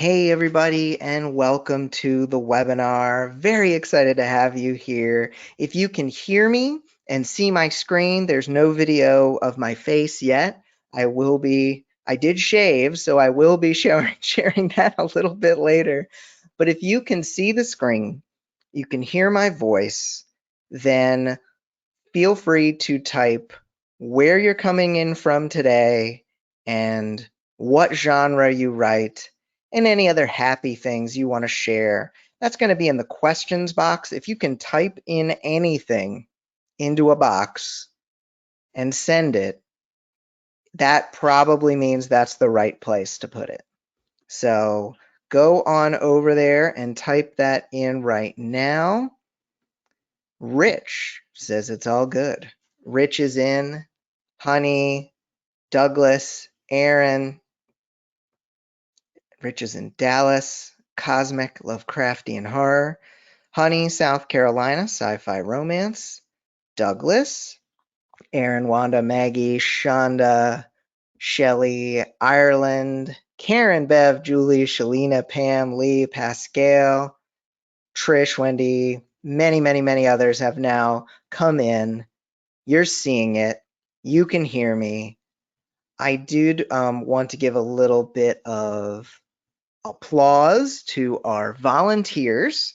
Hey everybody, and welcome to the webinar. Very excited to have you here. If you can hear me and see my screen, there's no video of my face yet. I did shave, so I will be sharing that a little bit later. But if you can see the screen, you can hear my voice, then feel free to type where you're coming in from today and what genre you write and any other happy things you want to share. That's going to be in the questions box. If you can type in anything into a box and send it, that probably means that's the right place to put it. So go on over there and type that in right now. Rich says it's all good. Rich is in. Honey, Douglas, Aaron, Rich is in Dallas, Cosmic, Lovecraftian Horror, Honey, South Carolina, Sci-Fi Romance, Douglas, Aaron, Wanda, Maggie, Shonda, Shelley, Ireland, Karen, Bev, Julie, Shalina, Pam, Lee, Pascal, Trish, Wendy, many others have now come in. You're seeing it. You can hear me. I did want to give a little bit of applause to our volunteers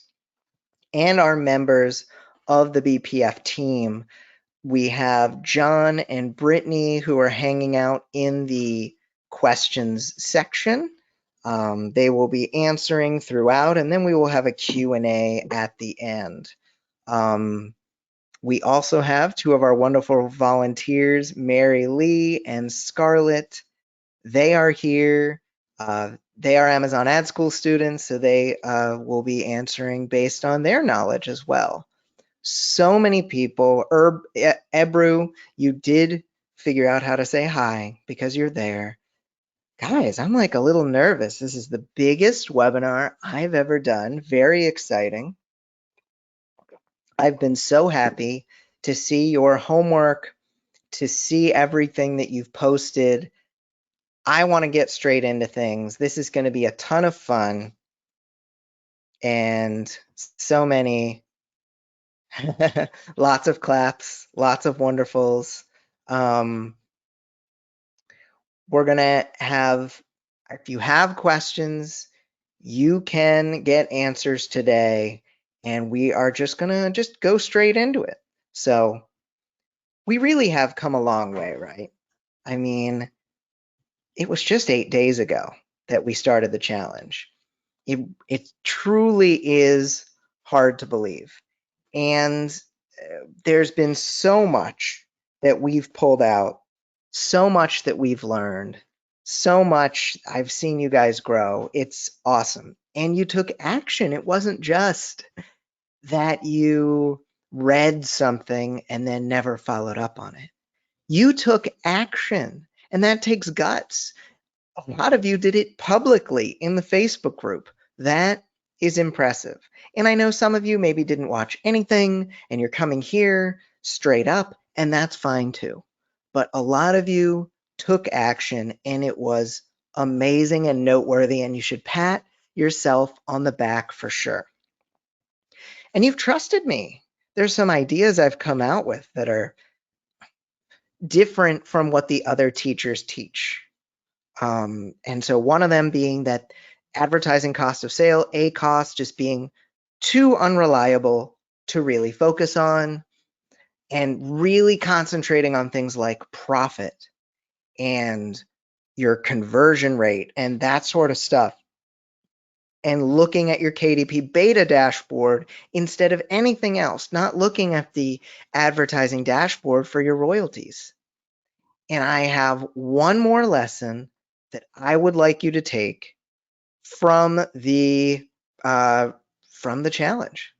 and our members of the BPF team. We have John and Brittany who are hanging out in the questions section. They will be answering throughout, and then we will have a Q&A at the end. We also have two of our wonderful volunteers, Mary Lee and Scarlett. They are here. They are Amazon Ad School students, so they will be answering based on their knowledge as well. So many people. Ebru, you did figure out how to say hi because you're there. Guys, I'm like a little nervous. This is the biggest webinar I've ever done. Very exciting. I've been so happy to see your homework, to see everything that you've posted. I want to get straight into things. This is going to be a ton of fun and so many, lots of claps, lots of wonderfuls. We're going to have, if you have questions, you can get answers today, and we are just going to just go straight into it. So we really have come a long way, right? I mean, it was just 8 days ago that we started the challenge. It truly is hard to believe. And there's been so much that we've pulled out, so much that we've learned, so much I've seen you guys grow. It's awesome. And you took action. It wasn't just that you read something and then never followed up on it. You took action, and that takes guts. A lot of you did it publicly in the Facebook group. That is impressive. And I know some of you maybe didn't watch anything and you're coming here straight up, and that's fine too. But a lot of you took action, and it was amazing and noteworthy, and you should pat yourself on the back for sure. And you've trusted me. There's some ideas I've come out with that are different from what the other teachers teach. And so one of them being that advertising cost of sale, ACoS, just being too unreliable to really focus on, and really concentrating on things like profit and your conversion rate and that sort of stuff, and looking at your KDP beta dashboard instead of anything else, not looking at the advertising dashboard for your royalties. And I have one more lesson that I would like you to take from the challenge.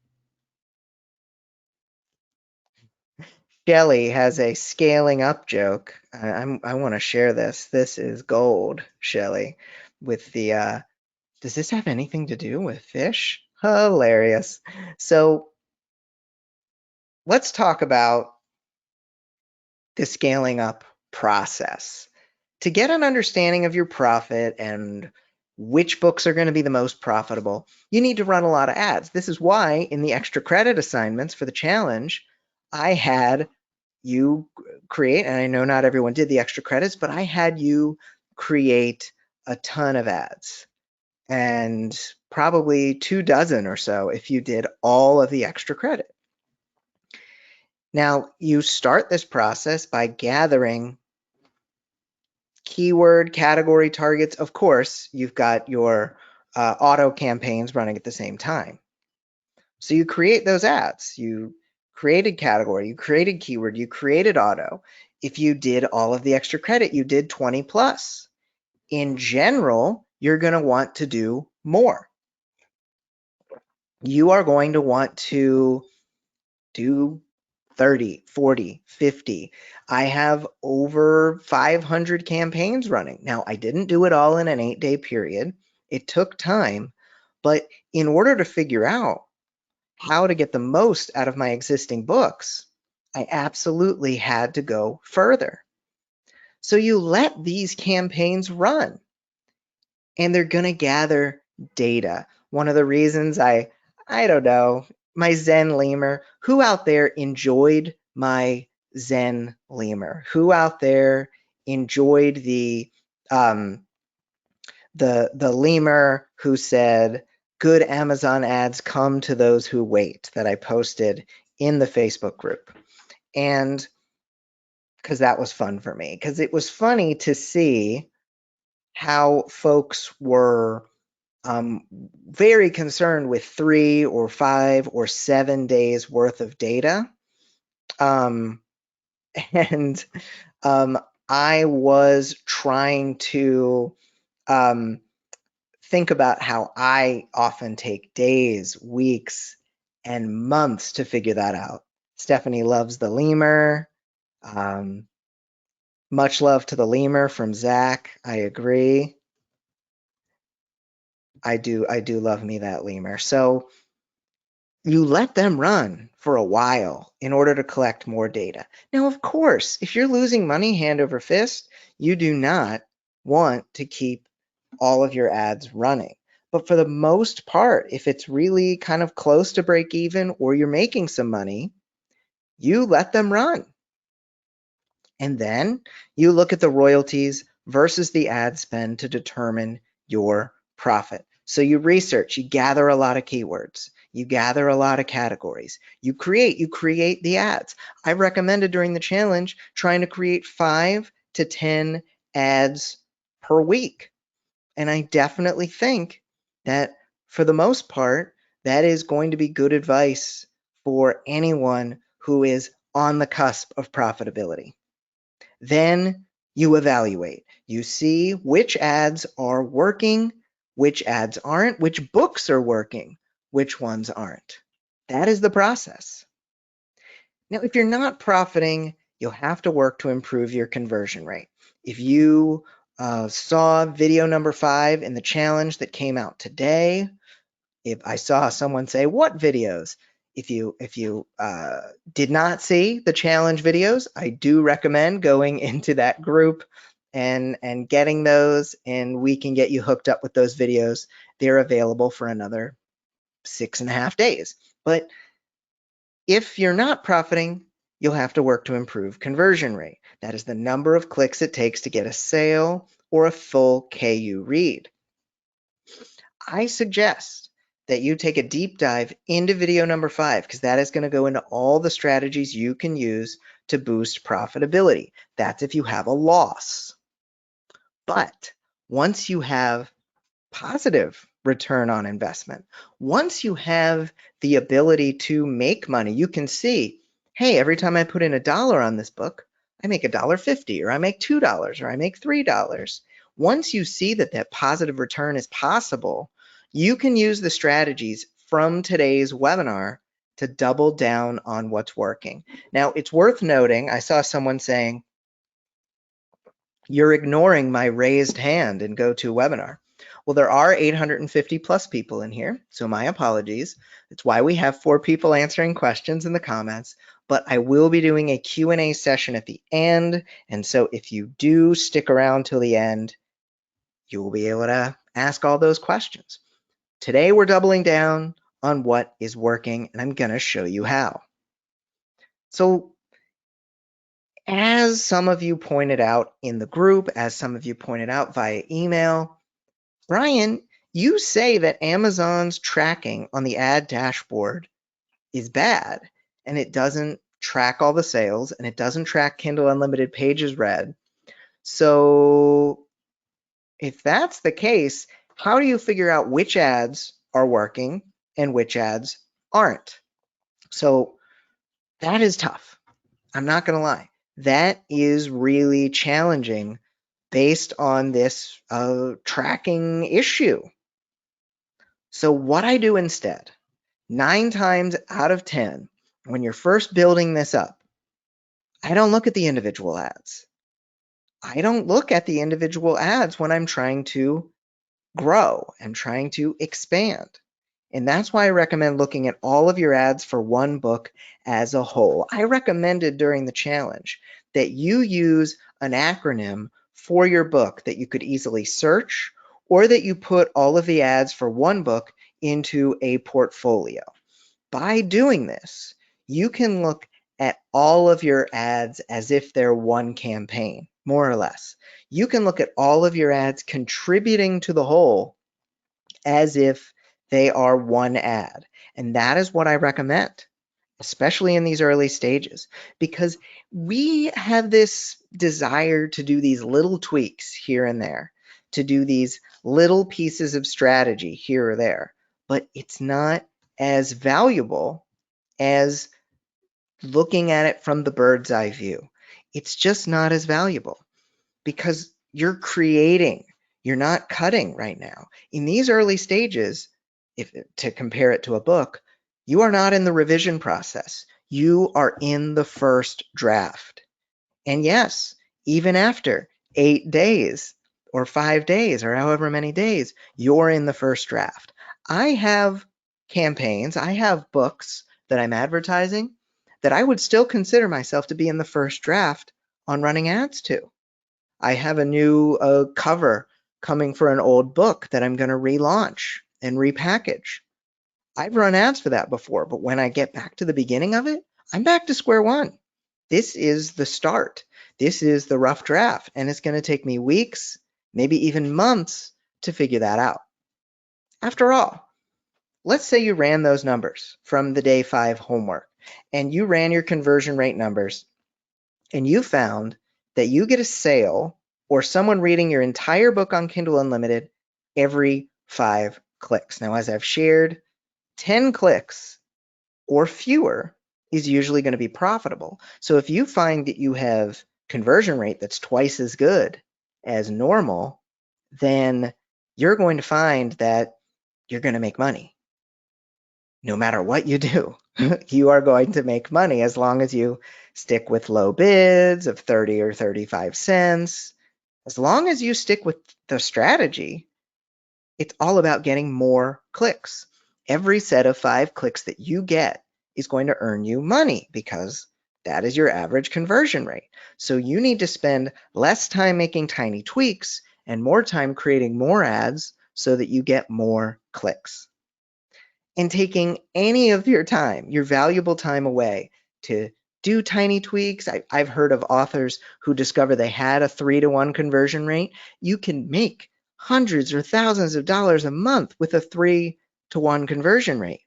Shelly has a scaling up joke. I want to share this. This is gold, Shelly. With the does this have anything to do with fish? Hilarious. So let's talk about the scaling up process. To get an understanding of your profit and which books are going to be the most profitable, you need to run a lot of ads. This is why in the extra credit assignments for the challenge, I had you create, and I know not everyone did the extra credits, but I had you create a ton of ads, and probably 24 or so if you did all of the extra credit. Now, you start this process by gathering keyword category targets. Of course, you've got your auto campaigns running at the same time. So you create those ads. You created category, you created keyword, you created auto. If you did all of the extra credit, you did 20 plus. In general, you're going to want to do more. You are going to want to do 30, 40, 50. I have over 500 campaigns running. Now, I didn't do it all in an 8-day period. It took time, but in order to figure out how to get the most out of my existing books, I absolutely had to go further. So you let these campaigns run, and they're going to gather data. One of the reasons I don't know, my Zen lemur, who out there enjoyed my Zen lemur? Who out there enjoyed the lemur who said, "Good Amazon ads come to those who wait," that I posted in the Facebook group? And because that was fun for me, because it was funny to see how folks were very concerned with 3 or 5 or 7 days worth of data. And I was trying to think about how I often take days, weeks, and months to figure that out. Stephanie loves the lemur. Much love to the lemur from Zach. I agree. I do love me that lemur. So you let them run for a while in order to collect more data. Now, of course, if you're losing money hand over fist, you do not want to keep all of your ads running. But for the most part, if it's really kind of close to break even or you're making some money, you let them run. And then you look at the royalties versus the ad spend to determine your profit. So you research, you gather a lot of keywords, you gather a lot of categories, you create the ads. I recommended during the challenge trying to create 5 to 10 ads per week. And I definitely think that for the most part, that is going to be good advice for anyone who is on the cusp of profitability. Then you evaluate. You see which ads are working, which ads aren't, which books are working, which ones aren't. That is the process. Now, if you're not profiting, you'll have to work to improve your conversion rate. If you saw video number 5 in the challenge that came out today, if I saw someone say, "What videos?" If you did not see the challenge videos, I do recommend going into that group and getting those, and we can get you hooked up with those videos. They're available for another 6.5 days. But if you're not profiting, you'll have to work to improve conversion rate. That is the number of clicks it takes to get a sale or a full KU read. I suggest that you take a deep dive into video number 5, because that is going to go into all the strategies you can use to boost profitability. That's if you have a loss. But once you have positive return on investment, once you have the ability to make money, you can see, hey, every time I put in $1 on this book, I make $1.50, or I make $2, or I make $3. Once you see that that positive return is possible, you can use the strategies from today's webinar to double down on what's working. Now, it's worth noting, I saw someone saying, "You're ignoring my raised hand in GoToWebinar." Well, there are 850 plus people in here, so my apologies. It's why we have 4 people answering questions in the comments, but I will be doing a Q&A session at the end, and so if you do stick around till the end, you will be able to ask all those questions. Today, we're doubling down on what is working, and I'm going to show you how. So, as some of you pointed out in the group, as some of you pointed out via email, Brian, you say that Amazon's tracking on the ad dashboard is bad, and it doesn't track all the sales, and it doesn't track Kindle Unlimited pages read. So if that's the case, how do you figure out which ads are working and which ads aren't? So that is tough. I'm not going to lie. That is really challenging based on this tracking issue. So what I do instead, 9 times out of 10, when you're first building this up, I don't look at the individual ads. I don't look at the individual ads when I'm trying to grow and trying to expand. And that's why I recommend looking at all of your ads for one book as a whole. I recommended during the challenge that you use an acronym for your book that you could easily search, or that you put all of the ads for one book into a portfolio. By doing this, you can look at all of your ads as if they're one campaign, more or less. You can look at all of your ads contributing to the whole as if they are one ad. And that is what I recommend, especially in these early stages, because we have this desire to do these little tweaks here and there, to do these little pieces of strategy here or there, but it's not as valuable as looking at it from the bird's eye view. It's just not as valuable because you're creating, you're not cutting right now. In these early stages, if to compare it to a book, you are not in the revision process. You are in the first draft. And yes, even after 8 days or 5 days or however many days, you're in the first draft. I have campaigns, I have books that I'm advertising that I would still consider myself to be in the first draft on running ads to. I have a new cover coming for an old book that I'm going to relaunch and repackage. I've run ads for that before, but when I get back to the beginning of it, I'm back to square one. This is the start. This is the rough draft, and it's going to take me weeks, maybe even months to figure that out. After all, let's say you ran those numbers from the day 5 homework, and you ran your conversion rate numbers, and you found that you get a sale or someone reading your entire book on Kindle Unlimited every 5 clicks. Now, as I've shared, 10 clicks or fewer is usually going to be profitable. So if you find that you have conversion rate that's twice as good as normal, then you're going to find that you're going to make money. No matter what you do, you are going to make money as long as you stick with low bids of 30 or 35 cents. As long as you stick with the strategy, it's all about getting more clicks. Every set of 5 clicks that you get is going to earn you money because that is your average conversion rate. So you need to spend less time making tiny tweaks and more time creating more ads so that you get more clicks. And taking any of your time, your valuable time away to do tiny tweaks. I've heard of authors who discover they had a 3-to-1 conversion rate. You can make hundreds or thousands of dollars a month with a 3-to-1 conversion rate.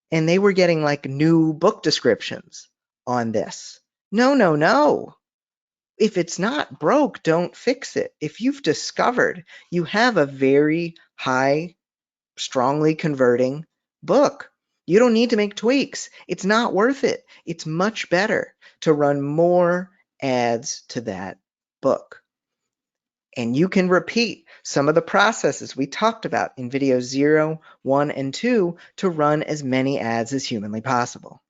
And they were getting like new book descriptions on this. No, no, no. If it's not broke, don't fix it. If you've discovered you have a very high, strongly converting book, you don't need to make tweaks. It's not worth it. It's much better to run more ads to that book. And you can repeat some of the processes we talked about in videos 0, 1, and 2 to run as many ads as humanly possible.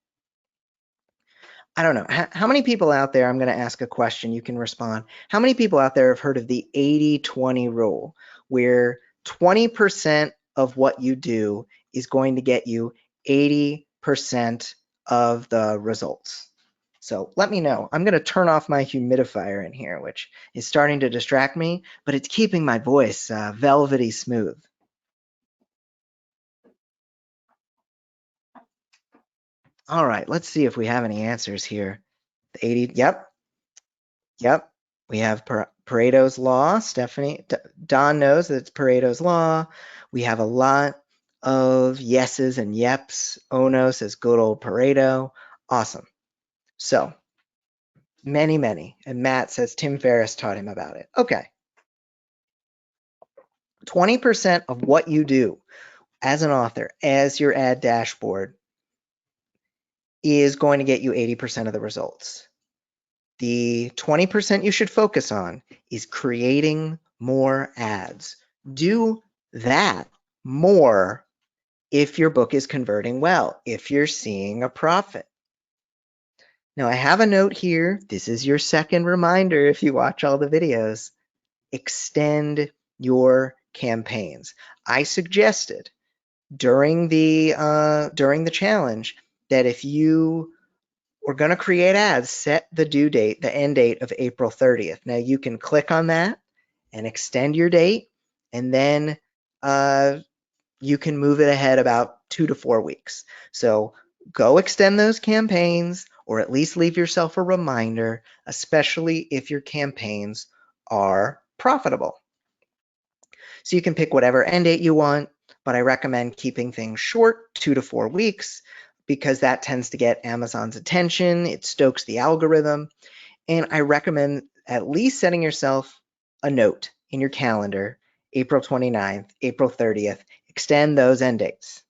I don't know. How many people out there, I'm going to ask a question, you can respond. How many people out there have heard of the 80-20 rule, where 20% of what you do is going to get you 80% of the results? So let me know. I'm going to turn off my humidifier in here, which is starting to distract me, but it's keeping my voice velvety smooth. All right, let's see if we have any answers here. The 80, yep. We have Pareto's law. Stephanie, Don knows that it's Pareto's law. We have a lot of yeses and yeps. Ono says good old Pareto. Awesome. So many. And Matt says Tim Ferriss taught him about it. Okay. 20% of what you do as an author, as your ad dashboard, is going to get you 80% of the results. The 20% you should focus on is creating more ads. Do that more if your book is converting well, if you're seeing a profit. Now, I have a note here. This is your second reminder if you watch all the videos. Extend your campaigns. I suggested during the challenge that if you were going to create ads, set the due date, the end date of April 30th. Now you can click on that and extend your date, and then you can move it ahead about 2 to 4 weeks. So go extend those campaigns, or at least leave yourself a reminder, especially if your campaigns are profitable. So you can pick whatever end date you want, but I recommend keeping things short, 2 to 4 weeks, because that tends to get Amazon's attention. It stokes the algorithm. And I recommend at least setting yourself a note in your calendar, April 29th, April 30th, extend those end dates.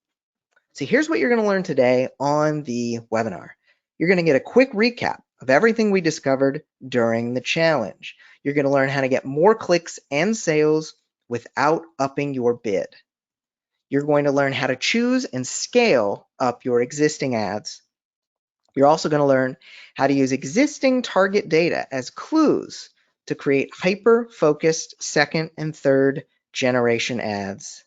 So here's what you're going to learn today on the webinar. You're going to get a quick recap of everything we discovered during the challenge. You're going to learn how to get more clicks and sales without upping your bid. You're going to learn how to choose and scale up your existing ads. You're also going to learn how to use existing target data as clues to create hyper-focused second and third generation ads.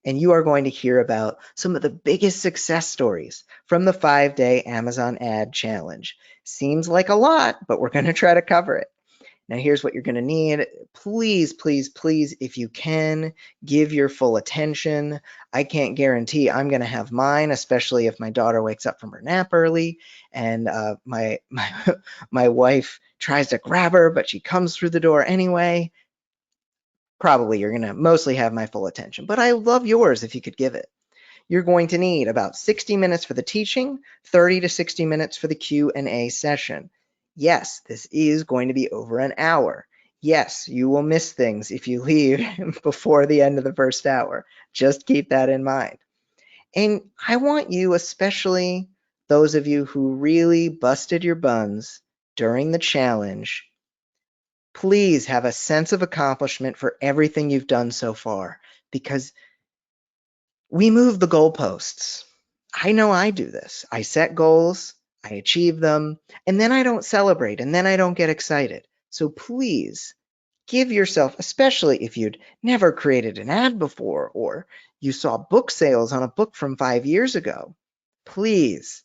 And you are going to hear about some of the biggest success stories from the 5-day Amazon Ad Challenge. Seems like a lot, but we're going to try to cover it. Now here's what you're going to need. Please, if you can, give your full attention. I can't guarantee I'm going to have mine, especially if my daughter wakes up from her nap early and my wife tries to grab her, but she comes through the door anyway. Probably you're going to mostly have my full attention, but I love yours if you could give it. You're going to need about 60 minutes for the teaching, 30 to 60 minutes for the Q&A session. Yes, this is going to be over an hour. Yes, you will miss things if you leave before the end of the first hour. Just keep that in mind. And I want you, especially those of you who really busted your buns during the challenge, please have a sense of accomplishment for everything you've done so far, because we move the goalposts. I know I do this. I set goals, I achieve them, and then I don't celebrate, and then I don't get excited. So please give yourself, especially if you'd never created an ad before, or you saw book sales on a book from 5 years ago, please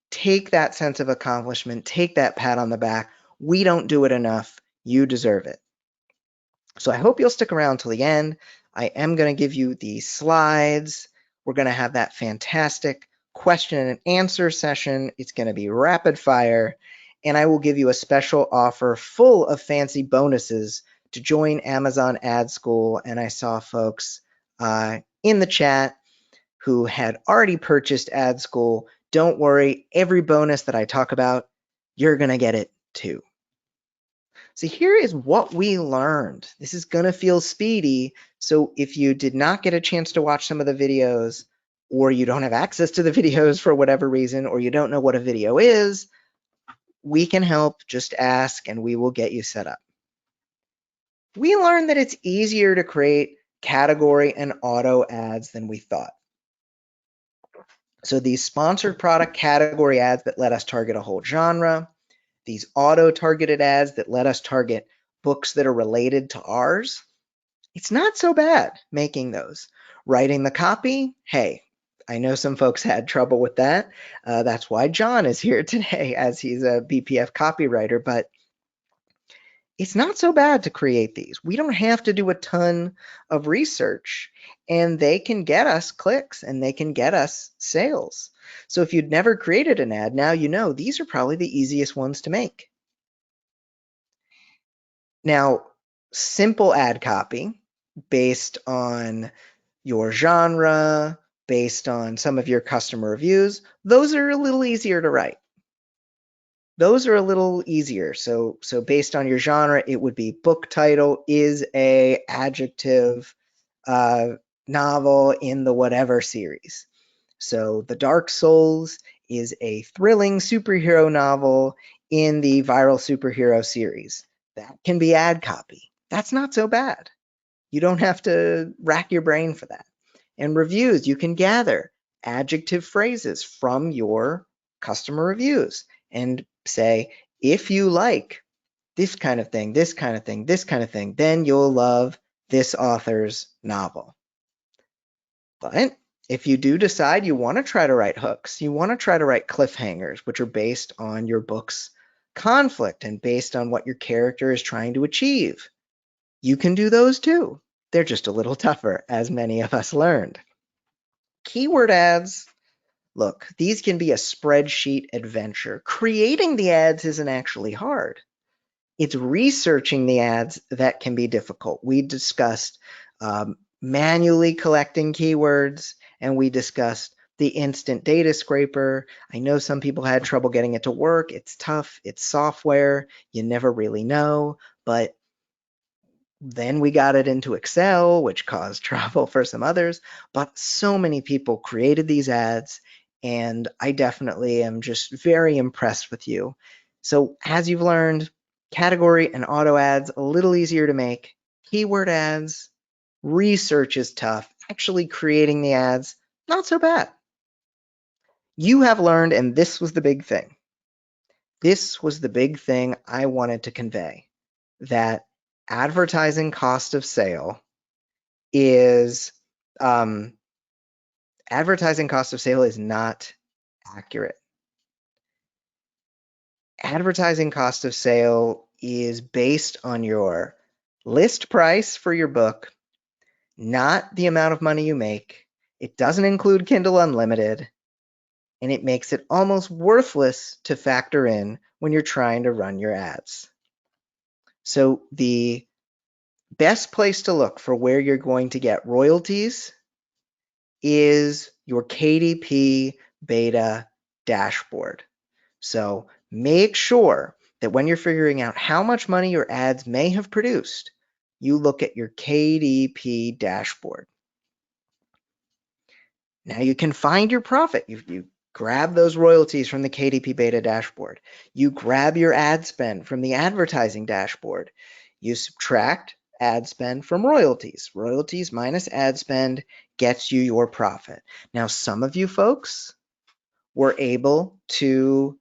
take that sense of accomplishment, take that pat on the back. We don't do it enough. You deserve it. So I hope you'll stick around till the end. I am going to give you the slides. We're going to have that fantastic question and answer session. It's going to be rapid fire, and I will give you a special offer full of fancy bonuses to join Amazon Ad School. And I saw folks in the chat who had already purchased Ad School. Don't worry, every bonus that I talk about, you're going to get it too. So here is what we learned. This is going to feel speedy. So if you did not get a chance to watch some of the videos, or you don't have access to the videos for whatever reason, or you don't know what a video is, we can help. Just ask and we will get you set up. We learned that it's easier to create category and auto ads than we thought. So these sponsored product category ads that let us target a whole genre, these auto-targeted ads that let us target books that are related to ours, it's not so bad making those. Writing the copy, hey, I know some folks had trouble with that. That's why John is here today, as he's a BPF copywriter, but it's not so bad to create these. We don't have to do a ton of research, and they can get us clicks and they can get us sales. So if you'd never created an ad, now you know these are probably the easiest ones to make. Now, simple ad copy based on your genre, based on some of your customer reviews, those are a little easier to write. Those are a little easier. So based on your genre, it would be book title is a adjective novel in the whatever series. So The Dark Souls is a thrilling superhero novel in the viral superhero series. That can be ad copy. That's not so bad. You don't have to rack your brain for that. And reviews, you can gather adjective phrases from your customer reviews and say, if you like this kind of thing, this kind of thing, this kind of thing, then you'll love this author's novel. But if you do decide you want to try to write hooks, you want to try to write cliffhangers, which are based on your book's conflict and based on what your character is trying to achieve, you can do those too. They're just a little tougher, as many of us learned. Keyword ads, look, these can be a spreadsheet adventure. Creating the ads isn't actually hard. It's researching the ads that can be difficult. We discussed manually collecting keywords, and we discussed the instant data scraper. I know some people had trouble getting it to work. It's tough. It's software. You never really know. But then we got it into Excel, which caused trouble for some others. But so many people created these ads, and I definitely am just very impressed with you. So as you've learned, category and auto ads, a little easier to make. Keyword ads, research is tough. Actually creating the ads, not so bad. You have learned, and this was the big thing. This was the big thing I wanted to convey, that advertising cost of sale is advertising cost of sale is not accurate. Advertising cost of sale is based on your list price for your book, not the amount of money you make. It doesn't include Kindle Unlimited, and it makes it almost worthless to factor in when you're trying to run your ads. So the best place to look for where you're going to get royalties is your KDP beta dashboard. So make sure that when you're figuring out how much money your ads may have produced, you look at your KDP dashboard. Now you can find your profit. You grab those royalties from the KDP beta dashboard. You grab your ad spend from the advertising dashboard. You subtract ad spend from royalties. Royalties minus ad spend gets you your profit. Now, some of you folks were able to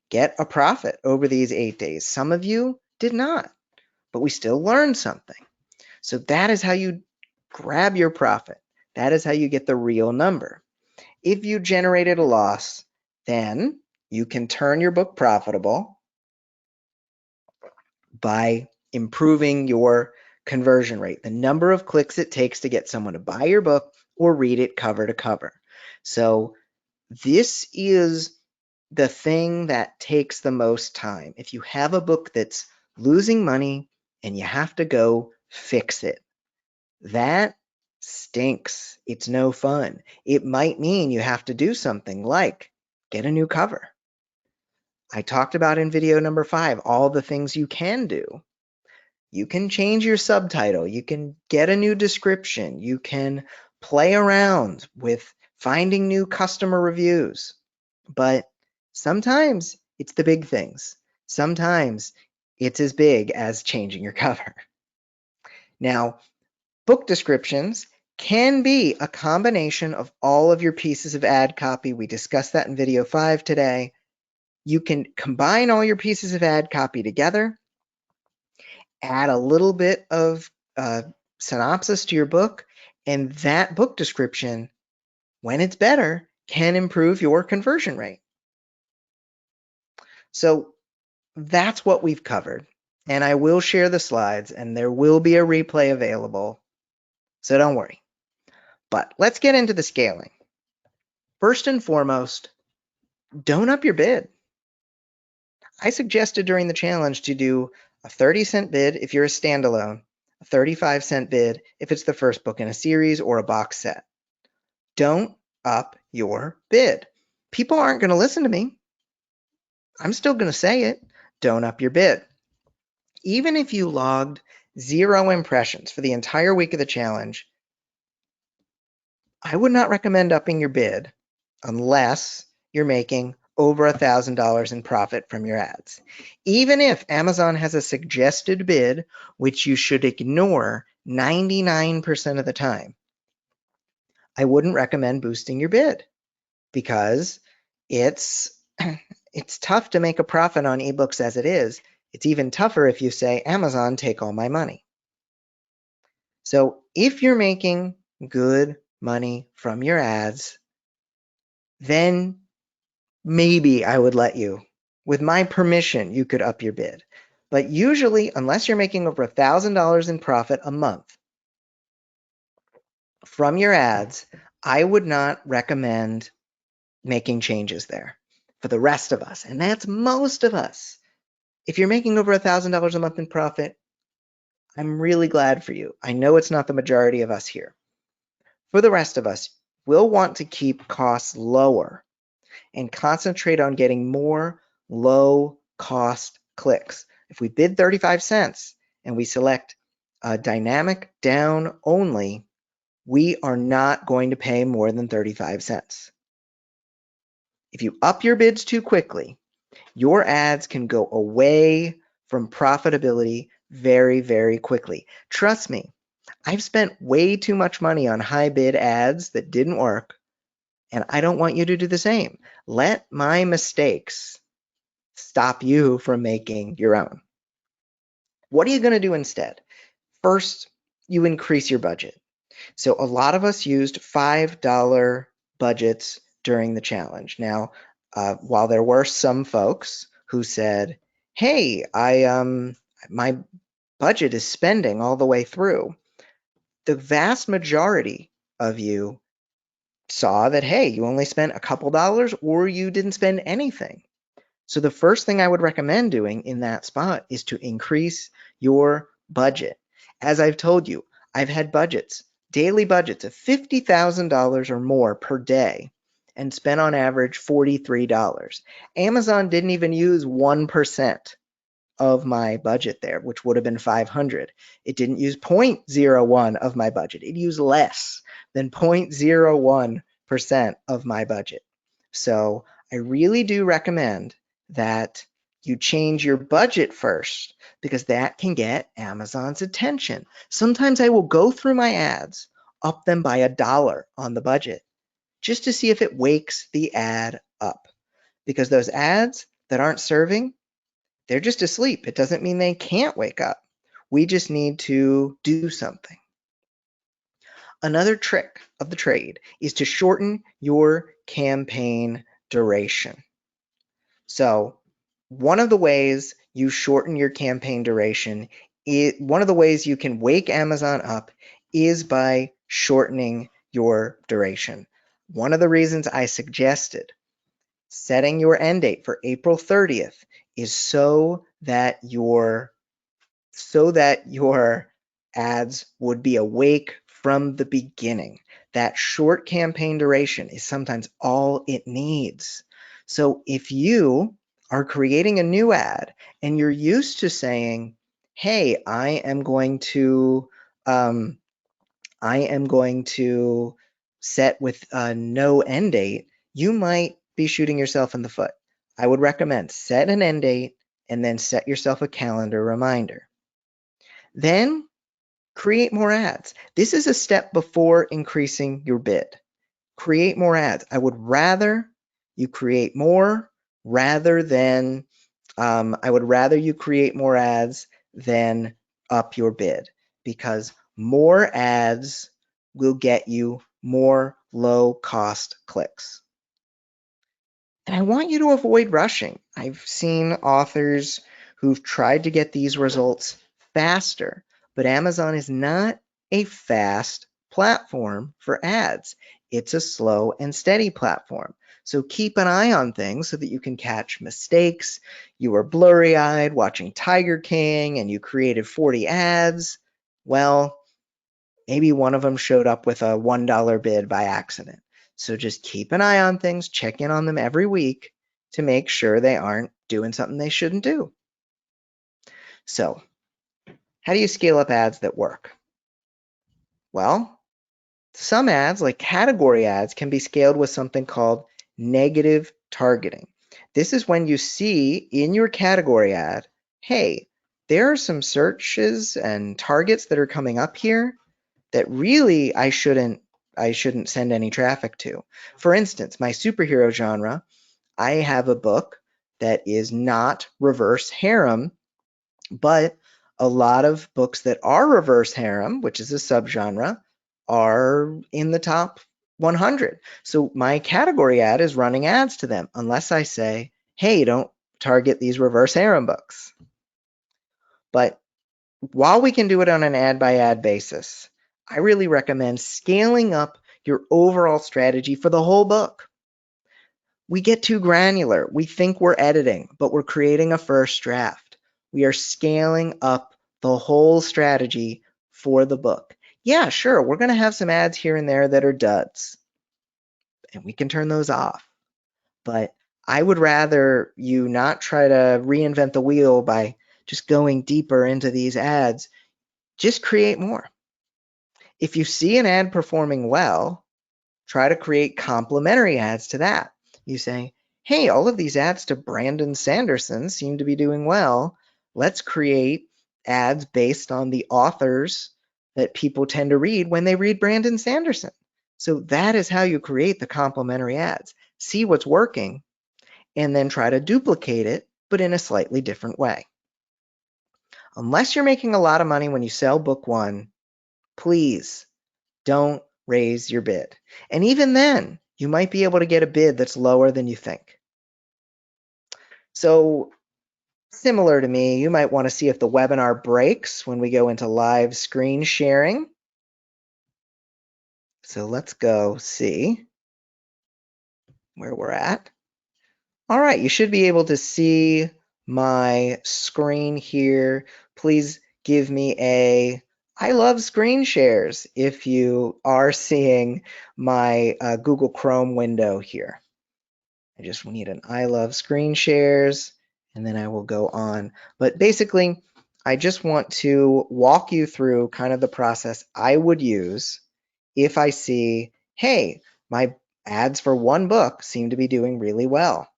get a profit over these 8 days. Some of you did not, but we still learned something. So that is how you grab your profit. That is how you get the real number. If you generated a loss, then you can turn your book profitable by improving your conversion rate, the number of clicks it takes to get someone to buy your book or read it cover to cover. So this is the thing that takes the most time. If you have a book that's losing money and you have to go fix it, that stinks. It's no fun. It might mean you have to do something like get a new cover. I talked about in video number 5 all the things you can do. You can change your subtitle. You can get a new description. You can play around with finding new customer reviews. But sometimes it's the big things. Sometimes it's as big as changing your cover. Now, book descriptions can be a combination of all of your pieces of ad copy. We discussed that in video 5 today. You can combine all your pieces of ad copy together, add a little bit of synopsis to your book, And that book description, when it's better, can improve your conversion rate. So that's what we've covered. And I will share the slides and there will be a replay available. So don't worry. But let's get into the scaling. First and foremost, don't up your bid. I suggested during the challenge to do a 30-cent bid if you're a standalone, a 35-cent bid if it's the first book in a series or a box set. Don't up your bid. People aren't going to listen to me. I'm still going to say it. Don't up your bid. Even if you logged 0 impressions for the entire week of the challenge, I would not recommend upping your bid unless you're making over $1,000 in profit from your ads. Even if Amazon has a suggested bid, which you should ignore 99% of the time, I wouldn't recommend boosting your bid because it's tough to make a profit on ebooks as it is. It's even tougher if you say, Amazon, take all my money. So if you're making good money from your ads, then maybe I would let you. With my permission, you could up your bid. But usually, unless you're making over $1,000 in profit a month from your ads, I would not recommend making changes there for the rest of us. And that's most of us. If you're making over $1,000 a month in profit, I'm really glad for you. I know it's not the majority of us here. For the rest of us, we'll want to keep costs lower and concentrate on getting more low-cost clicks. If we bid 35 cents and we select a dynamic down only, we are not going to pay more than 35 cents. If you up your bids too quickly, your ads can go away from profitability very, very quickly. Trust me, I've spent way too much money on high bid ads that didn't work, and I don't want you to do the same. Let my mistakes stop you from making your own. What are you going to do instead? First, you increase your budget. So a lot of us used $5 budgets during the challenge. Now, while there were some folks who said, hey, my budget is spending all the way through, the vast majority of you saw that, hey, you only spent a couple dollars or you didn't spend anything. So the first thing I would recommend doing in that spot is to increase your budget. As I've told you, I've had budgets, daily budgets of $50,000 or more per day and spent on average $43. Amazon didn't even use 1% of my budget there, which would have been 500. It didn't use 0.01 of my budget. It used less than 0.01% of my budget. So I really do recommend that you change your budget first because that can get Amazon's attention. Sometimes I will go through my ads, up them by $1 on the budget just to see if it wakes the ad up. Because those ads that aren't serving, they're just asleep. It doesn't mean they can't wake up. We just need to do something. Another trick of the trade is to shorten your campaign duration. So one of the ways you shorten your campaign duration, one of the ways you can wake Amazon up is by shortening your duration. One of the reasons I suggested setting your end date for April 30th is so that your ads would be awake from the beginning. That short campaign duration is sometimes all it needs. So if you are creating a new ad and you're used to saying, hey, I am going to set with a no end date, you might be shooting yourself in the foot. I would recommend set an end date and then set yourself a calendar reminder. Then create more ads. This is a step before increasing your bid. Create more ads. I would rather you create more rather than you create more ads than up your bid, because more ads will get you more low-cost clicks. And I want you to avoid rushing. I've seen authors who've tried to get these results faster, but Amazon is not a fast platform for ads. It's a slow and steady platform. So keep an eye on things so that you can catch mistakes. You were blurry-eyed watching Tiger King and you created 40 ads. Well, maybe one of them showed up with a $1 bid by accident. So just keep an eye on things, check in on them every week to make sure they aren't doing something they shouldn't do. So, how do you scale up ads that work? Well, some ads, like category ads, can be scaled with something called negative targeting. This is when you see in your category ad, hey, there are some searches and targets that are coming up here that really I shouldn't send any traffic to. For instance, my superhero genre, I have a book that is not reverse harem, but a lot of books that are reverse harem, which is a subgenre, are in the top 100. So my category ad is running ads to them, unless I say, hey, don't target these reverse harem books. But while we can do it on an ad by ad basis, I really recommend scaling up your overall strategy for the whole book. We get too granular. We think we're editing, but we're creating a first draft. We are scaling up the whole strategy for the book. Yeah, sure, we're going to have some ads here and there that are duds, and we can turn those off. But I would rather you not try to reinvent the wheel by just going deeper into these ads. Just create more. If you see an ad performing well, try to create complementary ads to that. You say, hey, all of these ads to Brandon Sanderson seem to be doing well. Let's create ads based on the authors that people tend to read when they read Brandon Sanderson. So that is how you create the complementary ads. See what's working and then try to duplicate it, but in a slightly different way. Unless you're making a lot of money when you sell book one, please don't raise your bid. And even then, you might be able to get a bid that's lower than you think. So similar to me, you might want to see if the webinar breaks when we go into live screen sharing. So let's go see where we're at. All right, you should be able to see my screen here. Please give me a I love screen shares if you are seeing my Google Chrome window here. I just need an I love screen shares, and then I will go on. But basically, I just want to walk you through kind of the process I would use if I see, hey, my ads for one book seem to be doing really well.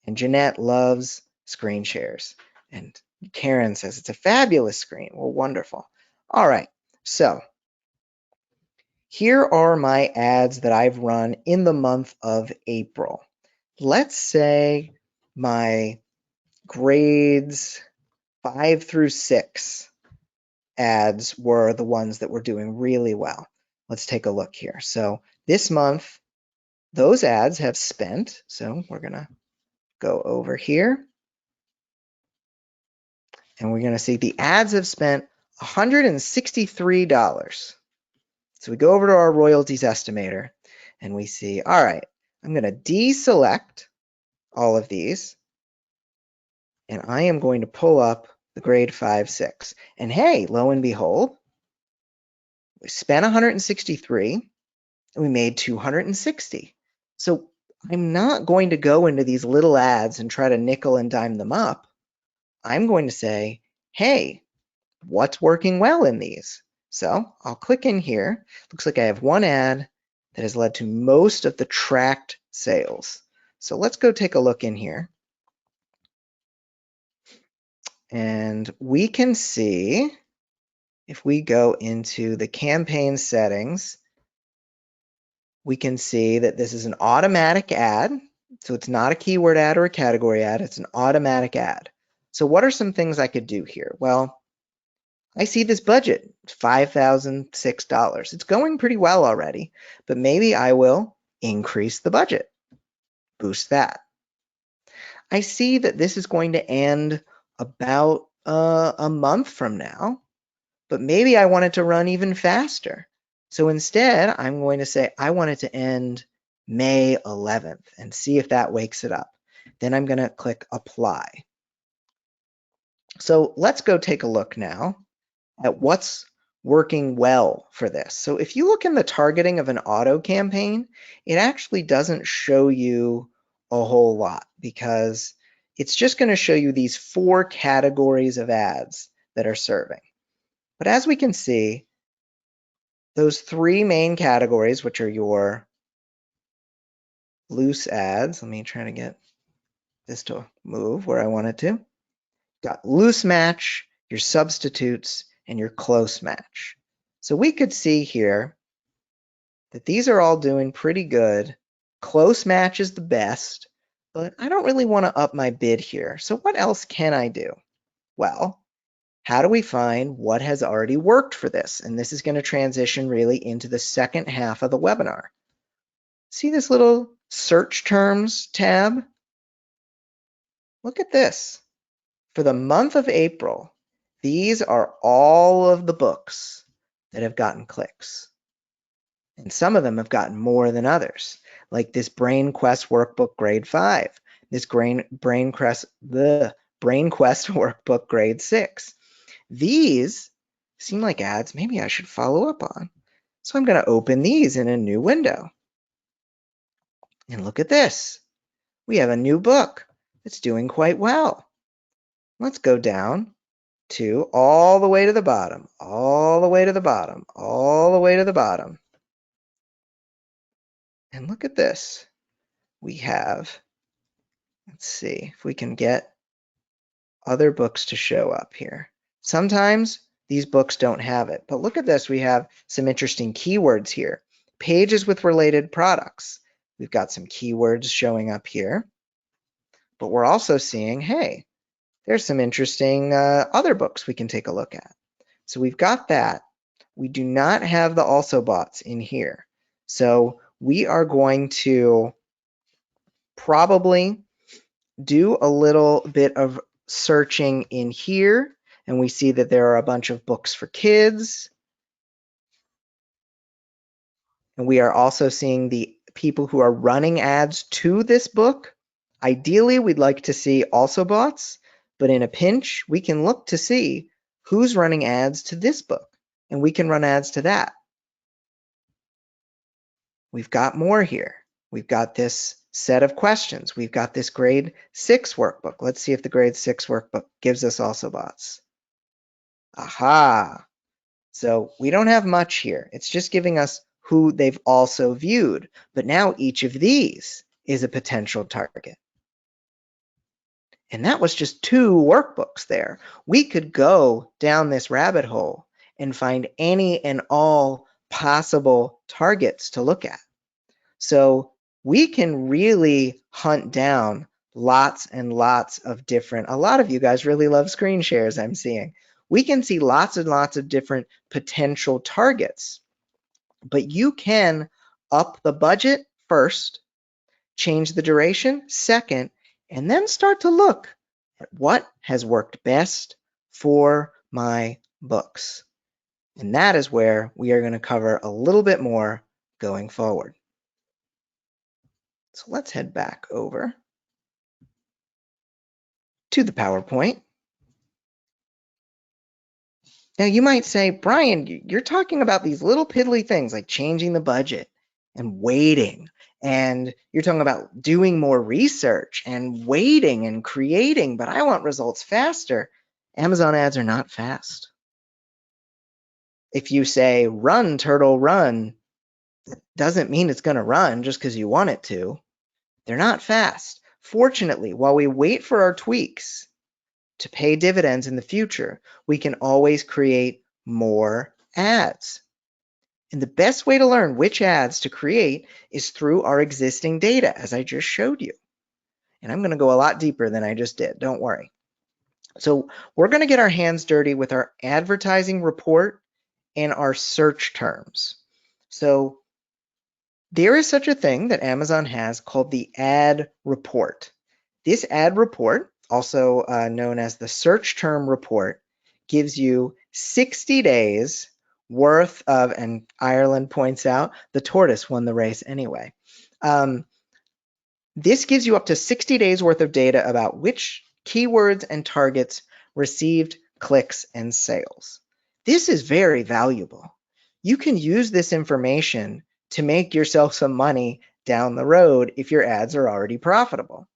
And Jeanette loves screen shares. And Karen says it's a fabulous screen. Well, wonderful. All right, so here are my ads that I've run in the month of April. Let's say my grades 5 through 6 ads were the ones that were doing really well. Let's take a look here. So this month, those ads have spent, so we're going to go over here, and we're going to see the ads have spent $163. So we go over to our royalties estimator, and we see, all right, I'm going to deselect all of these, and I am going to pull up the grade 5, 6. And hey, lo and behold, we spent 163 and we made 260. So I'm not going to go into these little ads and try to nickel and dime them up. I'm going to say, hey, what's working well in these? So I'll click in here. Looks like I have one ad that has led to most of the tracked sales. So let's go take a look in here. And we can see, if we go into the campaign settings, we can see that this is an automatic ad. So it's not a keyword ad or a category ad, it's an automatic ad. So what are some things I could do here? Well, I see this budget, $5,006. It's going pretty well already, but maybe I will increase the budget, boost that. I see that this is going to end about a month from now, but maybe I want it to run even faster. So instead, I'm going to say I want it to end May 11th and see if that wakes it up. Then I'm going to click apply. So let's go take a look now at what's working well for this. So if you look in the targeting of an auto campaign, it actually doesn't show you a whole lot because it's just going to show you these 4 categories of ads that are serving. But as we can see, those 3 main categories, which are your loose ads, let me try to get this to move where I want it to. Got loose match, your substitutes, and your close match. So we could see here that these are all doing pretty good. Close match is the best, but I don't really want to up my bid here. So what else can I do? Well, how do we find what has already worked for this? And this is going to transition really into the second half of the webinar. See this little search terms tab? Look at this. For the month of April, these are all of the books that have gotten clicks. And some of them have gotten more than others, like this Brain Quest workbook grade 5, this Brain Quest workbook grade 6. These seem like ads maybe I should follow up on. So I'm going to open these in a new window. And look at this. We have a new book that's doing quite well. Let's go down to all the way to the bottom, all the way to the bottom, all the way to the bottom. And look at this. We have, let's see if we can get other books to show up here. Sometimes these books don't have it, but look at this. We have some interesting keywords here. Pages with related products. We've got some keywords showing up here, but we're also seeing, hey, there's some interesting other books we can take a look at. So we've got that. We do not have the also bots in here. So we are going to probably do a little bit of searching in here, and we see that there are a bunch of books for kids. And we are also seeing the people who are running ads to this book. Ideally, we'd like to see also bots, but in a pinch, we can look to see who's running ads to this book, and we can run ads to that. We've got more here. We've got this set of questions. We've got this grade 6 workbook. Let's see if the grade 6 workbook gives us also bots. Aha! So we don't have much here. It's just giving us who they've also viewed. But now each of these is a potential target. And that was just 2 workbooks there. We could go down this rabbit hole and find any and all possible targets to look at. So we can really hunt down lots and lots of different, a lot of you guys really love screen shares, I'm seeing. We can see lots and lots of different potential targets, but you can up the budget first, change the duration second, and then start to look at what has worked best for my books. And that is where we are going to cover a little bit more going forward. So let's head back over to the PowerPoint. Now you might say, Brian, you're talking about these little piddly things like changing the budget and waiting, and you're talking about doing more research and waiting and creating, but I want results faster. Amazon ads are not fast. If you say, run, turtle, run, that doesn't mean it's going to run just because you want it to. They're not fast. Fortunately, while we wait for our tweaks to pay dividends in the future, we can always create more ads. And the best way to learn which ads to create is through our existing data, as I just showed you. And I'm going to go a lot deeper than I just did, don't worry. So we're going to get our hands dirty with our advertising report and our search terms. So there is such a thing that Amazon has called the ad report. This ad report, also known as the search term report, gives you 60 days worth of, and Ireland points out, the tortoise won the race anyway. This gives you up to 60 days worth of data about which keywords and targets received clicks and sales. This is very valuable. You can use this information to make yourself some money down the road if your ads are already profitable.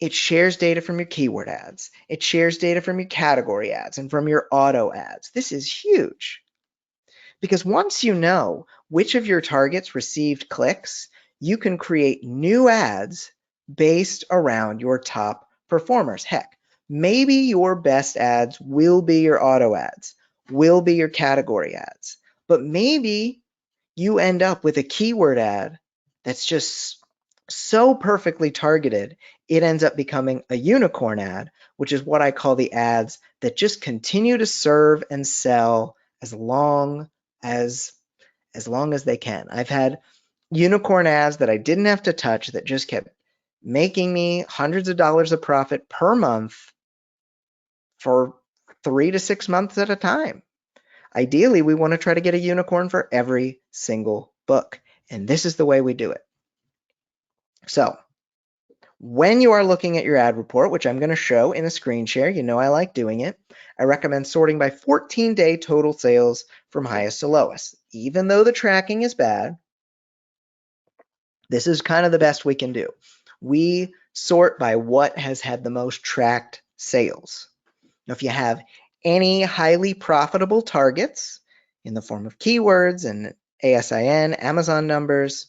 It shares data from your keyword ads. It shares data from your category ads and from your auto ads. This is huge. Because once you know which of your targets received clicks, you can create new ads based around your top performers. Heck, maybe your best ads will be your auto ads, will be your category ads, but maybe you end up with a keyword ad that's just so perfectly targeted, it ends up becoming a unicorn ad, which is what I call the ads that just continue to serve and sell as long as they can. I've had unicorn ads that I didn't have to touch that just kept making me hundreds of dollars of profit per month for 3 to 6 months at a time. Ideally, we want to try to get a unicorn for every single book, and this is the way we do it. So when you are looking at your ad report, which I'm going to show in a screen share, you know I like doing it, I recommend sorting by 14-day total sales from highest to lowest. Even though the tracking is bad, this is kind of the best we can do. We sort by what has had the most tracked sales. Now, if you have any highly profitable targets in the form of keywords and ASIN, Amazon numbers,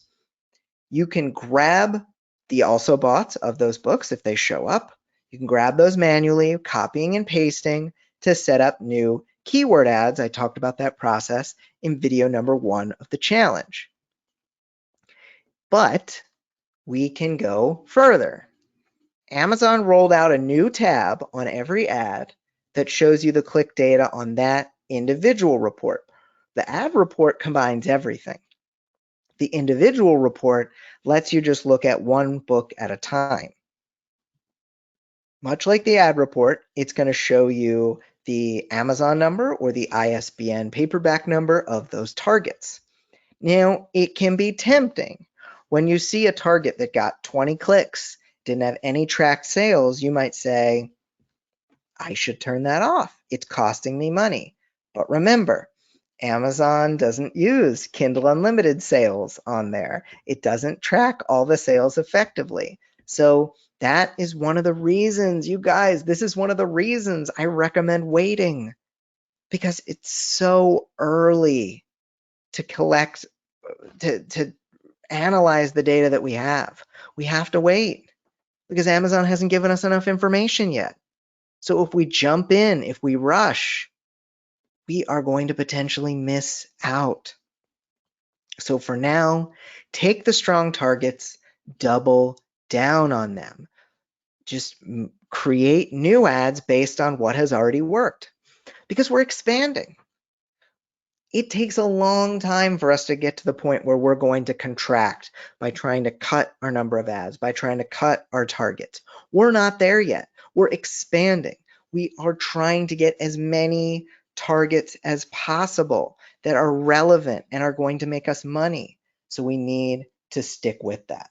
you can grab the also boughts of those books if they show up. You can grab those manually, copying and pasting to set up new keyword ads. I talked about that process in video number 1 of the challenge. But we can go further. Amazon rolled out a new tab on every ad that shows you the click data on that individual report. The ad report combines everything. The individual report lets you just look at one book at a time. Much like the ad report, it's going to show you the Amazon number or the ISBN paperback number of those targets. Now, it can be tempting. When you see a target that got 20 clicks, didn't have any tracked sales, you might say, I should turn that off. It's costing me money. But remember, Amazon doesn't use Kindle Unlimited sales on there. It doesn't track all the sales effectively. So that is one of the reasons, you guys, this is one of the reasons I recommend waiting, because it's so early to collect, to analyze the data that we have. We have to wait because Amazon hasn't given us enough information yet. So if we jump in, if we rush, we are going to potentially miss out. So for now, take the strong targets, double down on them. Just create new ads based on what has already worked, because we're expanding. It takes a long time for us to get to the point where we're going to contract by trying to cut our number of ads, by trying to cut our targets. We're not there yet. We're expanding. We are trying to get as many targets as possible that are relevant and are going to make us money. So we need to stick with that.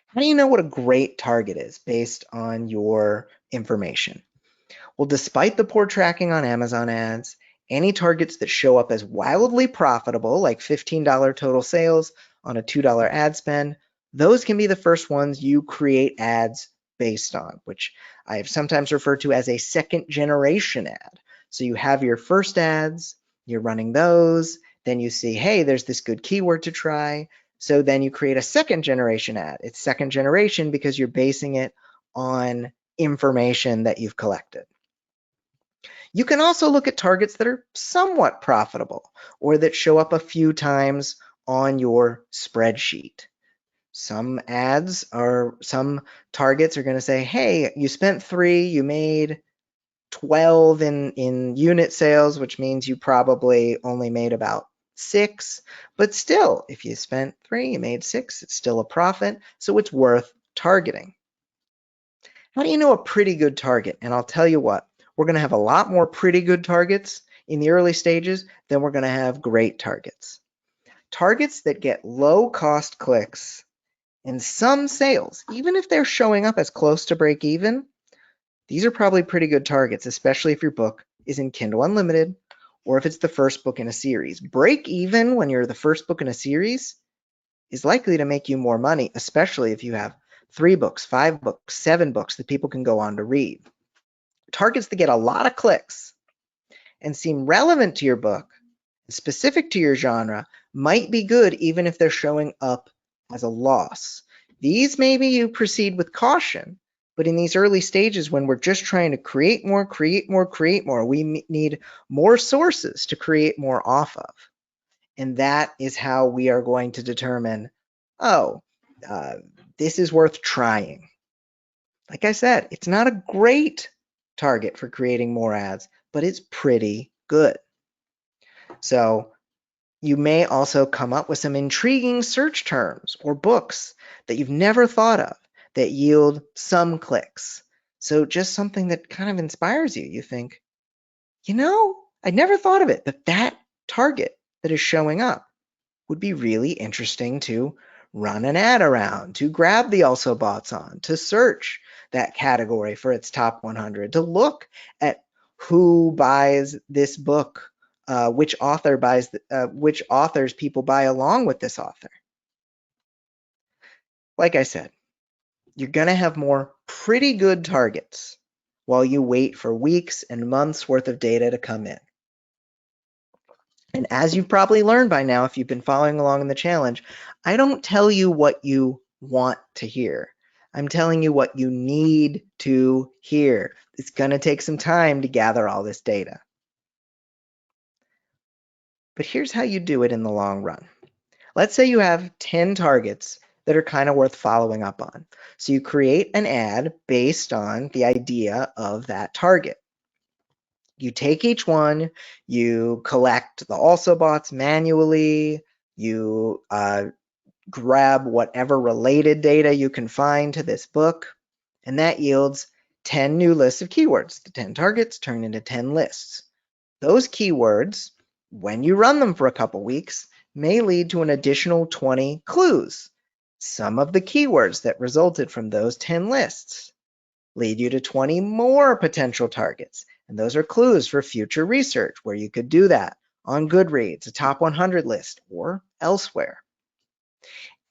How do you know what a great target is based on your information? Well, despite the poor tracking on Amazon ads, any targets that show up as wildly profitable, like $15 total sales on a $2 ad spend, those can be the first ones you create ads based on, which I have sometimes referred to as a second generation ad. So you have your first ads, you're running those, then you see, hey, there's this good keyword to try. So then you create a second generation ad. It's second generation because you're basing it on information that you've collected. You can also look at targets that are somewhat profitable or that show up a few times on your spreadsheet. Some targets are going to say, hey, you spent 3, you made 12 in unit sales, which means you probably only made about 6. But still, if you spent 3, you made 6, it's still a profit. So it's worth targeting. How do you know a pretty good target? And I'll tell you what, we're going to have a lot more pretty good targets in the early stages than we're going to have great targets. Targets that get low cost clicks and some sales, even if they're showing up as close to break even, these are probably pretty good targets, especially if your book is in Kindle Unlimited or if it's the first book in a series. Break even when you're the first book in a series is likely to make you more money, especially if you have 3 books, 5 books, 7 books that people can go on to read. Targets that get a lot of clicks and seem relevant to your book, specific to your genre, might be good even if they're showing up as a loss. These maybe you proceed with caution, but in these early stages when we're just trying to create more, we need more sources to create more off of. And that is how we are going to determine, this is worth trying. Like I said, it's not a great target for creating more ads, but it's pretty good. So you may also come up with some intriguing search terms or books that you've never thought of that yield some clicks. So just something that kind of inspires you. You think, I never thought of it, but that target that is showing up would be really interesting to run an ad around, to grab the Also Bots on, to search that category for its top 100, to look at who buys this book, which authors people buy along with this author. Like I said, you're going to have more pretty good targets while you wait for weeks and months worth of data to come in. And as you've probably learned by now, if you've been following along in the challenge, I don't tell you what you want to hear. I'm telling you what you need to hear. It's going to take some time to gather all this data. But here's how you do it in the long run. Let's say you have 10 targets that are kind of worth following up on. So you create an ad based on the idea of that target. You take each one, you collect the Also Bots manually, you grab whatever related data you can find to this book, and that yields 10 new lists of keywords. The 10 targets turn into 10 lists. Those keywords, when you run them for a couple weeks, may lead to an additional 20 clues. Some of the keywords that resulted from those 10 lists lead you to 20 more potential targets. And those are clues for future research where you could do that on Goodreads, a top 100 list, or elsewhere.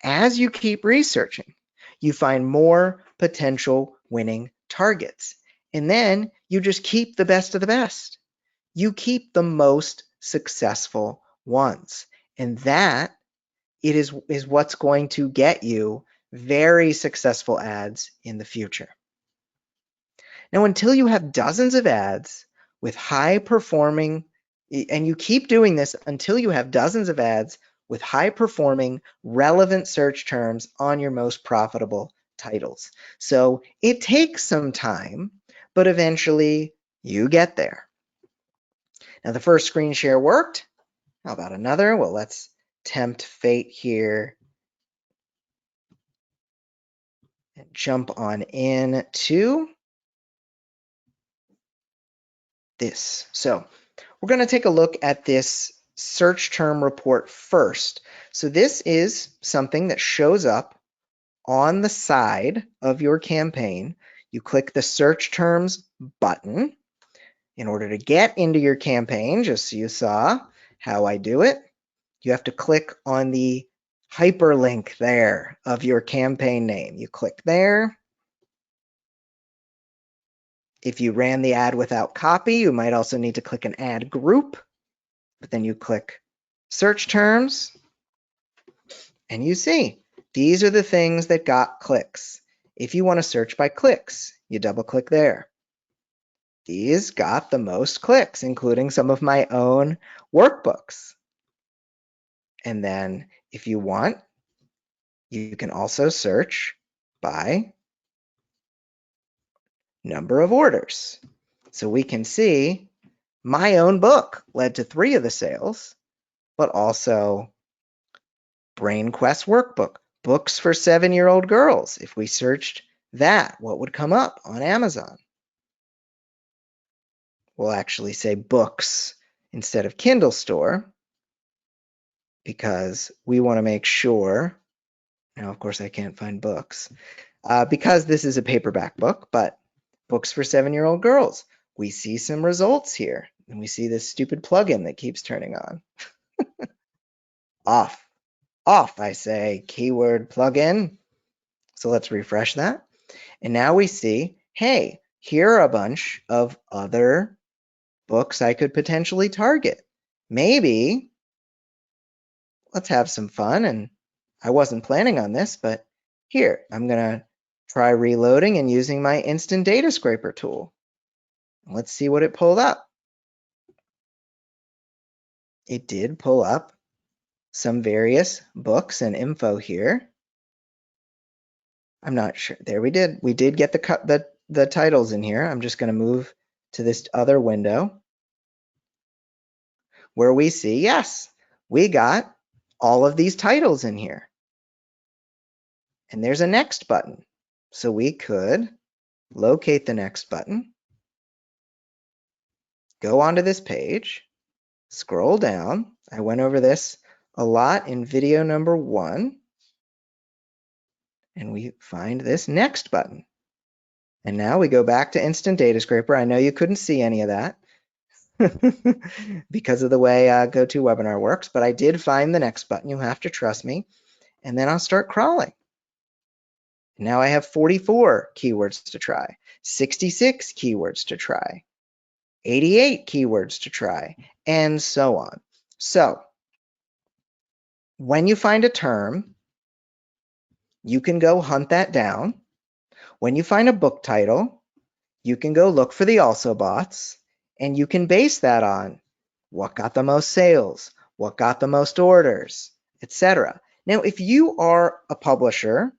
As you keep researching, you find more potential winning targets. And then you just keep the best of the best. You keep the most successful ones. And that is what's going to get you very successful ads in the future. Now, until you have dozens of ads with high performing, and you keep doing this until you have dozens of ads with high performing, relevant search terms on your most profitable titles. So it takes some time, but eventually you get there. Now, the first screen share worked. How about another? Well, let's tempt fate here and jump on in to this. So we're going to take a look at this search term report first. So this is something that shows up on the side of your campaign. You click the search terms button in order to get into your campaign, just so you saw how I do it. You have to click on the hyperlink there of your campaign name. You click there. If you ran the ad without copy, you might also need to click an ad group, but then you click search terms, and you see these are the things that got clicks. If you want to search by clicks, you double click there. These got the most clicks, including some of my own workbooks. And then if you want, You can also search by number of orders. So we can see my own book led to 3 of the sales, but also Brain Quest workbook, books for 7-year-old girls. If we searched that, what would come up on Amazon? We'll actually say books instead of Kindle store because we want to make sure. Now, of course, I can't find books because this is a paperback book, but books for 7-year-old girls. We see some results here, and we see this stupid plugin that keeps turning on. Off. Off, I say, keyword plugin. So let's refresh that. And now we see, hey, here are a bunch of other books I could potentially target. Maybe let's have some fun. And I wasn't planning on this, but here, I'm going to try reloading and using my instant data scraper tool. Let's see what it pulled up. It did pull up some various books and info here. I'm not sure. There we did. We did get the titles in here. I'm just going to move to this other window where we see, yes, we got all of these titles in here. And there's a next button. So we could locate the next button, go onto this page, scroll down. I went over this a lot in video number 1. And we find this next button. And now we go back to Instant Data Scraper. I know you couldn't see any of that because of the way GoToWebinar works, but I did find the next button. You have to trust me. And then I'll start crawling. Now I have 44 keywords to try, 66 keywords to try, 88 keywords to try, and so on. So when you find a term, you can go hunt that down. When you find a book title, you can go look for the also bots, and you can base that on what got the most sales, what got the most orders, etc. Now, if you are a publisher,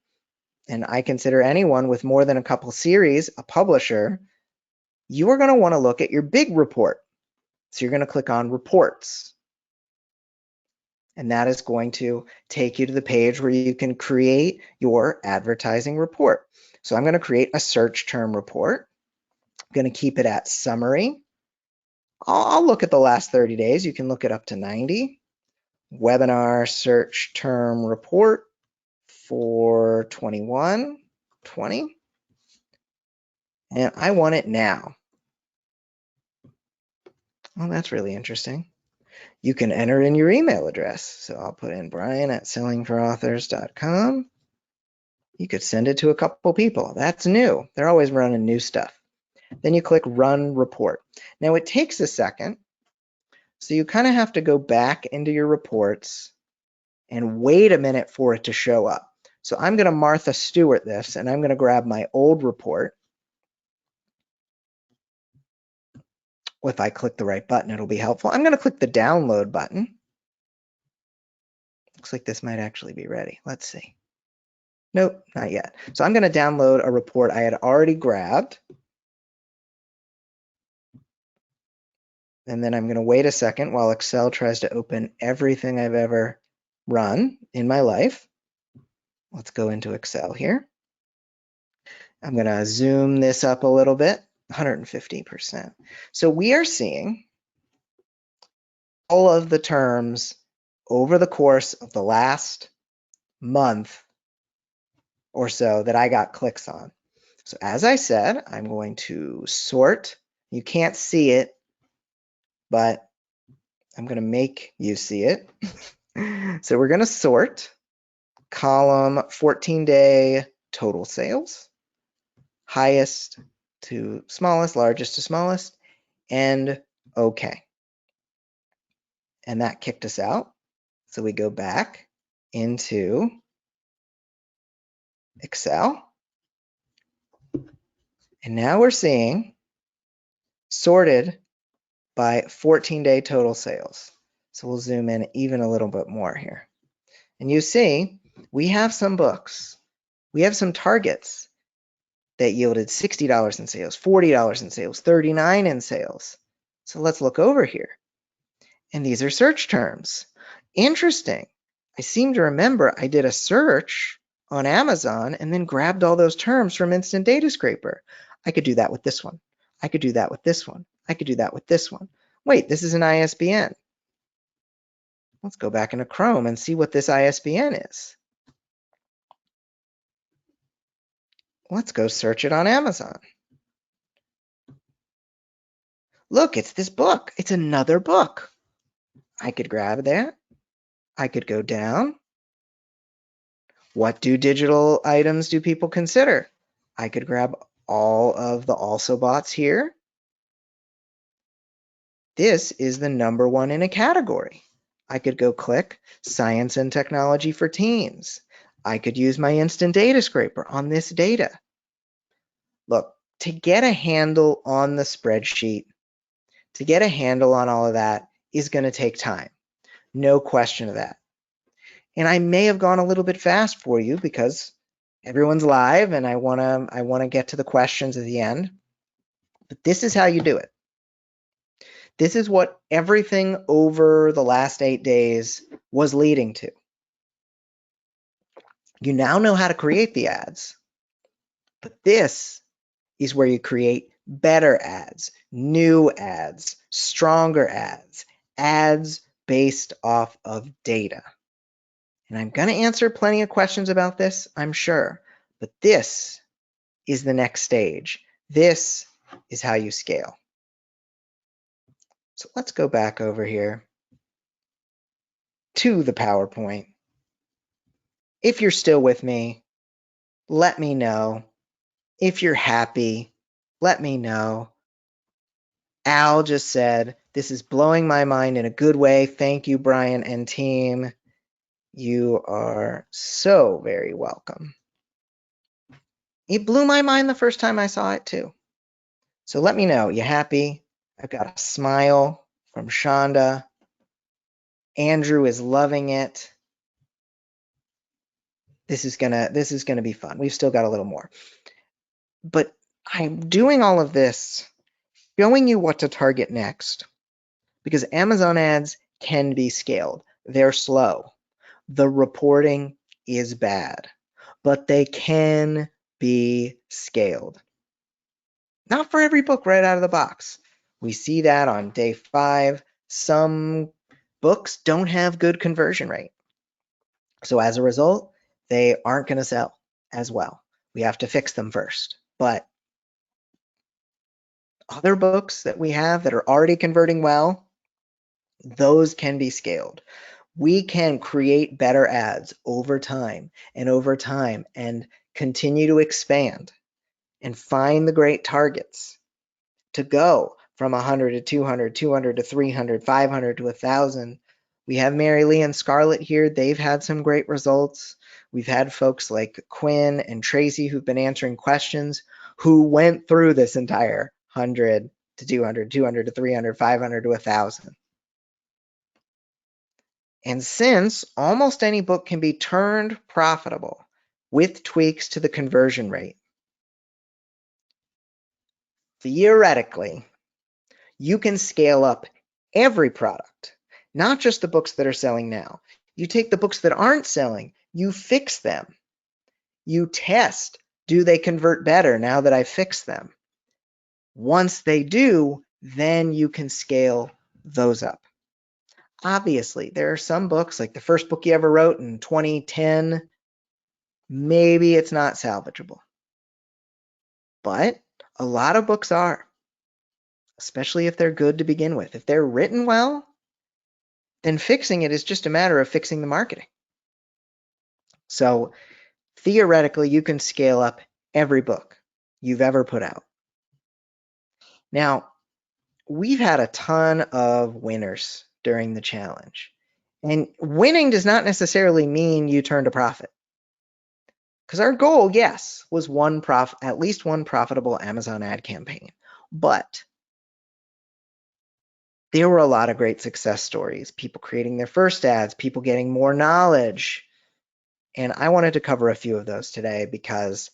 and I consider anyone with more than a couple series a publisher, you are going to want to look at your big report. So you're going to click on Reports. And that is going to take you to the page where you can create your advertising report. So I'm going to create a search term report. I'm going to keep it at summary. I'll look at the last 30 days. You can look it up to 90. Webinar search term report for 21-20. And I want it now. Well, that's really interesting. You can enter in your email address. So I'll put in brian@sellingforauthors.com. You could send it to a couple people. That's new. They're always running new stuff. Then you click Run Report. Now it takes a second. So you kind of have to go back into your reports and wait a minute for it to show up. So I'm going to Martha Stewart this, and I'm going to grab my old report. If I click the right button, it'll be helpful. I'm going to click the download button. Looks like this might actually be ready. Let's see. Nope, not yet. So I'm going to download a report I had already grabbed. And then I'm going to wait a second while Excel tries to open everything I've ever run in my life. Let's go into Excel here. I'm going to zoom this up a little bit, 150%. So we are seeing all of the terms over the course of the last month or so that I got clicks on. So as I said, I'm going to sort. You can't see it, but I'm going to make you see it. So we're going to sort column 14-day total sales, highest to smallest, largest to smallest, and OK. And that kicked us out. So we go back into Excel. And now we're seeing sorted by 14-day total sales. So we'll zoom in even a little bit more here. And you see We have some books. We have some targets that yielded $60 in sales, $40 in sales, $39 in sales. So let's look over here. And these are search terms. Interesting. I seem to remember I did a search on Amazon and then grabbed all those terms from Instant Data Scraper. I could do that with this one. I could do that with this one. I could do that with this one. Wait, this is an ISBN. Let's go back into Chrome and see what this ISBN is. Let's go search it on Amazon. Look, it's this book. It's another book. I could grab that. I could go down. What do digital items do people consider? I could grab all of the also bots here. This is the number one in a category. I could go click science and technology for teens. I could use my instant data scraper on this data. Look, to get a handle on the spreadsheet, to get a handle on all of that is going to take time. No question of that. And I may have gone a little bit fast for you because everyone's live and I want to get to the questions at the end. But this is how you do it. This is what everything over the last 8 days was leading to. You now know how to create the ads, but this is where you create better ads, new ads, stronger ads, ads based off of data. And I'm going to answer plenty of questions about this, I'm sure, but this is the next stage. This is how you scale. So let's go back over here to the PowerPoint. If you're still with me, let me know. If you're happy, let me know. Al just said, this is blowing my mind in a good way. Thank you, Brian and team. You are so very welcome. It blew my mind the first time I saw it too. So let me know, you happy? I've got a smile from Shonda. Andrew is loving it. This is gonna be fun. We've still got a little more. But I'm doing all of this, showing you what to target next, because Amazon ads can be scaled. They're slow. The reporting is bad, but they can be scaled. Not for every book right out of the box. We see that on day 5. Some books don't have good conversion rate. So as a result, they aren't going to sell as well. We have to fix them first. But other books that we have that are already converting well, those can be scaled. We can create better ads over time and continue to expand and find the great targets to go from 100 to 200, 200 to 300, 500 to 1,000. We have Mary Lee and Scarlett here. They've had some great results. We've had folks like Quinn and Tracy who've been answering questions who went through this entire 100 to 200, 200 to 300, 500 to 1,000. And since almost any book can be turned profitable with tweaks to the conversion rate, theoretically, you can scale up every product, not just the books that are selling now. You take the books that aren't selling, you fix them. You test, do they convert better now that I fixed them? Once they do, then you can scale those up. Obviously, there are some books, like the first book you ever wrote in 2010, maybe it's not salvageable. But a lot of books are, especially if they're good to begin with. If they're written well, then fixing it is just a matter of fixing the marketing. So theoretically, you can scale up every book you've ever put out. Now, we've had a ton of winners during the challenge. And winning does not necessarily mean you turned a profit. Because our goal, yes, was at least one profitable Amazon ad campaign. But there were a lot of great success stories. People creating their first ads, people getting more knowledge. And I wanted to cover a few of those today because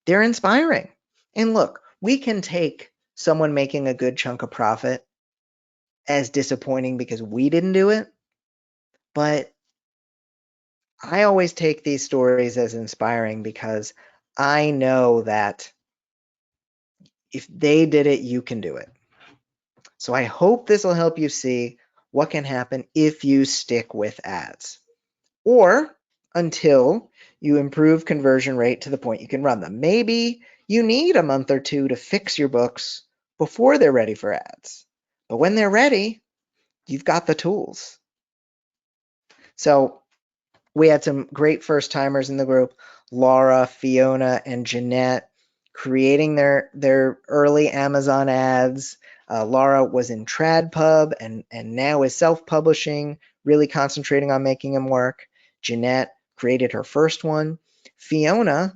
they're inspiring. And look, we can take someone making a good chunk of profit as disappointing because we didn't do it, but I always take these stories as inspiring because I know that if they did it, you can do it. So I hope this will help you see what can happen if you stick with ads, or until you improve conversion rate to the point you can run them. Maybe you need a month or two to fix your books before they're ready for ads. But when they're ready, you've got the tools. So we had some great first timers in the group, Laura, Fiona, and Jeanette, creating their early Amazon ads. Laura was in TradPub and now is self-publishing, really concentrating on making them work. Jeanette created her first one. Fiona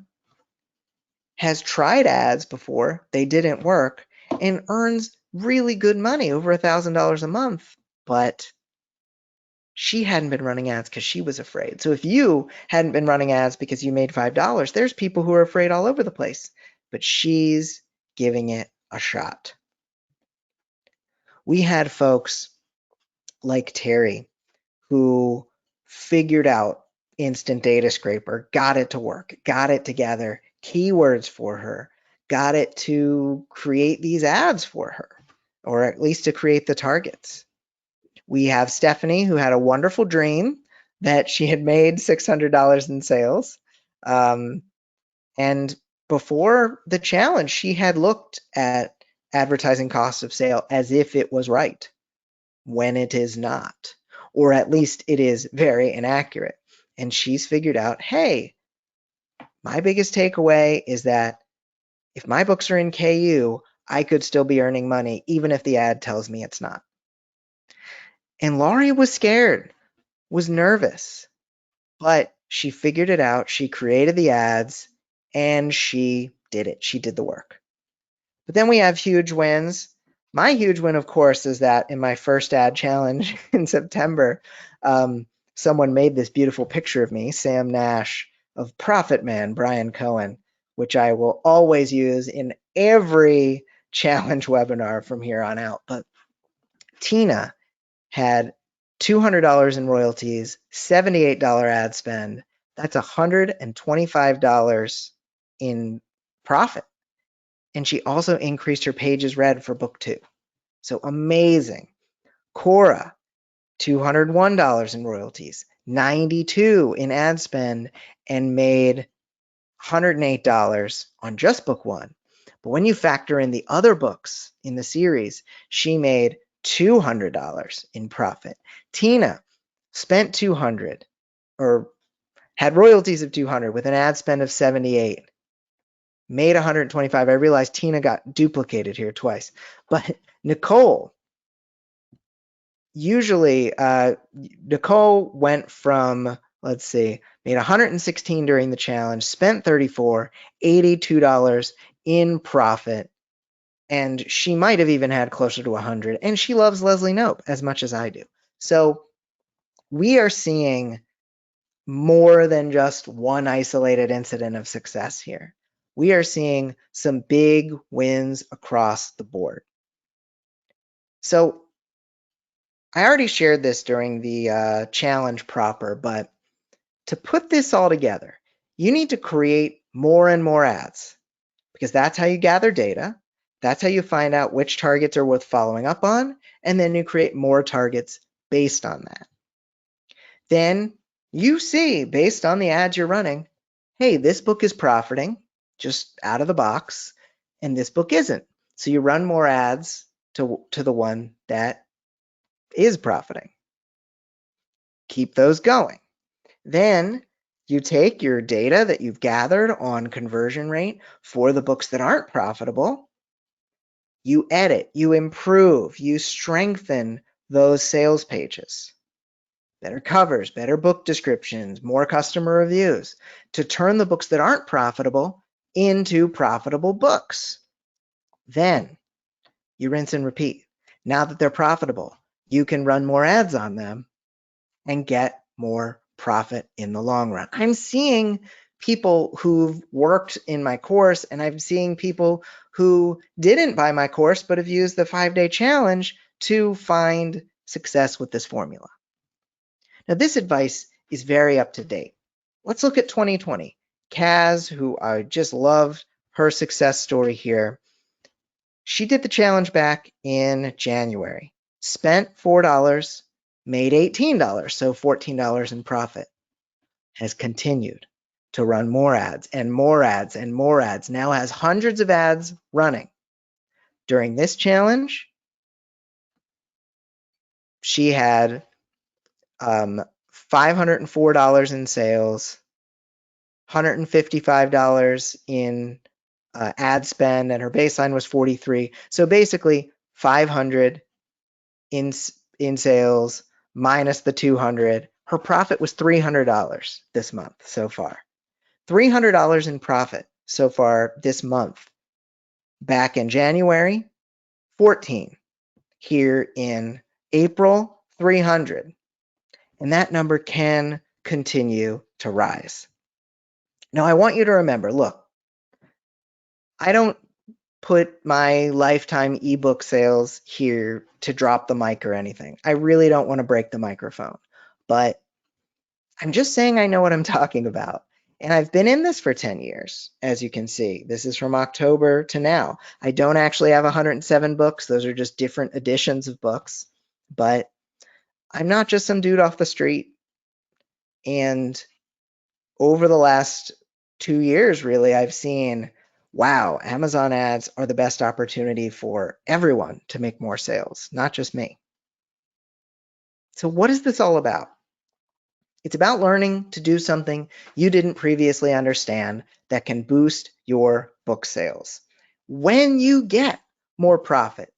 has tried ads before, they didn't work, and earns really good money, over $1,000 a month, but she hadn't been running ads because she was afraid. So if you hadn't been running ads because you made $5, there's people who are afraid all over the place, but she's giving it a shot. We had folks like Terry who figured out Instant Data Scraper, got it to work, got it together, keywords for her, got it to create these ads for her, or at least to create the targets. We have Stephanie, who had a wonderful dream that she had made $600 in sales. And before the challenge, she had looked at advertising cost of sale as if it was right, when it is not, or at least it is very inaccurate. And she's figured out, hey, my biggest takeaway is that if my books are in KU, I could still be earning money, even if the ad tells me it's not. And Laurie was scared, was nervous, but she figured it out. She created the ads and she did it. She did the work. But then we have huge wins. My huge win, of course, is that in my first ad challenge in September, someone made this beautiful picture of me, Sam Nash, of Profit Man, Brian Cohen, which I will always use in every challenge webinar from here on out. But Tina had $200 in royalties, $78 ad spend. That's $125 in profit. And she also increased her pages read for book 2. So amazing. Cora, $201 in royalties, $92 in ad spend, and made $108 on just book 1. But when you factor in the other books in the series, she made $200 in profit. Tina spent $200, or had royalties of $200 with an ad spend of $78, made $125. I realized Tina got duplicated here twice, but Nicole, usually Nicole went from, let's see, made $116 during the challenge, spent $34, $82 in profit, and she might have even had closer to $100. And she loves Leslie Knope as much as I do. So we are seeing more than just one isolated incident of success here. We are seeing some big wins across the board. So I already shared this during the challenge proper, but to put this all together, you need to create more and more ads, because that's how you gather data. That's how you find out which targets are worth following up on, and then you create more targets based on that. Then you see, based on the ads you're running, hey, this book is profiting just out of the box, and this book isn't. So you run more ads to the one that is profiting. Keep those going. Then you take your data that you've gathered on conversion rate for the books that aren't profitable, you edit, you improve, you strengthen those sales pages. Better covers, better book descriptions, more customer reviews, to turn the books that aren't profitable into profitable books. Then you rinse and repeat. Now that they're profitable, you can run more ads on them and get more profit in the long run. I'm seeing people who've worked in my course, and I'm seeing people who didn't buy my course but have used the 5-day challenge to find success with this formula. Now, this advice is very up to date. Let's look at 2020. Kaz, who I just loved her success story here, she did the challenge back in January, spent $4, made $18, so $14 in profit, has continued to run more ads and more ads and more ads, now has hundreds of ads running. During this challenge, she had $504 in sales, $155 in ad spend, and her baseline was 43. So basically 500 in sales minus the 200. Her profit was $300 this month so far. $300 in profit so far this month. Back in January, 14. Here in April, 300. And that number can continue to rise. Now, I want you to remember, look, I don't put my lifetime ebook sales here to drop the mic or anything. I really don't want to break the microphone, but I'm just saying I know what I'm talking about. And I've been in this for 10 years, as you can see. This is from October to now. I don't actually have 107 books. Those are just different editions of books. But I'm not just some dude off the street. And over the last 2 years, really, I've seen, wow, Amazon ads are the best opportunity for everyone to make more sales, not just me. So what is this all about? It's about learning to do something you didn't previously understand that can boost your book sales. When you get more profit,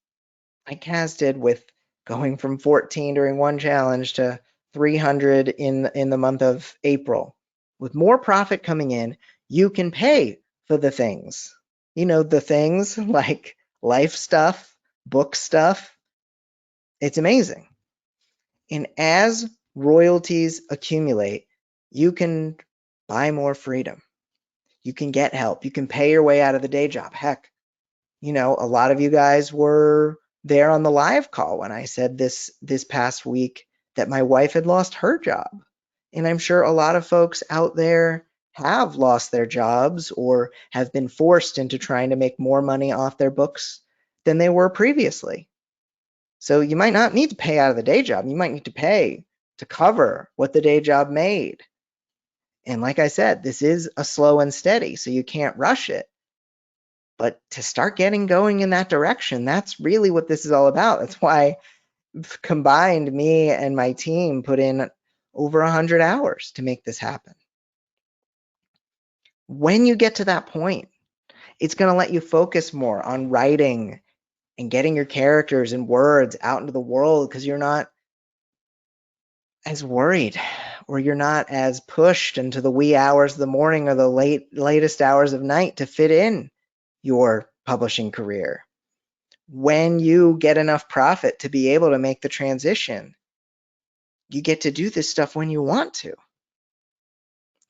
like Kaz did with going from 14 during one challenge to 300 in the month of April, with more profit coming in, you can pay for the things. You know, the things like life stuff, book stuff. It's amazing. And as royalties accumulate, you can buy more freedom. You can get help. You can pay your way out of the day job. Heck, you know, a lot of you guys were there on the live call when I said this past week that my wife had lost her job. And I'm sure a lot of folks out there have lost their jobs or have been forced into trying to make more money off their books than they were previously. So you might not need to pay out of the day job. You might need to pay to cover what the day job made. And like I said, this is a slow and steady, so you can't rush it. But to start getting going in that direction, that's really what this is all about. That's why combined, me and my team put in over 100 hours to make this happen. When you get to that point, it's going to let you focus more on writing and getting your characters and words out into the world because you're not as worried or you're not as pushed into the wee hours of the morning or the latest hours of night to fit in your publishing career. When you get enough profit to be able to make the transition, you get to do this stuff when you want to.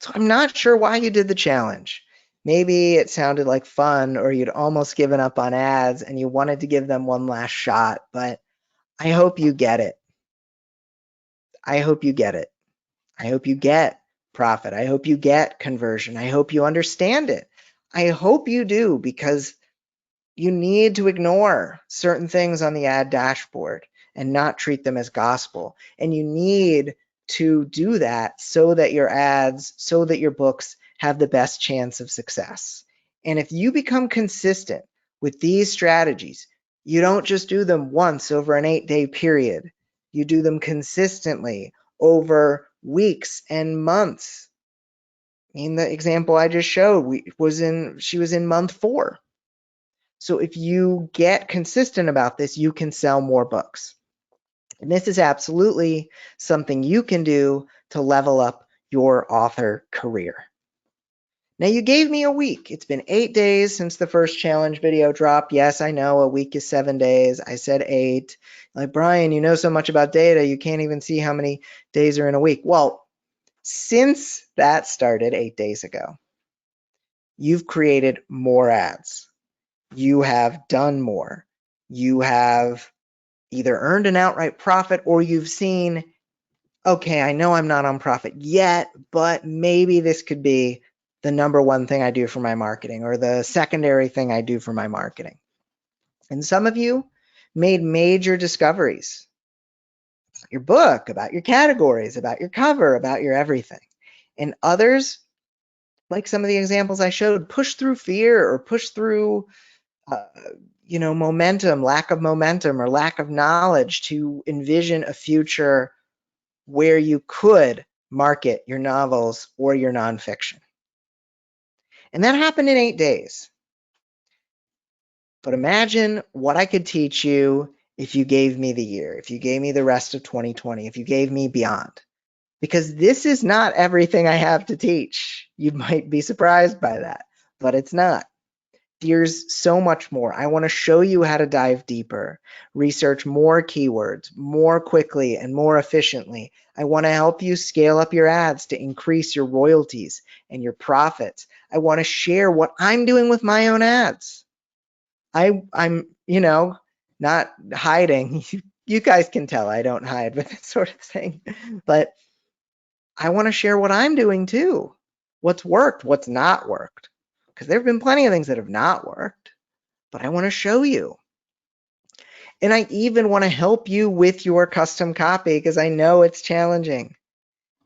So I'm not sure why you did the challenge. Maybe it sounded like fun or you'd almost given up on ads and you wanted to give them one last shot, but I hope you get it. I hope you get it. I hope you get profit. I hope you get conversion. I hope you understand it. I hope you do, because you need to ignore certain things on the ad dashboard and not treat them as gospel. And you need to do that so that your ads, so that your books have the best chance of success. And if you become consistent with these strategies, you don't just do them once over an 8-day period. You do them consistently over weeks and months. In the example I just showed, she was in month 4. So if you get consistent about this, you can sell more books. And this is absolutely something you can do to level up your author career. Now, you gave me a week. It's been 8 days since the first challenge video dropped. Yes, I know a week is 7 days. I said 8. Like, Brian, you know so much about data, you can't even see how many days are in a week. Well, Since that started 8 days ago, you've created more ads. You have done more. You have either earned an outright profit or you've seen, okay, I know I'm not on profit yet, but maybe this could be the number one thing I do for my marketing or the secondary thing I do for my marketing. And some of you made major discoveries about your book, about your categories, about your cover, about your everything. And others, like some of the examples I showed, push through fear or push through uh, momentum, lack of momentum or lack of knowledge to envision a future where you could market your novels or your nonfiction. And that happened in 8 days. But imagine what I could teach you if you gave me the year, if you gave me the rest of 2020, if you gave me beyond. Because this is not everything I have to teach. You might be surprised by that, but it's not. There's so much more. I want to show you how to dive deeper, research more keywords more quickly and more efficiently. I want to help you scale up your ads to increase your royalties and your profits. I want to share what I'm doing with my own ads. I'm not hiding. You guys can tell I don't hide with this sort of thing. But I want to share what I'm doing too. What's worked, what's not worked. Because there have been plenty of things that have not worked, but I want to show you. And I even want to help you with your custom copy because I know it's challenging.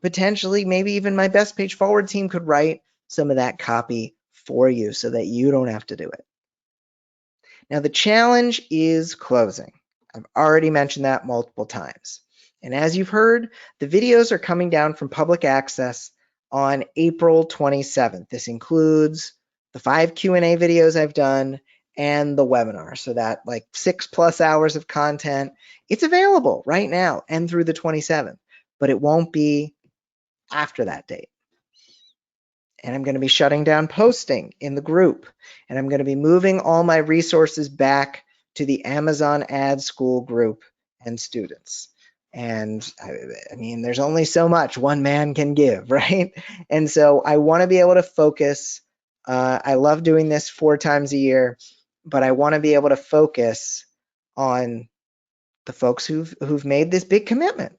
Potentially, maybe even my Best Page Forward team could write some of that copy for you so that you don't have to do it. Now, the challenge is closing. I've already mentioned that multiple times. And as you've heard, the videos are coming down from public access on April 27th. This includes the 5 Q&A videos I've done and the webinar. So that like 6+ hours of content, it's available right now and through the 27th, but it won't be after that date. And I'm going to be shutting down posting in the group. And I'm going to be moving all my resources back to the Amazon Ad School group and students. And I mean, there's only so much one man can give, right? And so I want to be able to focus. I love doing this 4 times a year, but I want to be able to focus on the folks who've made this big commitment.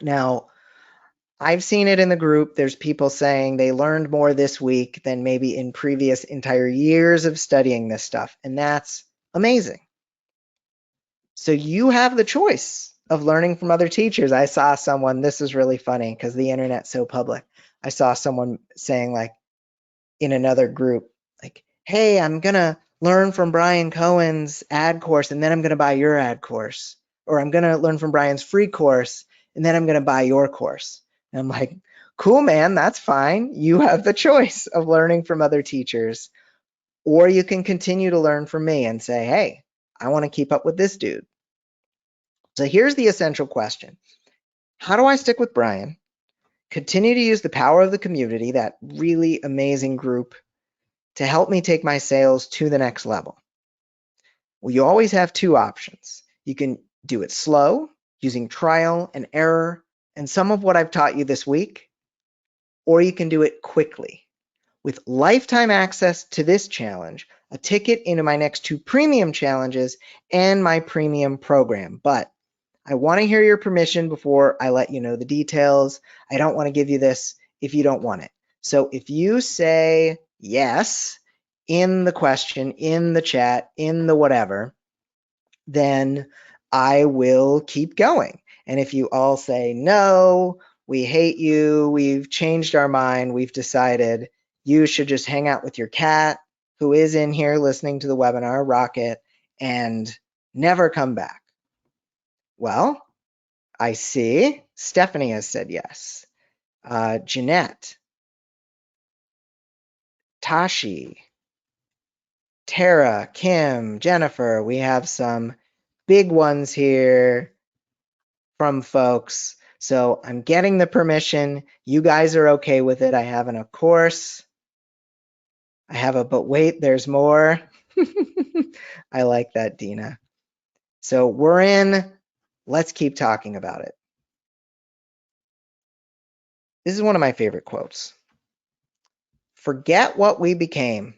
Now, I've seen it in the group. There's people saying they learned more this week than maybe in previous entire years of studying this stuff. And that's amazing. So you have the choice of learning from other teachers. I saw someone, this is really funny because the internet's so public. I saw someone saying like in another group, like, hey, I'm going to learn from Brian Cohen's ad course and then I'm going to buy your ad course. Or I'm going to learn from Brian's free course and then I'm going to buy your course. And I'm like, cool, man, that's fine. You have the choice of learning from other teachers, or you can continue to learn from me and say, hey, I want to keep up with this dude. So here's the essential question. How do I stick with Brian, continue to use the power of the community, that really amazing group, to help me take my sales to the next level? Well, you always have 2 options. You can do it slow, using trial and error and some of what I've taught you this week, or you can do it quickly with lifetime access to this challenge, a ticket into my next 2 premium challenges, and my premium program. But I want to hear your permission before I let you know the details. I don't want to give you this if you don't want it. So if you say yes in the question, in the chat, in the whatever, then I will keep going. And if you all say no, we hate you, we've changed our mind, we've decided you should just hang out with your cat who is in here listening to the webinar, Rocket, and never come back. Well, I see Stephanie has said yes. Jeanette, Tashi, Tara, Kim, Jennifer, we have some big ones here from folks. So I'm getting the permission. You guys are okay with it. I have an of course. I have a but wait, there's more. I like that, Dina. So we're in. Let's keep talking about it. This is one of my favorite quotes. Forget what we became.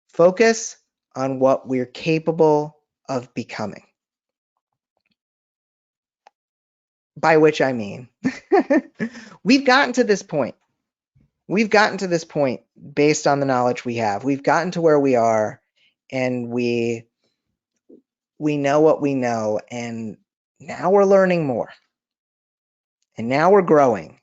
Focus on what we're capable of becoming. By which I mean, we've gotten to this point. We've gotten to this point based on the knowledge we have. We've gotten to where we are, and we know what we know, and now we're learning more. And now we're growing.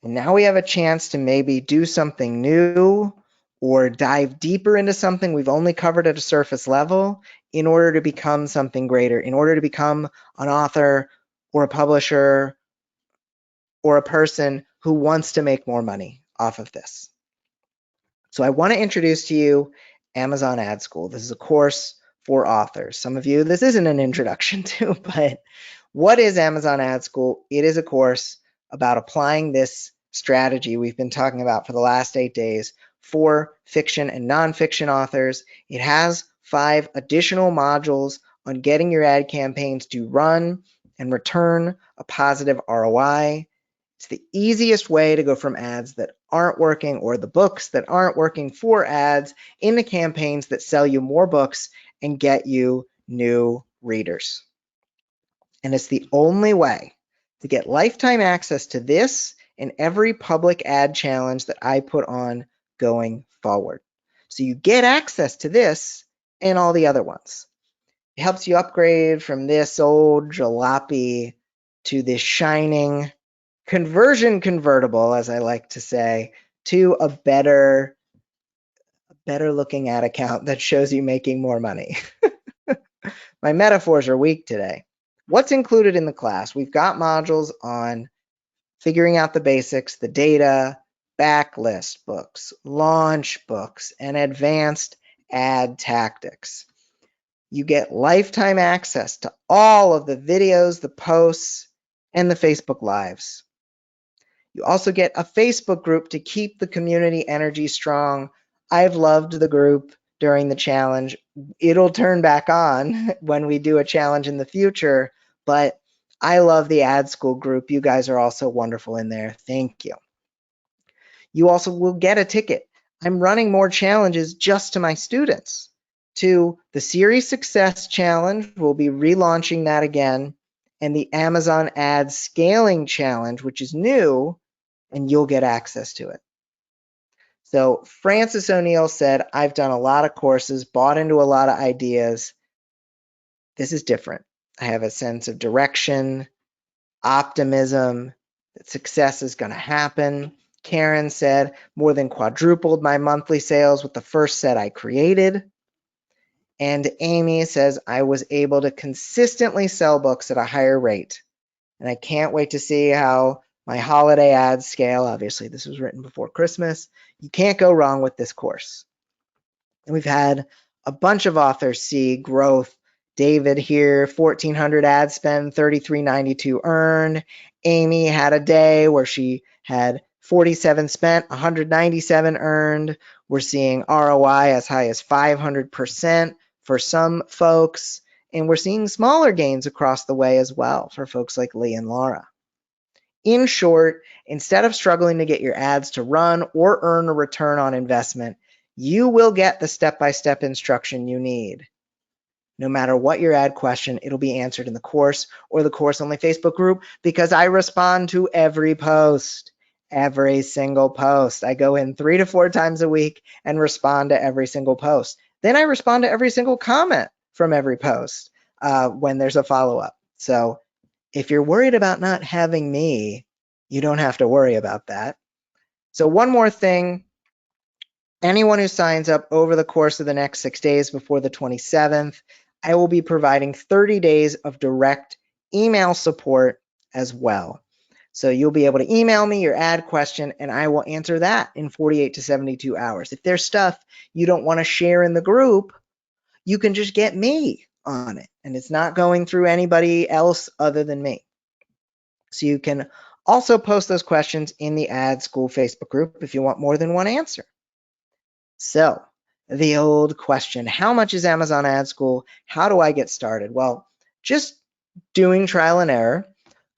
And now we have a chance to maybe do something new or dive deeper into something we've only covered at a surface level in order to become something greater, in order to become an author or a publisher or a person who wants to make more money off of this. So I want to introduce to you Amazon Ad School. This is a course for authors. Some of you, this isn't an introduction to, but what is Amazon Ad School? It is a course about applying this strategy we've been talking about for the last 8 days for fiction and nonfiction authors. It has 5 additional modules on getting your ad campaigns to run and return a positive ROI. It's the easiest way to go from ads that aren't working or the books that aren't working for ads into campaigns that sell you more books and get you new readers. And it's the only way to get lifetime access to this and every public ad challenge that I put on going forward. So you get access to this and all the other ones. It helps you upgrade from this old jalopy to this shining conversion convertible, as I like to say, to a better looking ad account that shows you making more money. My metaphors are weak today. What's included in the class? We've got modules on figuring out the basics, the data, backlist books, launch books, and advanced ad tactics. You get lifetime access to all of the videos, the posts, and the Facebook Lives. You also get a Facebook group to keep the community energy strong. I've loved the group during the challenge. It'll turn back on when we do a challenge in the future, but I love the Ad School group. You guys are also wonderful in there. Thank you. You also will get a ticket. I'm running more challenges just to my students. To the Series Success Challenge, we'll be relaunching that again, and the Amazon Ad Scaling Challenge, which is new, and you'll get access to it. So Francis O'Neill said, I've done a lot of courses, bought into a lot of ideas. This is different. I have a sense of direction, optimism, that success is going to happen. Karen said, more than quadrupled my monthly sales with the first set I created. And Amy says, I was able to consistently sell books at a higher rate. And I can't wait to see how my holiday ads scale. Obviously, this was written before Christmas. You can't go wrong with this course. And we've had a bunch of authors see growth. David here, 1,400 ad spend, 33.92 earned. Amy had a day where she had 47 spent, 197 earned. We're seeing ROI as high as 500% for some folks. And we're seeing smaller gains across the way as well for folks like Lee and Laura. In short, instead of struggling to get your ads to run or earn a return on investment, you will get the step-by-step instruction you need. No matter what your ad question, it'll be answered in the course or the course-only Facebook group because I respond to every post, every single post. I go in 3 to 4 times a week and respond to every single post. Then I respond to every single comment from every post when there's a follow-up. So if you're worried about not having me, you don't have to worry about that. So one more thing, anyone who signs up over the course of the next 6 days before the 27th, I will be providing 30 days of direct email support as well. So you'll be able to email me your ad question and I will answer that in 48 to 72 hours. If there's stuff you don't want to share in the group, you can just get me on it and it's not going through anybody else other than me. So you can also post those questions in the Ad School Facebook group if you want more than one answer. So the old question, how much is Amazon Ad School? How do I get started? Well, just doing trial and error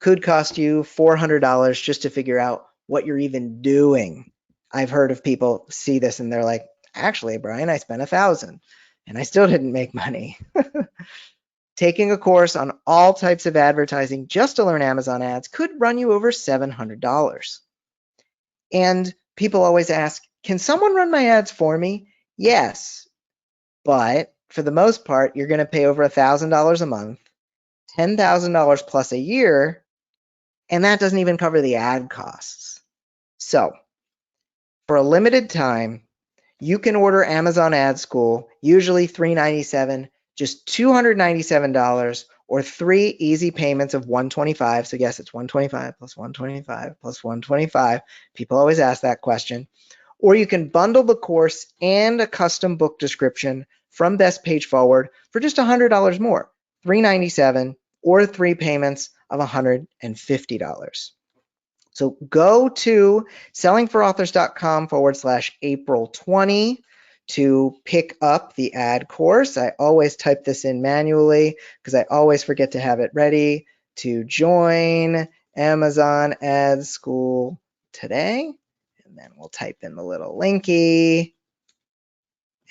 could cost you $400 just to figure out what you're even doing. I've heard of people see this and they're like, actually, Brian, I spent $1,000 and I still didn't make money. Taking a course on all types of advertising just to learn Amazon ads could run you over $700. And people always ask, can someone run my ads for me? Yes, but for the most part, you're going to pay over $1,000 a month, $10,000 plus a year, and that doesn't even cover the ad costs. So for a limited time, you can order Amazon Ad School, usually $397, just $297, or 3 easy payments of $125. So yes, it's $125 plus $125 plus $125. People always ask that question. Or you can bundle the course and a custom book description from Best Page Forward for just $100 more, $397, or 3 payments of $150. So go to sellingforauthors.com/April20 to pick up the ad course. I always type this in manually because I always forget to have it ready. To join Amazon Ad School today. And then we'll type in the little linky.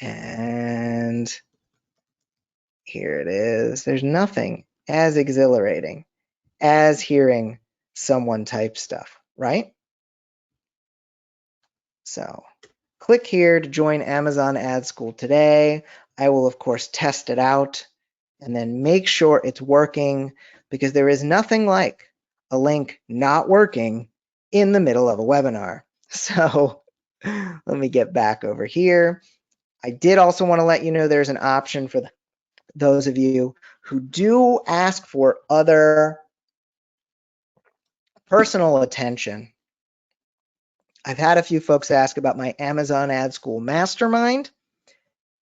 And here it is. There's nothing as exhilarating as hearing someone type stuff, right? So click here to join Amazon Ad School today. I will, of course, test it out and then make sure it's working, because there is nothing like a link not working in the middle of a webinar. So let me get back over here. I did also want to let you know there's an option for those of you who do ask for other personal attention. I've had a few folks ask about my Amazon Ad School Mastermind.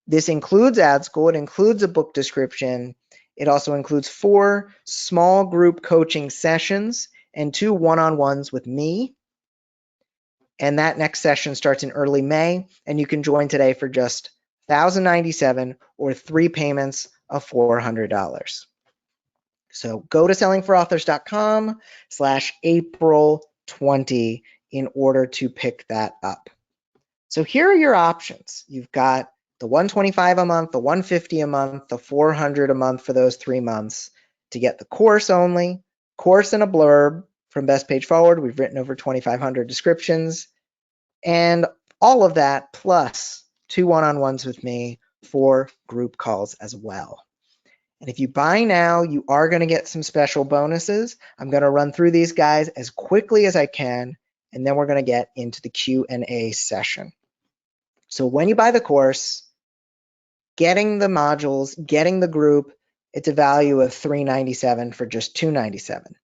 This includes Ad School. It includes a book description. It also includes 4 small group coaching sessions and 2 one-on-ones with me. And that next session starts in early May, and you can join today for just $1,097 or 3 payments of $400. So go to sellingforauthors.com/April20 in order to pick that up. So here are your options. You've got the $125 a month, the $150 a month, the $400 a month for those 3 months to get the course only, course and a blurb from Best Page Forward. We've written over 2,500 descriptions, and all of that plus 2 one-on-ones with me, 4 group calls as well. And if you buy now, you are going to get some special bonuses. I'm going to run through these guys as quickly as I can, and then we're going to get into the Q&A session. So when you buy the course, getting the modules, getting the group, it's a value of $397 for just $297.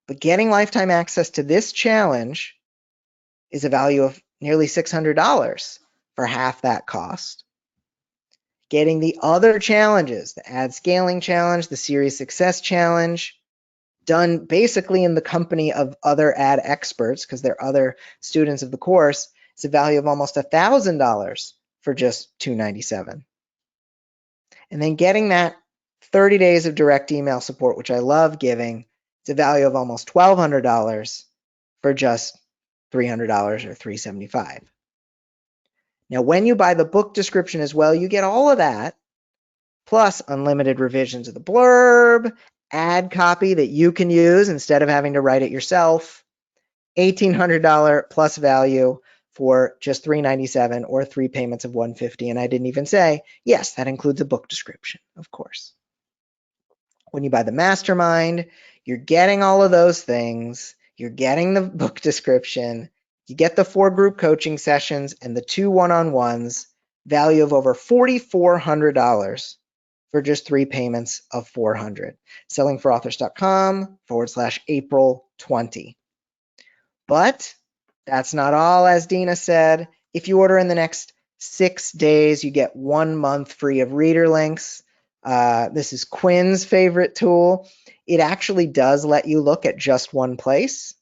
But getting lifetime access to this challenge is a value of nearly $600 for half that cost. Getting the other challenges, the ad scaling challenge, the series success challenge, done basically in the company of other ad experts, because they're other students of the course, it's a value of almost $1,000 for just $297. And then getting that 30 days of direct email support, which I love giving, it's a value of almost $1,200 for just $300 or $375. Now, when you buy the book description as well, you get all of that, plus unlimited revisions of the blurb, ad copy that you can use instead of having to write it yourself, $1,800 plus value for just $397 or 3 payments of $150. And I didn't even say, yes, that includes a book description, of course. When you buy the mastermind, you're getting all of those things. You're getting the book description. You get the 4 group coaching sessions and the 2 one-on-ones, value of over $4,400 for just 3 payments of $400. sellingforauthors.com/April20. But that's not all, as Dina said. If you order in the next 6 days, you get 1 month free of reader links. This is Quinn's favorite tool. It actually does let you look at just one place.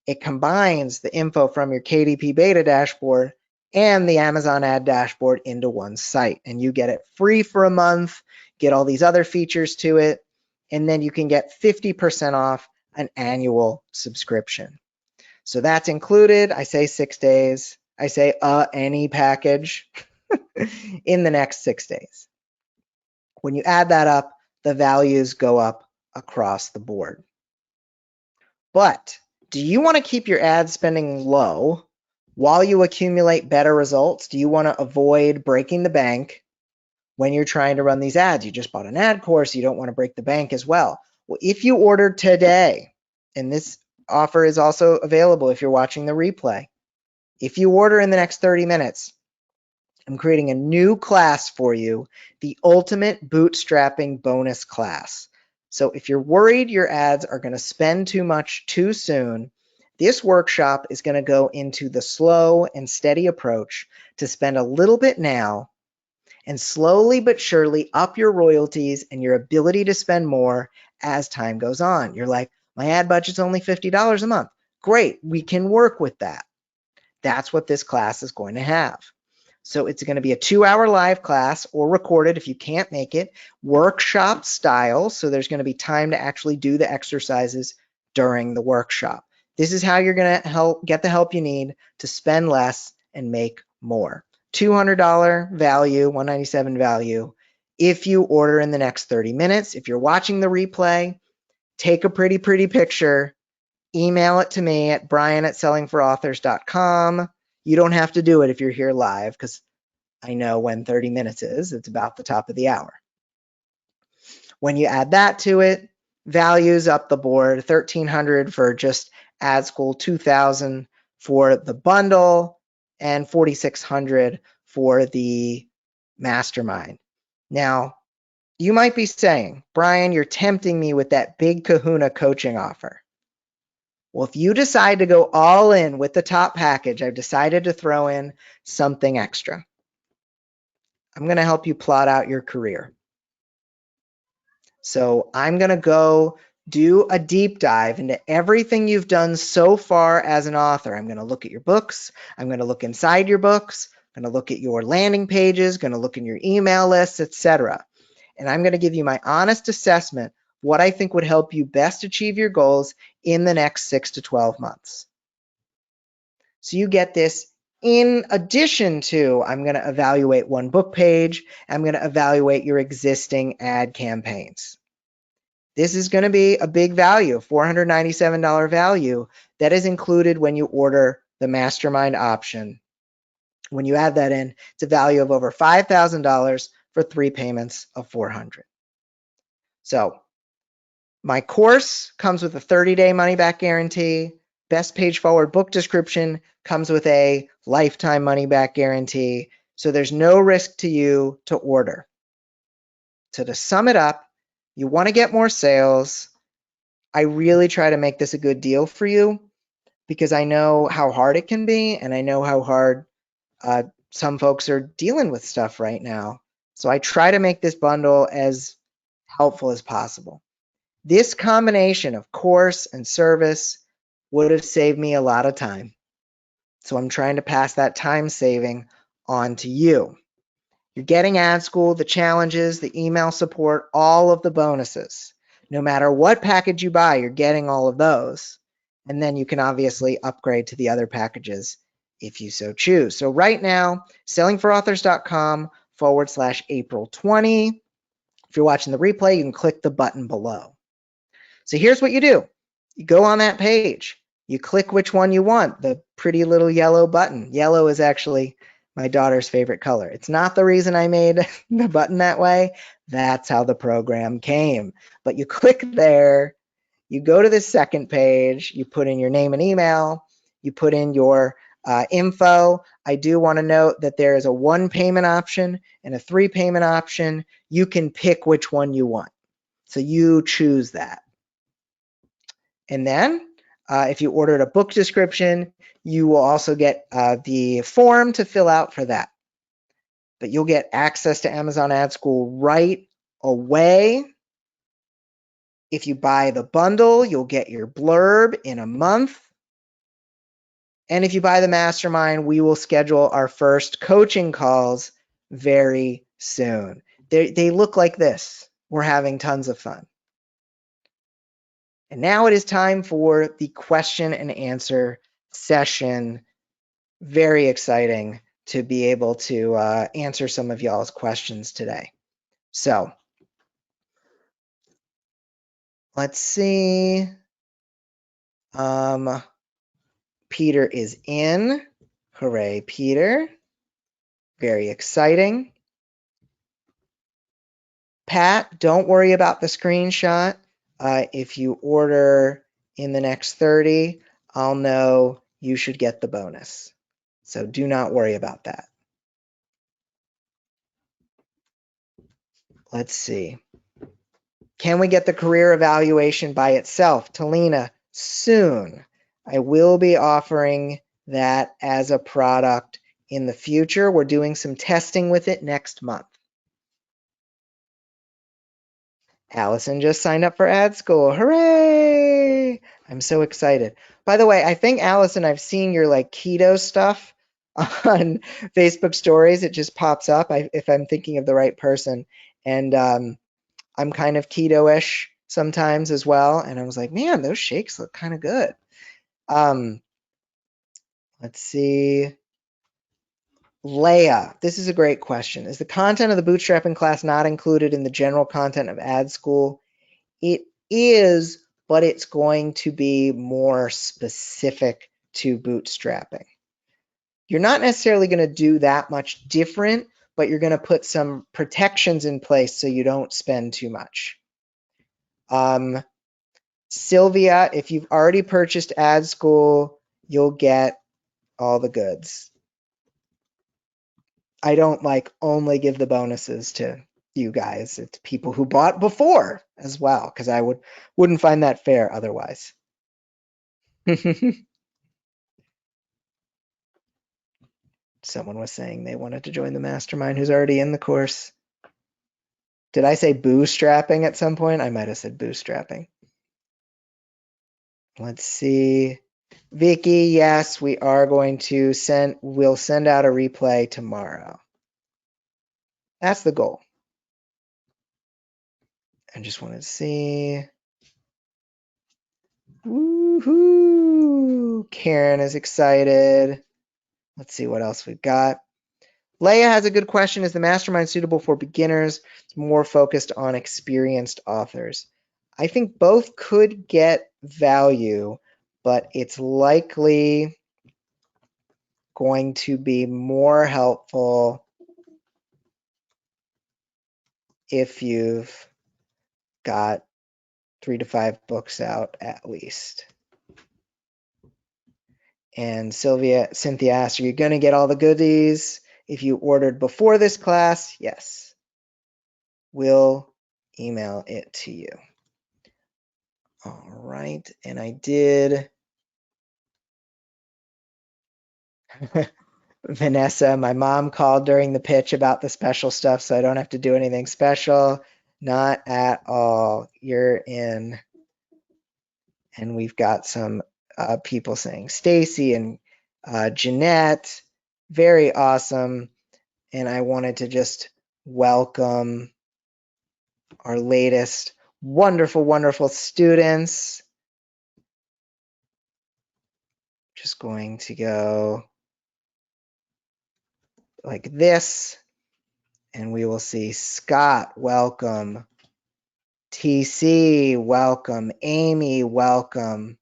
It combines the info from your KDP beta dashboard and the Amazon ad dashboard into one site, and you get it free for a month, get all these other features to it, and then you can get 50% off an annual subscription. So that's included. I say 6 days. I say any package in the next 6 days. When you add that up, the values go up across the board. But do you want to keep your ad spending low while you accumulate better results? Do you want to avoid breaking the bank when you're trying to run these ads? You just bought an ad course, you don't want to break the bank as well. Well, if you order today, and this offer is also available if you're watching the replay, if you order in the next 30 minutes, I'm creating a new class for you, the Ultimate Bootstrapping Bonus Class. So if you're worried your ads are going to spend too much too soon, this workshop is going to go into the slow and steady approach to spend a little bit now and slowly but surely up your royalties and your ability to spend more as time goes on. You're like, my ad budget's only $50 a month. Great, we can work with that. That's what this class is going to have. So it's going to be a 2-hour live class or recorded if you can't make it, workshop style. So there's going to be time to actually do the exercises during the workshop. This is how you're going to get the help you need to spend less and make more. $200 value, $197 value. If you order in the next 30 minutes, if you're watching the replay, take a pretty picture, email it to me at brian@sellingforauthors.com. You don't have to do it if you're here live because I know when 30 minutes is. It's about the top of the hour. When you add that to it, values up the board, $1,300 for just Ad School, $2,000 for the bundle, and $4,600 for the mastermind. Now, you might be saying, Brian, you're tempting me with that big kahuna coaching offer. Well, if you decide to go all in with the top package, I've decided to throw in something extra. I'm going to help you plot out your career. So I'm going to go do a deep dive into everything you've done so far as an author. I'm going to look at your books. I'm going to look inside your books. I'm going to look at your landing pages, going to look in your email lists, etc. And I'm going to give you my honest assessment what I think would help you best achieve your goals in the next 6 to 12 months. So you get this in addition to, I'm going to evaluate one book page. I'm going to evaluate your existing ad campaigns. This is going to be a big value, $497 value that is included when you order the mastermind option. When you add that in, it's a value of over $5,000 for 3 payments of $400. So my course comes with a 30-day money-back guarantee. Best Page Forward book description comes with a lifetime money-back guarantee. So there's no risk to you to order. So to sum it up, you want to get more sales. I really try to make this a good deal for you because I know how hard it can be, and I know how hard some folks are dealing with stuff right now. So I try to make this bundle as helpful as possible. This combination of course and service would have saved me a lot of time. So I'm trying to pass that time saving on to you. You're getting Ad School, the challenges, the email support, all of the bonuses. No matter what package you buy, you're getting all of those. And then you can obviously upgrade to the other packages if you so choose. So right now, sellingforauthors.com/April 20. If you're watching the replay, you can click the button below. So here's what you do. You go on that page. You click which one you want, the pretty little yellow button. Yellow is actually my daughter's favorite color. It's not the reason I made the button that way. That's how the program came. But you click there, you go to the second page, you put in your name and email, you put in your info. I do want to note that there is a 1 payment option and a 3 payment option. You can pick which one you want. So you choose that. And then if you ordered a book description, you will also get the form to fill out for that. But you'll get access to Amazon Ad School right away. If you buy the bundle, you'll get your blurb in a month. And if you buy the mastermind, we will schedule our first coaching calls very soon. They look like this. We're having tons of fun. And now it is time for the question and answer session. Very exciting to be able to answer some of y'all's questions today. So let's see. Peter is in. Hooray, Peter. Very exciting. Pat, don't worry about the screenshot. If you order in the next 30, I'll know you should get the bonus. So do not worry about that. Let's see. Can we get the career evaluation by itself? Talina, soon. I will be offering that as a product in the future. We're doing some testing with it next month. Allison just signed up for ad school. Hooray! I'm so excited. By the way, I think, Allison, I've seen your like keto stuff on Facebook stories. It just pops up if I'm thinking of the right person. And I'm kind of keto-ish sometimes as well. And I was like, man, those shakes look kind of good. Let's see. Leia, this is a great question. Is the content of the bootstrapping class not included in the general content of ad school? It is, but it's going to be more specific to bootstrapping. You're not necessarily going to do that much different, but you're going to put some protections in place so you don't spend too much. Sylvia, if you've already purchased ad school, you'll get all the goods. I don't like only give the bonuses to you guys. It's people who bought before as well, because I wouldn't find that fair otherwise. Someone was saying they wanted to join the mastermind who's already in the course. Did I say bootstrapping at some point? I might have said bootstrapping. Let's see. Vicky, yes, we are going to we'll send out a replay tomorrow. That's the goal. I just wanted to see. Woohoo! Karen is excited. Let's see what else we've got. Leia has a good question. Is the mastermind suitable for beginners? It's more focused on experienced authors. I think both could get value, but it's likely going to be more helpful if you've got 3 to 5 books out at least. And Cynthia asked, are you going to get all the goodies if you ordered before this class? Yes. We'll email it to you. All right. And I did. Vanessa, my mom called during the pitch about the special stuff, so I don't have to do anything special. Not at all. You're in. And we've got some people saying Stacy and Jeanette, very awesome. And I wanted to just welcome our latest wonderful, wonderful students. Just going to go like this, and we will see Scott, welcome. TC, welcome. Amy, welcome.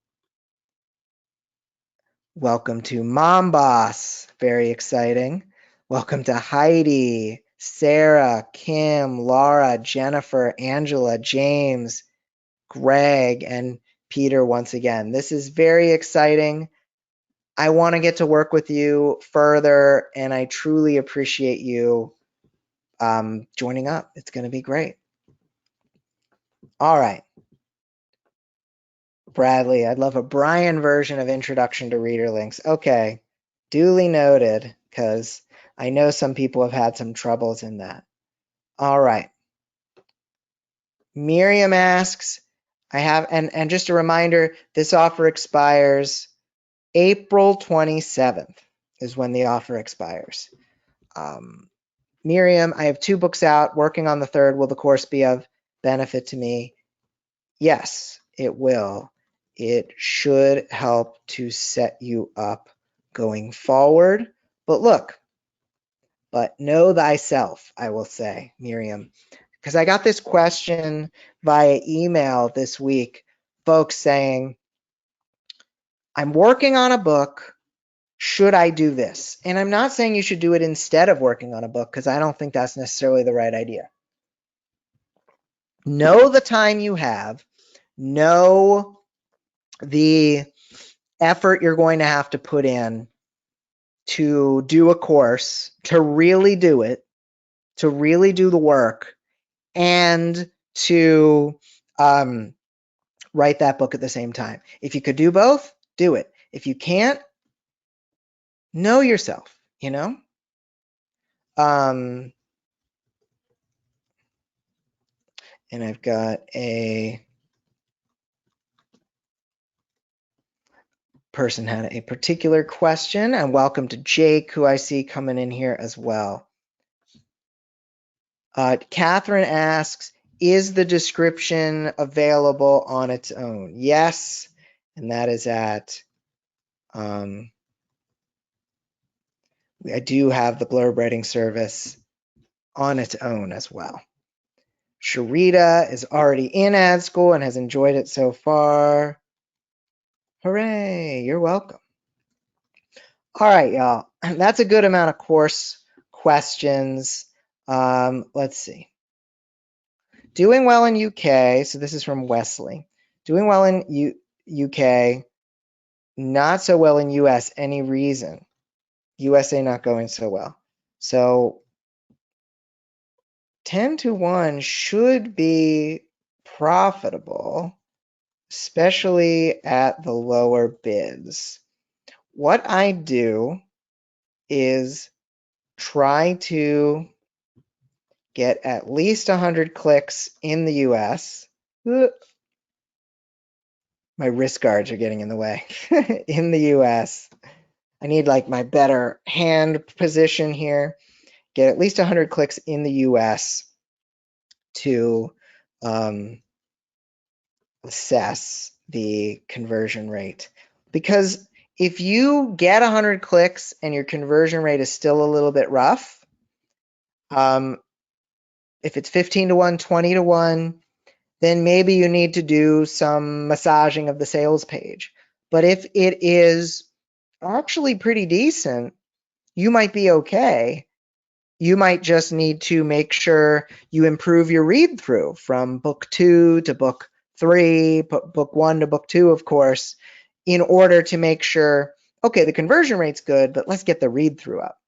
Welcome to Mom Boss, very exciting. Welcome to Heidi, Sarah, Kim, Laura, Jennifer, Angela, James, Greg, and Peter once again. This is very exciting. I want to get to work with you further, and I truly appreciate you joining up. It's going to be great. All right. Bradley, I'd love a Brian version of Introduction to Reader Links. Okay, duly noted, because I know some people have had some troubles in that. All right. Miriam asks, and just a reminder, this offer expires April 27th is when the offer expires. Miriam, I have 2 books out, working on the 3rd. Will the course be of benefit to me? Yes, it will. It should help to set you up going forward. But look, but know thyself, I will say, Miriam, because I got this question via email this week, folks saying, I'm working on a book. Should I do this? And I'm not saying you should do it instead of working on a book, because I don't think that's necessarily the right idea. Know the time you have, know the effort you're going to have to put in to do a course, to really do it, to really do the work, and to write that book at the same time. If you could do both, do it. If you can't, know yourself, you know? And I've got a person had a particular question, and welcome to Jake, who I see coming in here as well. Catherine asks, is the description available on its own? Yes, and that is at, I do have the blurb writing service on its own as well. Sharita is already in ad school and has enjoyed it so far. Hooray, you're welcome. All right, y'all. That's a good amount of course questions. Let's see. Doing well in UK. So this is from Wesley. Doing well in UK, not so well in US. Any reason? USA not going so well. So 10 to 1 should be profitable, especially at the lower bids. What I do is try to get at least 100 clicks in the US. My wrist guards are getting in the way. In the US. I need like my better hand position here. Get at least 100 clicks in the US to assess the conversion rate. Because if you get 100 clicks and your conversion rate is still a little bit rough, if it's 15 to 1, 20 to 1, then maybe you need to do some massaging of the sales page. But if it is actually pretty decent, you might be okay. You might just need to make sure you improve your read through from book 2 to book 3, book 1 to book 2, of course, in order to make sure, okay, the conversion rate's good, but let's get the read through up.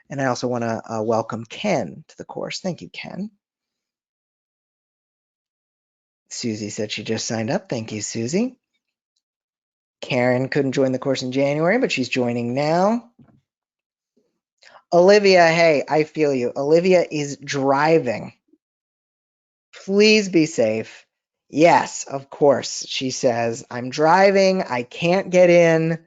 And I also want to welcome Ken to the course. Thank you, Ken. Susie said she just signed up. Thank you, Susie. Karen couldn't join the course in January, but she's joining now. Olivia, hey, I feel you. Olivia is driving. Please be safe. Yes, of course, she says, I'm driving. I can't get in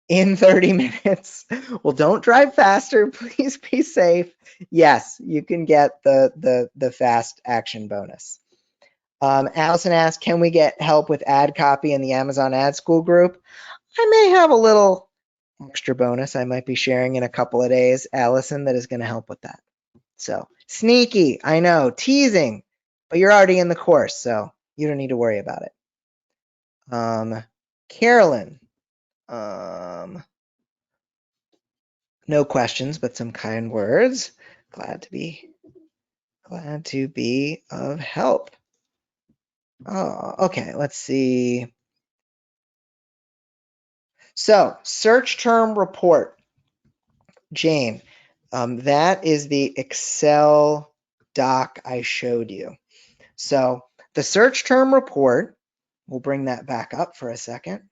30 minutes. Well, don't drive faster. Please be safe. Yes, you can get the fast action bonus. Allison asked, can we get help with ad copy in the Amazon Ad School group? I may have a little extra bonus I might be sharing in a couple of days, Allison, that is going to help with that. So sneaky, I know, teasing, but you're already in the course, so you don't need to worry about it. Carolyn, no questions, but some kind words. Glad to be of help. Oh, okay, let's see. So, search term report. Jane, that is the Excel doc I showed you. So, the search term report, we'll bring that back up for a second,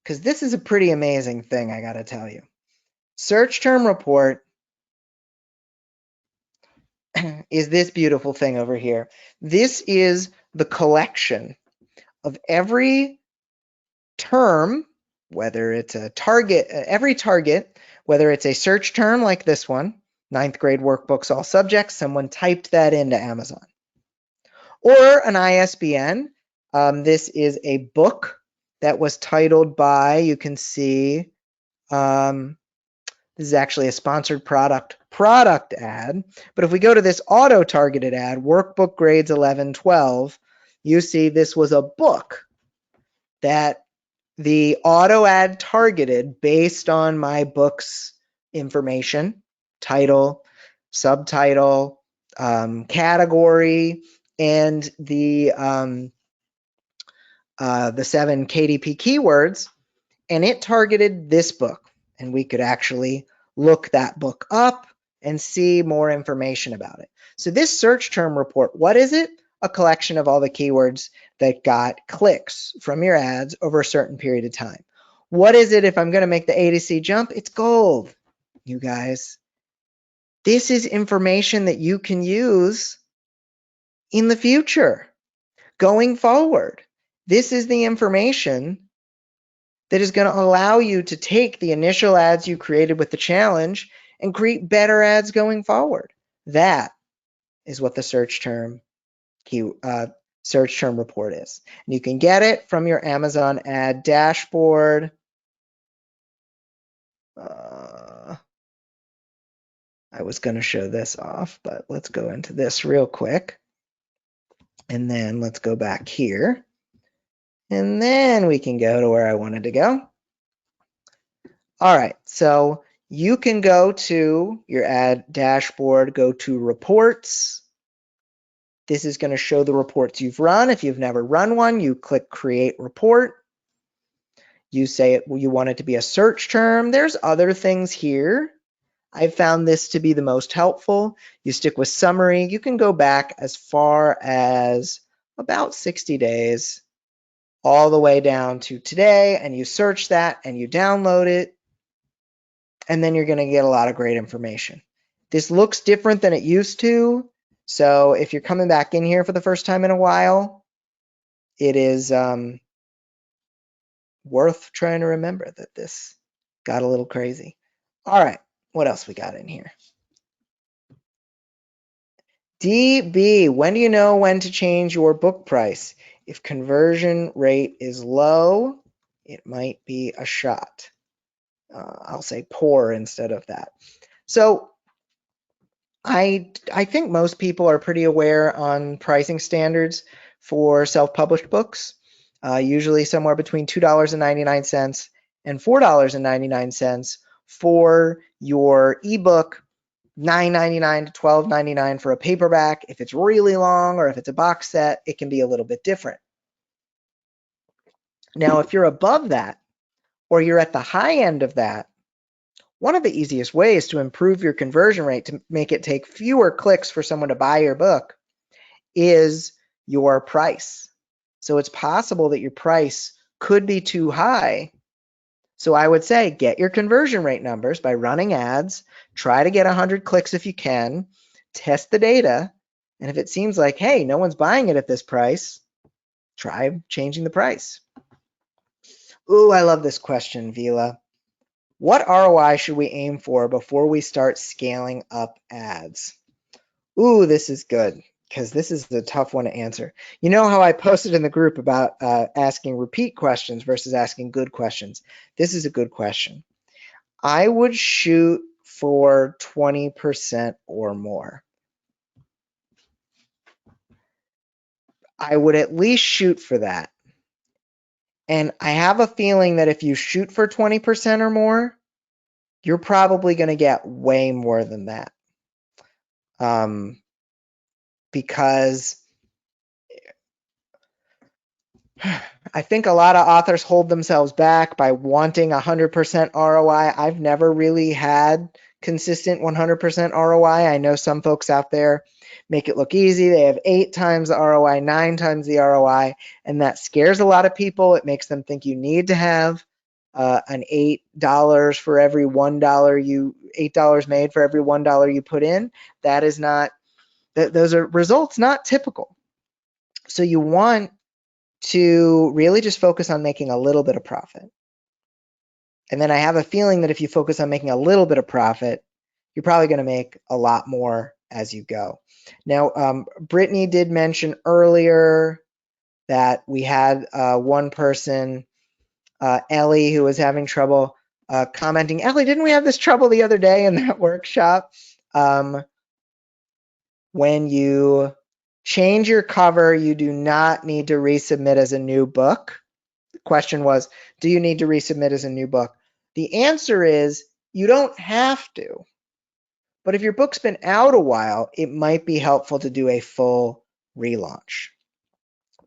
because this is a pretty amazing thing, I got to tell you. Search term report is this beautiful thing over here. This is the collection of every term, whether it's a target, every target, whether it's a search term like this one, 9th grade workbooks, all subjects, someone typed that into Amazon. Or an ISBN, This is a book that was titled by, you can see, this is actually a sponsored product ad. But if we go to this auto-targeted ad, workbook grades 11, 12, you see this was a book that the auto ad targeted based on my book's information, title, subtitle, category, and the 7 KDP keywords, and it targeted this book. And we could actually look that book up and see more information about it. So this search term report, what is it? A collection of all the keywords that got clicks from your ads over a certain period of time. What is it if I'm going to make the A to C jump? It's gold, you guys. This is information that you can use in the future, going forward. This is the information that is going to allow you to take the initial ads you created with the challenge and create better ads going forward. That is what the search term report is. And you can get it from your Amazon ad dashboard. I was going to show this off, but let's go into this real quick. And then let's go back here. And then we can go to where I wanted to go. All right, so you can go to your ad dashboard, go to reports. This is going to show the reports you've run. If you've never run one, you click create report. You say you want it to be a search term. There's other things here. I found this to be the most helpful. You stick with summary. You can go back as far as about 60 days, all the way down to today, and you search that and you download it. And then you're going to get a lot of great information. This looks different than it used to. So if you're coming back in here for the first time in a while, it is worth trying to remember that this got a little crazy. All right, what else we got in here? DB, when do you know when to change your book price? If conversion rate is low, it might be a shot. I'll say poor instead of that. So I think most people are pretty aware on pricing standards for self-published books, usually somewhere between $2.99 and $4.99 for your ebook, $9.99 to $12.99 for a paperback. If it's really long or if it's a box set, it can be a little bit different. Now, if you're above that or you're at the high end of that, one of the easiest ways to improve your conversion rate to make it take fewer clicks for someone to buy your book is your price. So it's possible that your price could be too high. So I would say get your conversion rate numbers by running ads, try to get 100 clicks if you can, test the data, and if it seems like, hey, no one's buying it at this price, try changing the price. Ooh, I love this question, Vila. What ROI should we aim for before we start scaling up ads? Ooh, this is good because this is a tough one to answer. You know how I posted in the group about asking repeat questions versus asking good questions? This is a good question. I would shoot for 20% or more. I would at least shoot for that. And I have a feeling that if you shoot for 20% or more, you're probably going to get way more than that. Because I think a lot of authors hold themselves back by wanting 100% ROI. I've never really had consistent 100% ROI. I know some folks out there make it look easy. They have 8 times the ROI, 9 times the ROI, and that scares a lot of people. It makes them think you need to have an $8 for every $8 made for every $1 you put in. That is not, those are results not typical. So you want to really just focus on making a little bit of profit. And then I have a feeling that if you focus on making a little bit of profit, you're probably going to make a lot more as you go. Now, Brittany did mention earlier that we had one person, Ellie, who was having trouble commenting. Ellie, didn't we have this trouble the other day in that workshop? When you change your cover, you do not need to resubmit as a new book. The question was, do you need to resubmit as a new book? The answer is you don't have to. But if your book's been out a while, it might be helpful to do a full relaunch.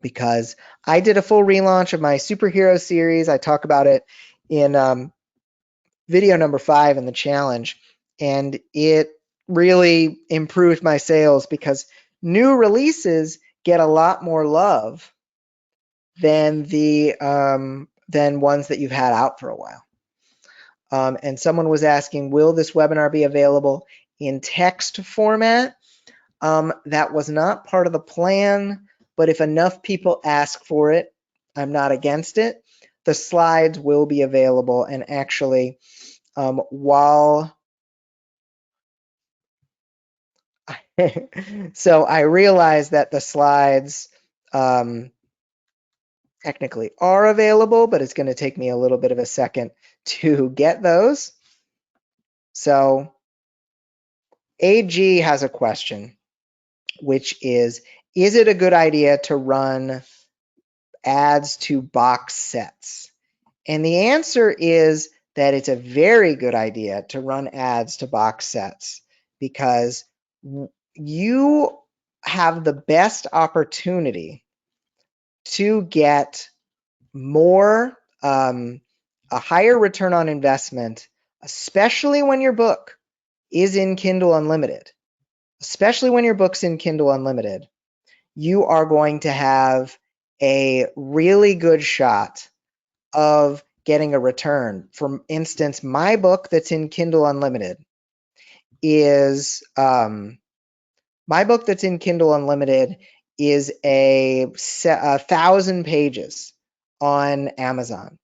Because I did a full relaunch of my superhero series. I talk about it in video number 5 in the challenge, and it really improved my sales because new releases get a lot more love than than ones that you've had out for a while. And someone was asking, will this webinar be available in text format? That was not part of the plan, but if enough people ask for it, I'm not against it. The slides will be available, and actually, while so I realize that the slides technically are available, but it's going to take me a little bit of a second to get those. So AG has a question, which is it a good idea to run ads to box sets? And the answer is that it's a very good idea to run ads to box sets because you have the best opportunity to get more, a higher return on investment, especially when your book is in Kindle Unlimited. Especially when your book's in Kindle Unlimited, you are going to have a really good shot of getting a return. For instance, my book that's in Kindle Unlimited is my book that's in Kindle Unlimited is a 1,000 pages on Amazon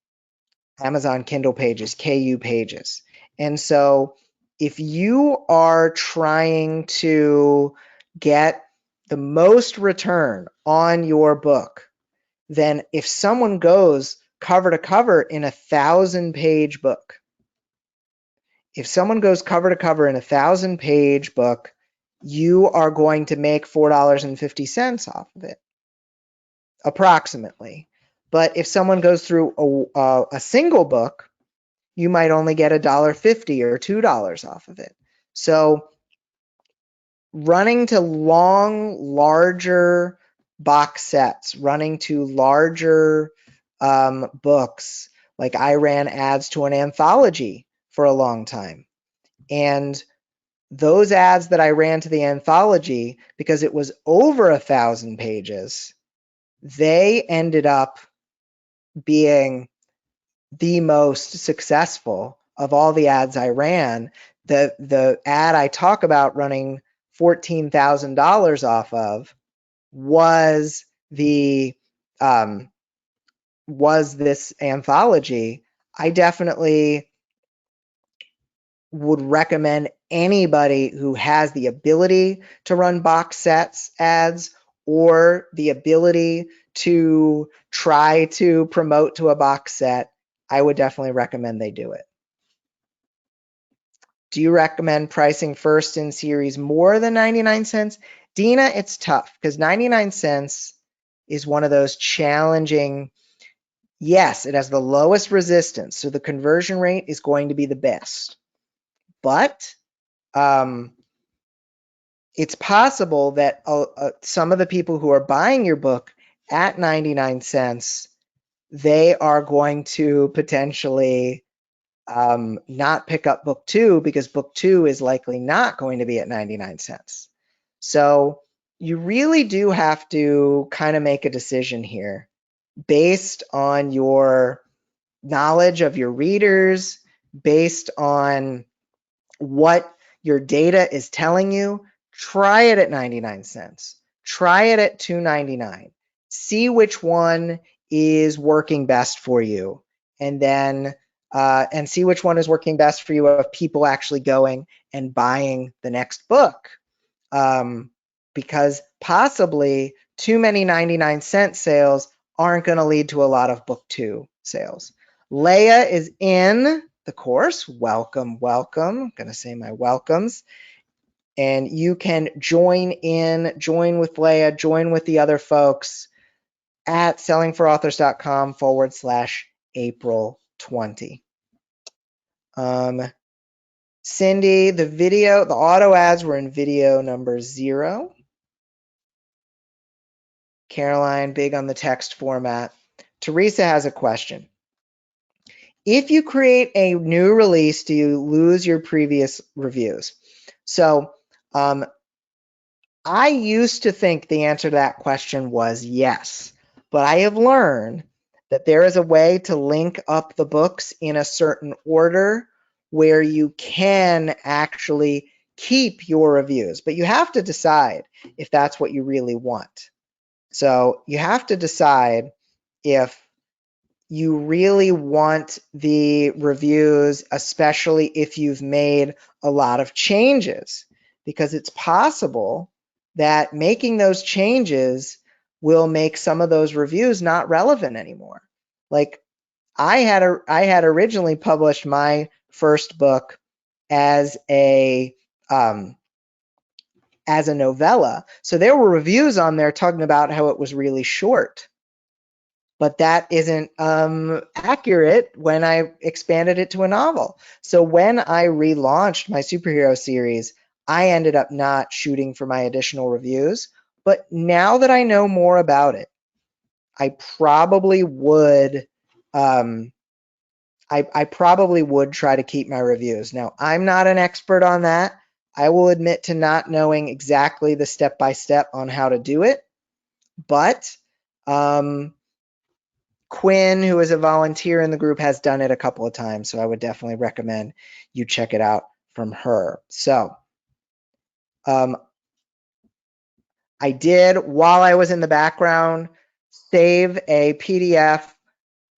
Kindle Pages, KU Pages. And so if you are trying to get the most return on your book, then if someone goes cover to cover in 1,000-page book, if someone goes cover to cover in 1,000-page book, you are going to make $4.50 off of it, approximately. But if someone goes through a single book, you might only get $1.50 or $2 off of it. So running to larger box sets, running to larger books, like I ran ads to an anthology for a long time. And those ads that I ran to the anthology, because it was over 1,000 pages, they ended up being the most successful of all the ads I ran. The ad I talk about running $14,000 off of was this anthology. I definitely would recommend anybody who has the ability to run box sets ads or the ability to try to promote to a box set. I would definitely recommend they do it. Do you recommend pricing first in series more than 99 cents? Dina, it's tough because 99 cents is one of those challenging. Yes, it has the lowest resistance, so the conversion rate is going to be the best. But it's possible that some of the people who are buying your book at 99 cents, they are going to potentially not pick up book 2 because book 2 is likely not going to be at 99 cents. So you really do have to kind of make a decision here based on your knowledge of your readers, based on what your data is telling you. Try it at 99 cents. Try it at $2.99. See which one is working best for you, and then and see which one is working best for you of people actually going and buying the next book. Because possibly too many 99-cent sales aren't going to lead to a lot of book 2 sales. Leah is in the course. Welcome, welcome. I'm going to say my welcomes. And you can join with Leah, join with the other folks at sellingforauthors.com/April 20. Cindy, the auto ads were in video number 0. Caroline, big on the text format. Teresa has a question. If you create a new release, do you lose your previous reviews? So I used to think the answer to that question was yes, but I have learned that there is a way to link up the books in a certain order where you can actually keep your reviews, but you have to decide if that's what you really want. So you have to decide if you really want the reviews, especially if you've made a lot of changes, because it's possible that making those changes will make some of those reviews not relevant anymore. Like I had originally published my first book as a novella, so there were reviews on there talking about how it was really short. But that isn't accurate when I expanded it to a novel. So when I relaunched my superhero series, I ended up not shooting for my additional reviews. But now that I know more about it, I probably would I probably would try to keep my reviews. Now, I'm not an expert on that. I will admit to not knowing exactly the step-by-step on how to do it. But Quinn, who is a volunteer in the group, has done it a couple of times, so I would definitely recommend you check it out from her. So I did, while I was in the background, save a PDF,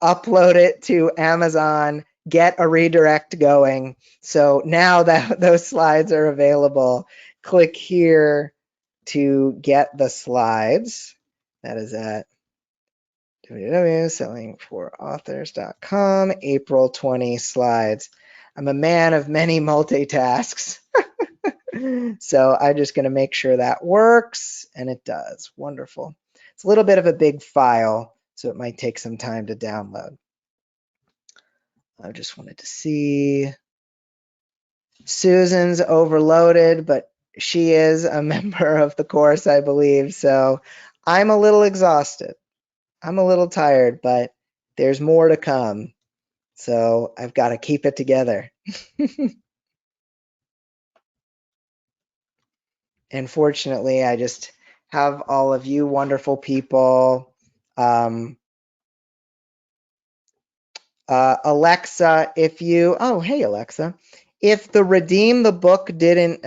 upload it to Amazon, get a redirect going. So now that those slides are available, click here to get the slides. That is at www.sellingforauthors.com, April 20 slides. I'm a man of many multitasks. So I'm just going to make sure that works, and it does. Wonderful. It's a little bit of a big file, so it might take some time to download. I just wanted to see. Susan's overloaded, but she is a member of the course, I believe, so I'm a little exhausted. I'm a little tired, but there's more to come. So I've got to keep it together. And fortunately, I just have all of you wonderful people. Alexa, hey Alexa, if the redeem the book didn't,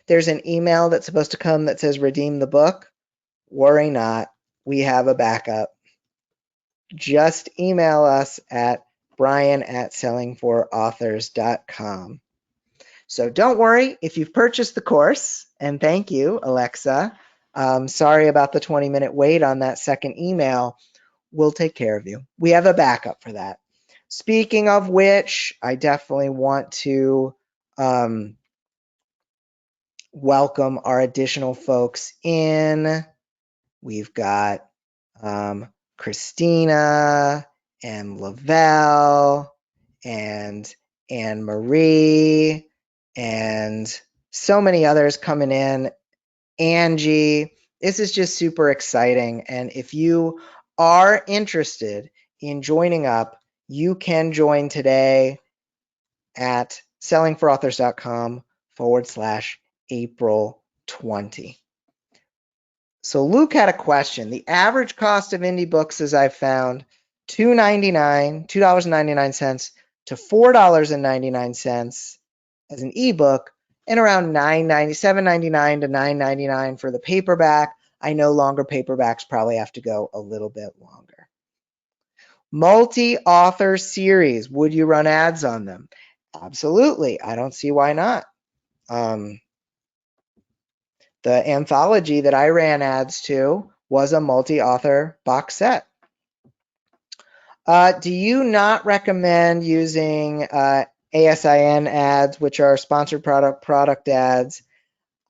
there's an email that's supposed to come that says redeem the book, worry not, we have a backup. Just email us at brian@sellingforauthors.com. So don't worry if you've purchased the course, and thank you, Alexa. Sorry about the 20-minute wait on that second email. We'll take care of you. We have a backup for that. Speaking of which, I definitely want to welcome our additional folks in. We've got Christina and Lavelle and Anne Marie and so many others coming in. Angie, this is just super exciting. And if you are interested in joining up, you can join today at sellingforauthors.com/April 20. So Luke had a question. The average cost of indie books, as I've found, $2.99 to $4.99 as an ebook, and around $7.99 to $9.99 for the paperback. I know longer paperbacks probably have to go a little bit longer. Multi-author series, would you run ads on them? Absolutely. I don't see why not. The anthology that I ran ads to was a multi-author box set. Do you not recommend using ASIN ads, which are sponsored product ads?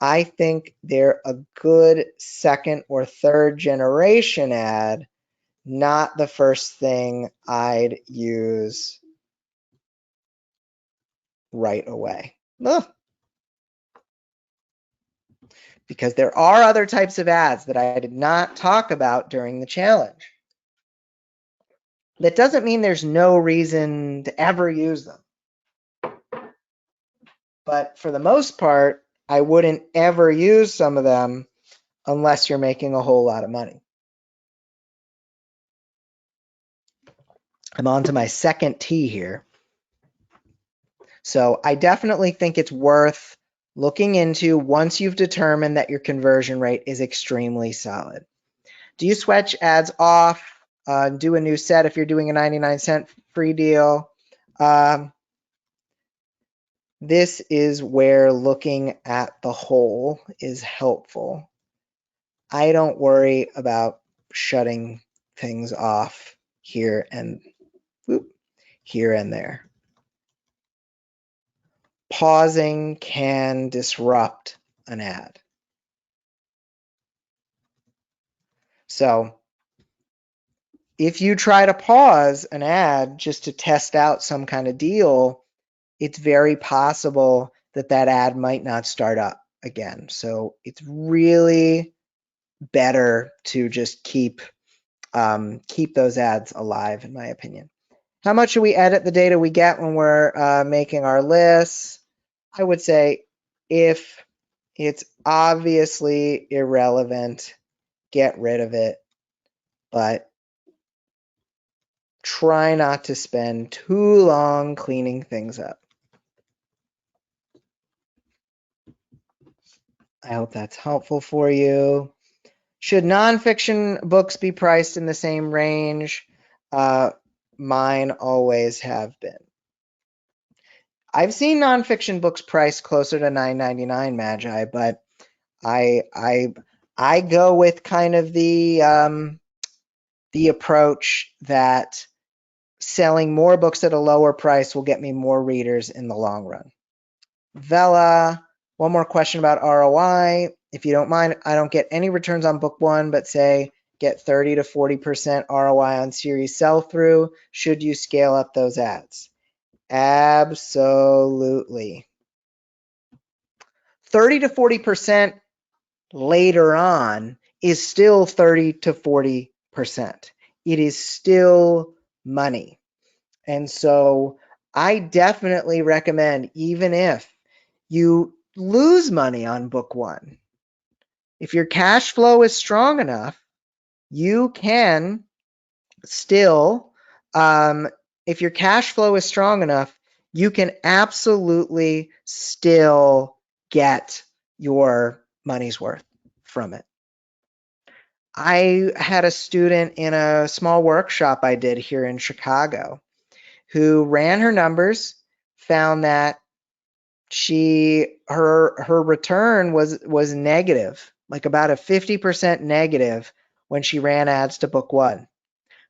I think they're a good second or third generation ad, not the first thing I'd use right away. Ugh. Because there are other types of ads that I did not talk about during the challenge. That doesn't mean there's no reason to ever use them. But for the most part, I wouldn't ever use some of them unless you're making a whole lot of money. I'm on to my second T here. So I definitely think it's worth looking into once you've determined that your conversion rate is extremely solid. Do you switch ads off, do a new set if you're doing a 99-cent free deal? This is where looking at the whole is helpful. I don't worry about shutting things off here and there. Pausing can disrupt an ad. So if you try to pause an ad just to test out some kind of deal, it's very possible that that ad might not start up again. So it's really better to just keep those ads alive, in my opinion. How much should we edit the data we get when we're making our lists? I would say if it's obviously irrelevant, get rid of it, but try not to spend too long cleaning things up. I hope that's helpful for you. Should nonfiction books be priced in the same range? Mine always have been. I've seen nonfiction books priced closer to $9.99, Magi, but I go with kind of the approach that selling more books at a lower price will get me more readers in the long run. Vela, one more question about ROI. If you don't mind, I don't get any returns on book one, but say get 30 to 40% ROI on series sell-through. Should you scale up those ads? Absolutely. 30 to 40% later on is still 30 to 40%. It is still money. And so I definitely recommend, even if you lose money on book one, if your cash flow is strong enough, you can still, if your cash flow is strong enough, you can absolutely still get your money's worth from it. I had a student in a small workshop I did here in Chicago who ran her numbers, found that her return was negative, like about a 50% negative when she ran ads to book one.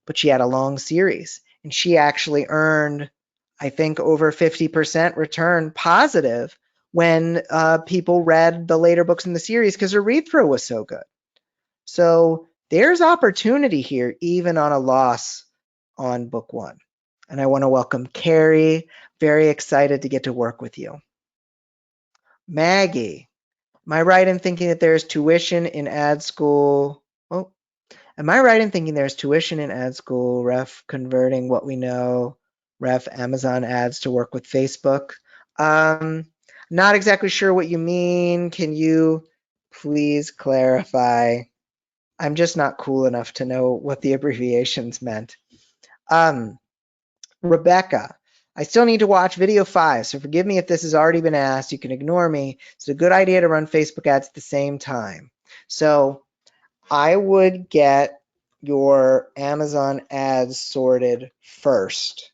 But she had a long series and she actually earned, I think, over 50% return positive when people read the later books in the series because her read through was so good. So there's opportunity here, even on a loss on book one. And I want to welcome Carrie. Very excited to get to work with you. Maggie, am I right in thinking that there's tuition in ad school? Oh, am I right in thinking there's tuition in ad school, ref converting what we know, ref Amazon ads to work with Facebook? Not exactly sure what you mean. Can you please clarify? I'm just not cool enough to know what the abbreviations meant. Rebecca, I still need to watch video 5, so forgive me if this has already been asked. You can ignore me. It's a good idea to run Facebook ads at the same time. So I would get your Amazon ads sorted first.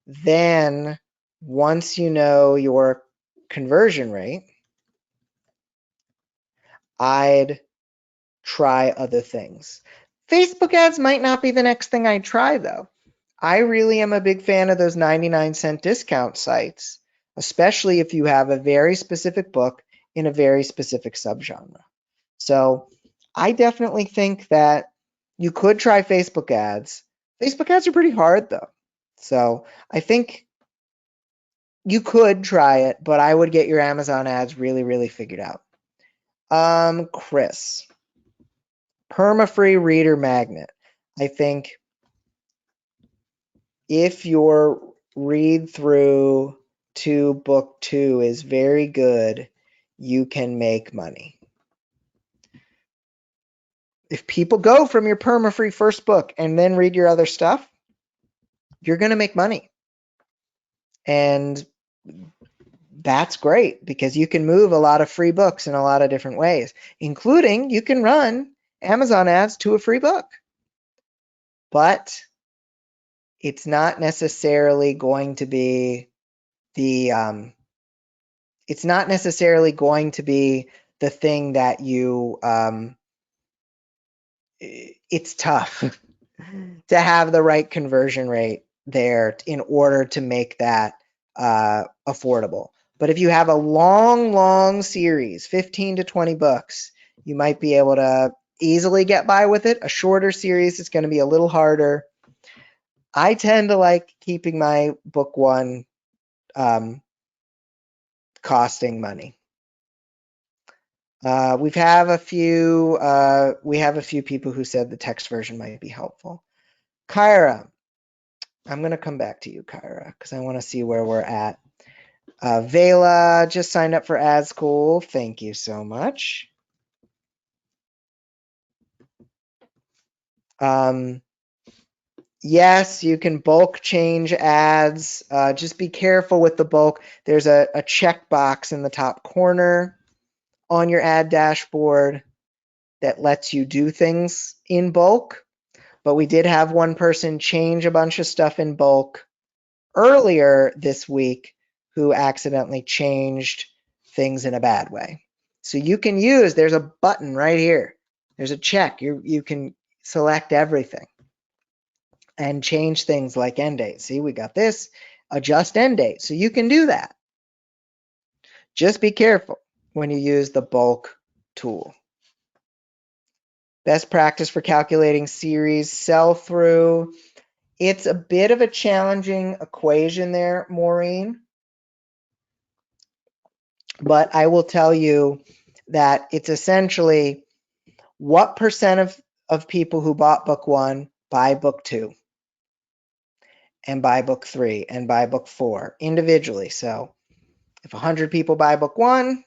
Then once you know your conversion rate, I'd try other things. Facebook ads might not be the next thing I try though. I really am a big fan of those 99-cent discount sites, especially if you have a very specific book in a very specific subgenre. So I definitely think that you could try Facebook ads. Facebook ads are pretty hard though. So I think you could try it, but I would get your Amazon ads really, really figured out. Chris, perma-free reader magnet. I think if your read through to book 2 is very good, you can make money. If people go from your perma-free first book and then read your other stuff, you're going to make money. And that's great because you can move a lot of free books in a lot of different ways, including you can run Amazon ads to a free book. But it's not necessarily going to be the it's not necessarily going to be the thing that you it's tough to have the right conversion rate there in order to make that affordable. But if you have a long series, 15 to 20 books, you might be able to easily get by with it. A shorter series is going to be a little harder. I tend to like keeping my book 1 costing money. We have a few people who said the text version might be helpful. Kyra, I'm going to come back to you, Kyra, because I want to see where we're at. Vela just signed up for Ad School. Thank you so much. Yes, you can bulk change ads. Just be careful with the bulk. There's a checkbox in the top corner on your ad dashboard that lets you do things in bulk. But we did have one person change a bunch of stuff in bulk earlier this week who accidentally changed things in a bad way. So you can use, there's a button right here. There's a check. You can select everything and change things like end date. See, we got this, adjust end date. So you can do that. Just be careful when you use the bulk tool. Best practice for calculating series sell-through. It's a bit of a challenging equation there, Maureen. But I will tell you that it's essentially what percent of people who bought book 1 buy book 2 and buy book 3 and buy book 4 individually. So if 100 people buy book 1,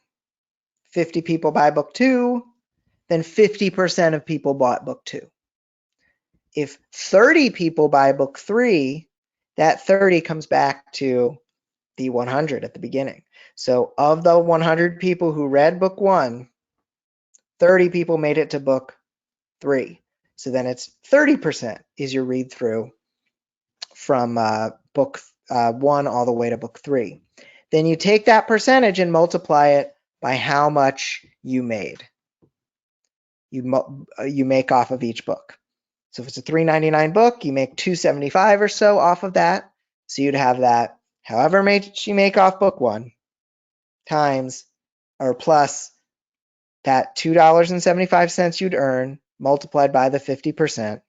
50 people buy book 2, then 50% of people bought book 2. If 30 people buy book 3, that 30 comes back to the 100 at the beginning. So of the 100 people who read book 1, 30 people made it to book 3. So then it's 30% is your read through from book 1 all the way to book 3. Then you take that percentage and multiply it by how much you made. You make off of each book. So if it's a $3.99 book, you make $2.75 or so off of that. So you'd have that however much you make off book 1 times or plus that $2.75 you'd earn multiplied by the 50%,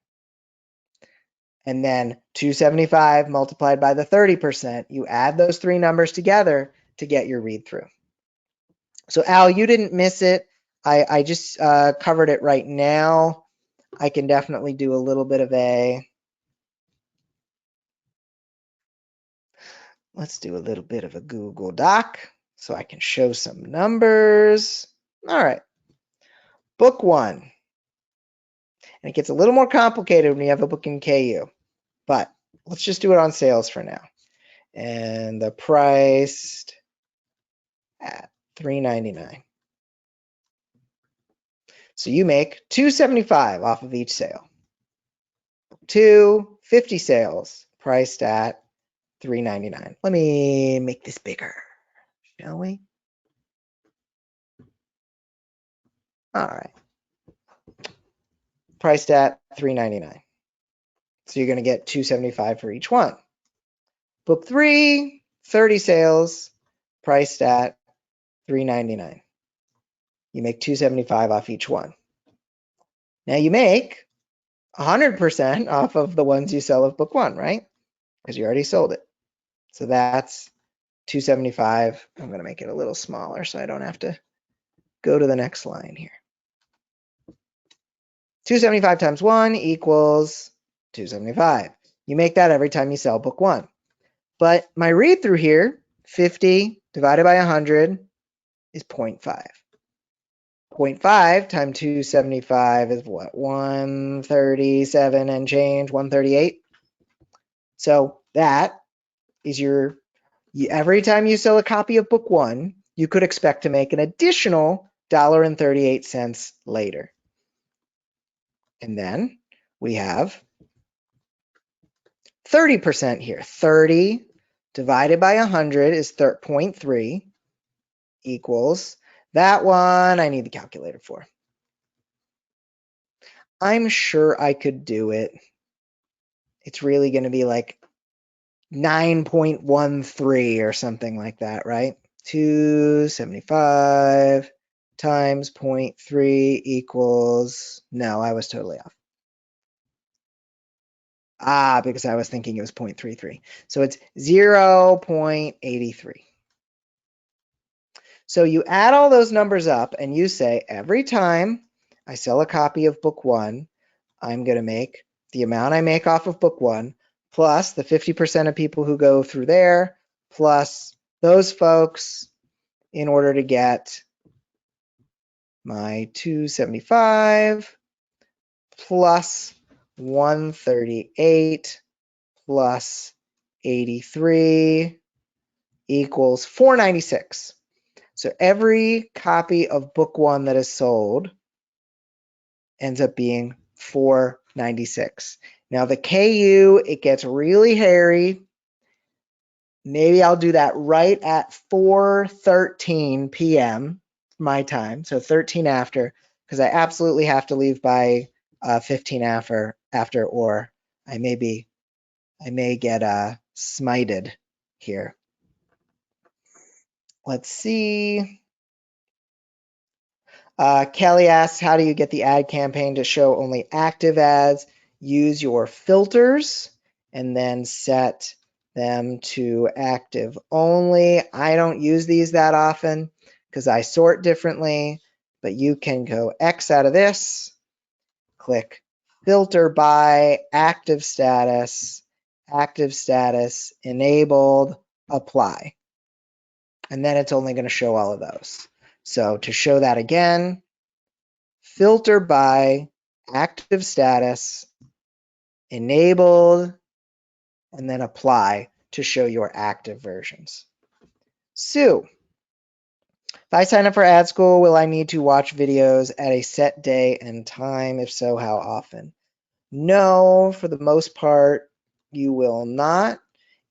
and then 275 multiplied by the 30%. You add those three numbers together to get your read through. So Al, you didn't miss it. I just covered it right now. I can definitely do a little bit of let's do a little bit of a Google Doc so I can show some numbers. All right, book 1. And it gets a little more complicated when you have a book in KU, but let's just do it on sales for now. And the price at $3.99. So you make $2.75 off of each sale. 50 sales priced at $3.99. Let me make this bigger, shall we? All right. priced at $3.99. So you're going to get $2.75 for each one. Book 3, 30 sales, priced at $3.99. You make $2.75 off each one. Now you make 100% off of the ones you sell of book 1, right? Because you already sold it. So that's $2.75. I'm going to make it a little smaller so I don't have to go to the next line here. $2.75 times 1 equals $2.75. You make that every time you sell book 1. But my read through here, 50 divided by 100 is 0.5. 0.5 times 275 is what? 137 and change, 138. So that is every time you sell a copy of book 1, you could expect to make an additional $1.38 later. And then we have 30% here. 30 divided by 100 is 0.3 equals that one I need the calculator for. I'm sure I could do it. It's really going to be like 9.13 or something like that, right? 275 times 0.3 equals, no, I was totally off. Because I was thinking it was 0.33. So it's 0.83. So you add all those numbers up and you say, every time I sell a copy of book 1, I'm going to make the amount I make off of book 1 plus the 50% of people who go through there plus those folks in order to get my 275 plus 138 plus 83 equals 496. So every copy of book 1 that is sold ends up being 496. Now the KU, it gets really hairy. Maybe I'll do that right at 4:13 p.m. my time, so 13 after, because I absolutely have to leave by 15 after, or I may get smited here. Let's see. Kelly asks, how do you get the ad campaign to show only active ads? Use your filters and then set them to active only. I don't use these that often because I sort differently, but you can go X out of this, click filter by active status, enabled, apply. And then it's only going to show all of those. So to show that again, filter by active status, enabled, and then apply to show your active versions. Sue, if I sign up for ad school, will I need to watch videos at a set day and time? If so, how often? No, for the most part, you will not.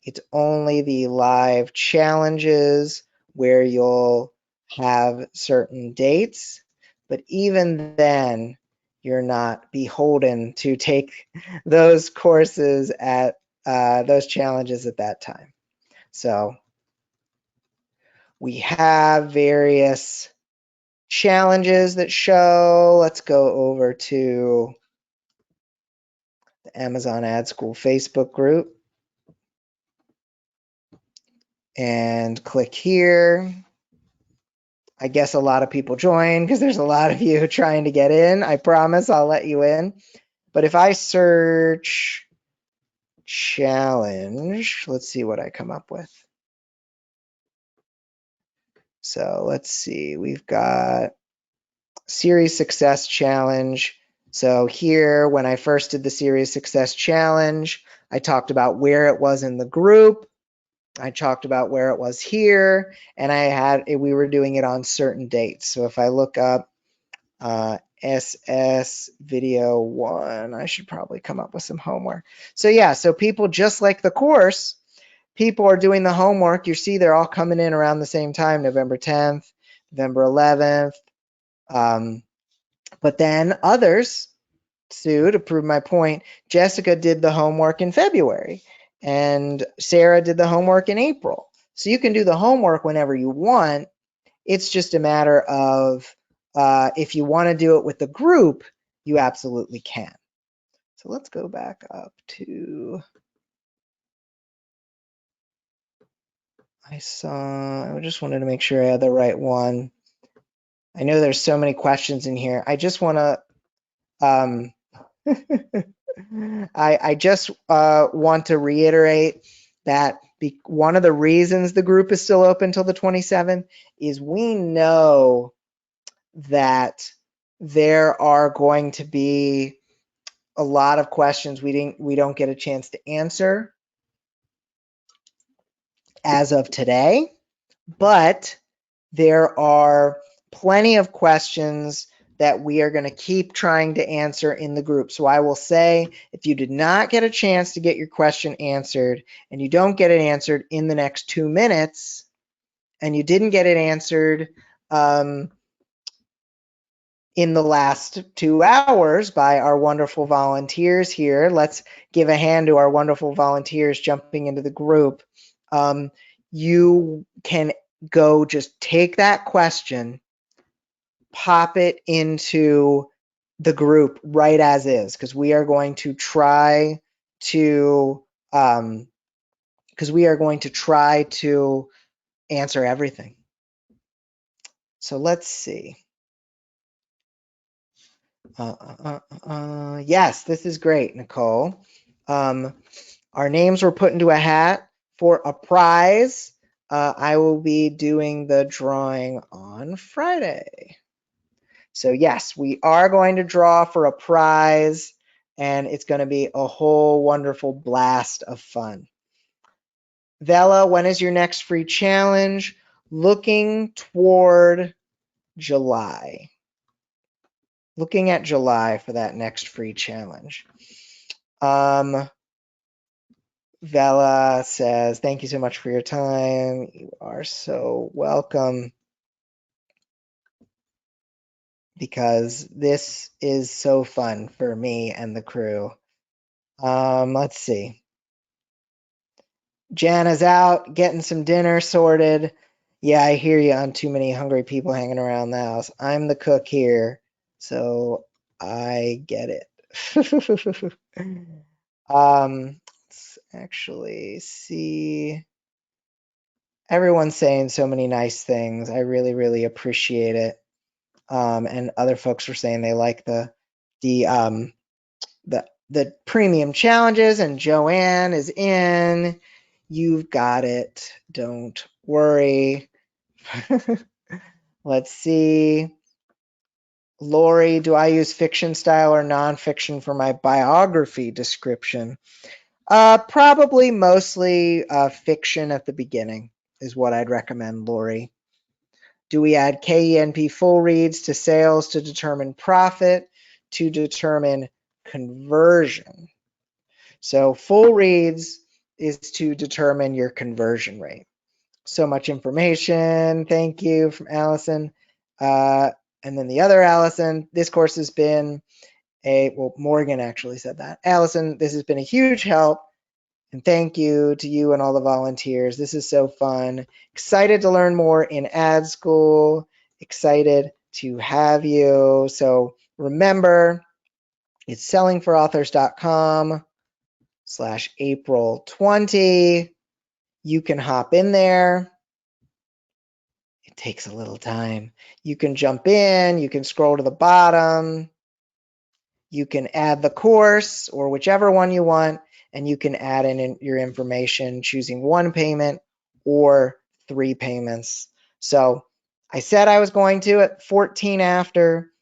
It's only the live challenges where you'll have certain dates, but even then, you're not beholden to take those courses at those challenges at that time. So we have various challenges that show. Let's go over to the Amazon Ad School Facebook group and click here. I guess a lot of people join because there's a lot of you trying to get in. I promise I'll let you in. But if I search challenge, let's see what I come up with. So let's see, we've got Series Success Challenge. So here, when I first did the Series Success Challenge, I talked about where it was in the group. I talked about where it was here, and we were doing it on certain dates. So if I look up SS video 1, I should probably come up with some homework. So yeah, so people, just like the course, people are doing the homework. You see they're all coming in around the same time, November 10th, November 11th. But then others Sue, to prove my point, Jessica did the homework in February and Sarah did the homework in April. So you can do the homework whenever you want. It's just a matter of if you want to do it with the group, you absolutely can. So let's go back up to, I just wanted to make sure I had the right one. I know there's so many questions in here. I just want to, I just want to reiterate that one of the reasons the group is still open till the 27th is we know that there are going to be a lot of questions we don't get a chance to answer as of today, but there are plenty of questions that we are going to keep trying to answer in the group. So I will say, if you did not get a chance to get your question answered and you don't get it answered in the next 2 minutes, and you didn't get it answered in the last 2 hours by our wonderful volunteers here, let's give a hand to our wonderful volunteers jumping into the group. You can go just take that question, pop it into the group right as is, because we are going to try to answer everything. So let's see. Yes, this is great, Nicole. Our names were put into a hat for a prize. I will be doing the drawing on Friday. So yes, we are going to draw for a prize, and it's going to be a whole wonderful blast of fun. Vela, when is your next free challenge? Looking toward July. Looking at July for that next free challenge. Vela says, thank you so much for your time. You are so welcome, because this is so fun for me and the crew. Let's see. Jana's out getting some dinner sorted. Yeah, I hear you on too many hungry people hanging around the house. I'm the cook here, so I get it. Let's actually see. Everyone's saying so many nice things. I really, really appreciate it. And other folks were saying they like the premium challenges, and Joanne is in. You've got it. Don't worry. Let's see. Lori, do I use fiction style or nonfiction for my biography description? Probably mostly fiction at the beginning is what I'd recommend, Lori. Do we add KENP full reads to sales to determine profit, to determine conversion? So full reads is to determine your conversion rate. So much information. Thank you from Allison. And then the other Allison, this course has been Morgan actually said that. Allison, this has been a huge help. And thank you to you and all the volunteers. This is so fun. Excited to learn more in ad school. Excited to have you. So remember, it's sellingforauthors.com/April20. You can hop in there. It takes a little time. You can jump in, you can scroll to the bottom, you can add the course or whichever one you want, and you can add in your information, choosing 1 payment or 3 payments. So I said I was going to at 14 after.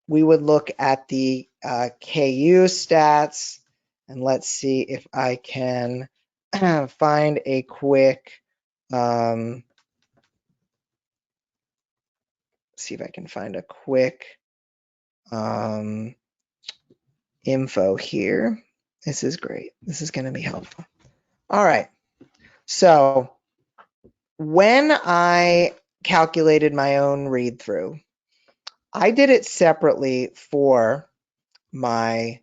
We would look at the KU stats, and let's see if I can find a quick info here. This is great. This is going to be helpful. All right. So when I calculated my own read through, I did it separately for my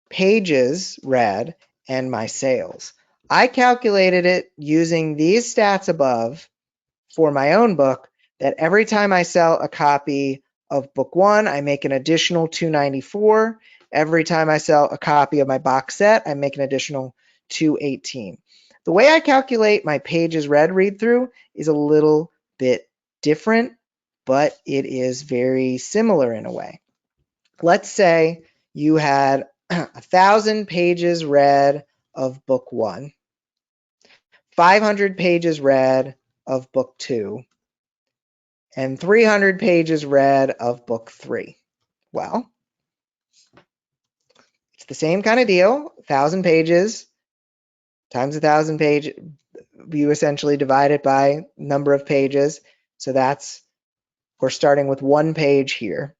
pages read and my sales. I calculated it using these stats above for my own book, that every time I sell a copy of book one, I make an additional $294. Every time I sell a copy of my box set, I make an additional $218. The way I calculate my pages read read through is a little bit different, but it is very similar in a way. Let's say you had 1,000 pages read of book one, 500 pages read of book two, and 300 pages read of book three. Well, it's the same kind of deal. 1,000 pages times 1,000 pages, you essentially divide it by number of pages. So we're starting with 1 page here.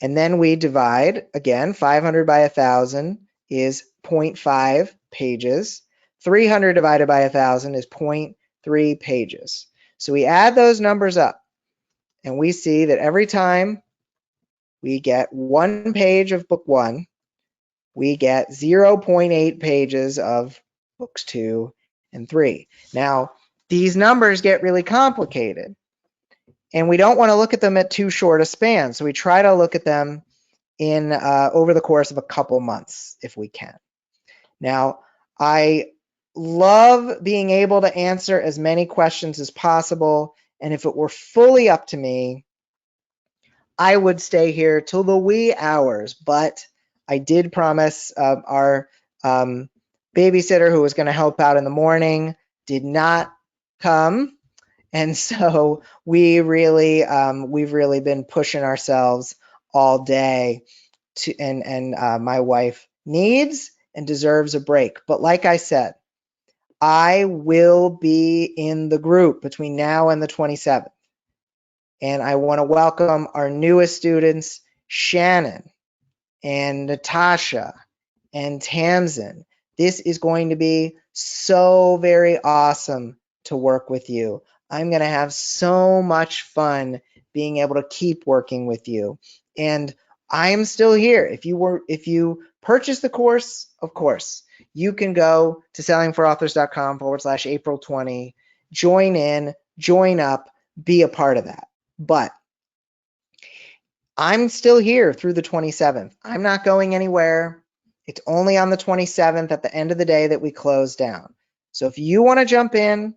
And then we divide, again, 500 by 1,000 is 0.5 pages. 300 divided by 1,000 is 0.3 pages. So we add those numbers up, and we see that every time we get 1 page of book one, we get 0.8 pages of books 2 and 3. Now, these numbers get really complicated, and we don't want to look at them at too short a span. So we try to look at them in over the course of a couple months if we can. Now, I love being able to answer as many questions as possible, and if it were fully up to me, I would stay here till the wee hours, but I did promise our babysitter who was going to help out in the morning did not come, and so we've really been pushing ourselves all day and my wife needs and deserves a break. But like I said, I will be in the group between now and the 27th. And I want to welcome our newest students, Shannon and Natasha and Tamsin. This is going to be so very awesome to work with you. I'm going to have so much fun being able to keep working with you. And I am still here. If you purchase the course, of course, you can go to sellingforauthors.com/April 20, join in, join up, be a part of that. But I'm still here through the 27th. I'm not going anywhere. It's only on the 27th at the end of the day that we close down. So if you want to jump in,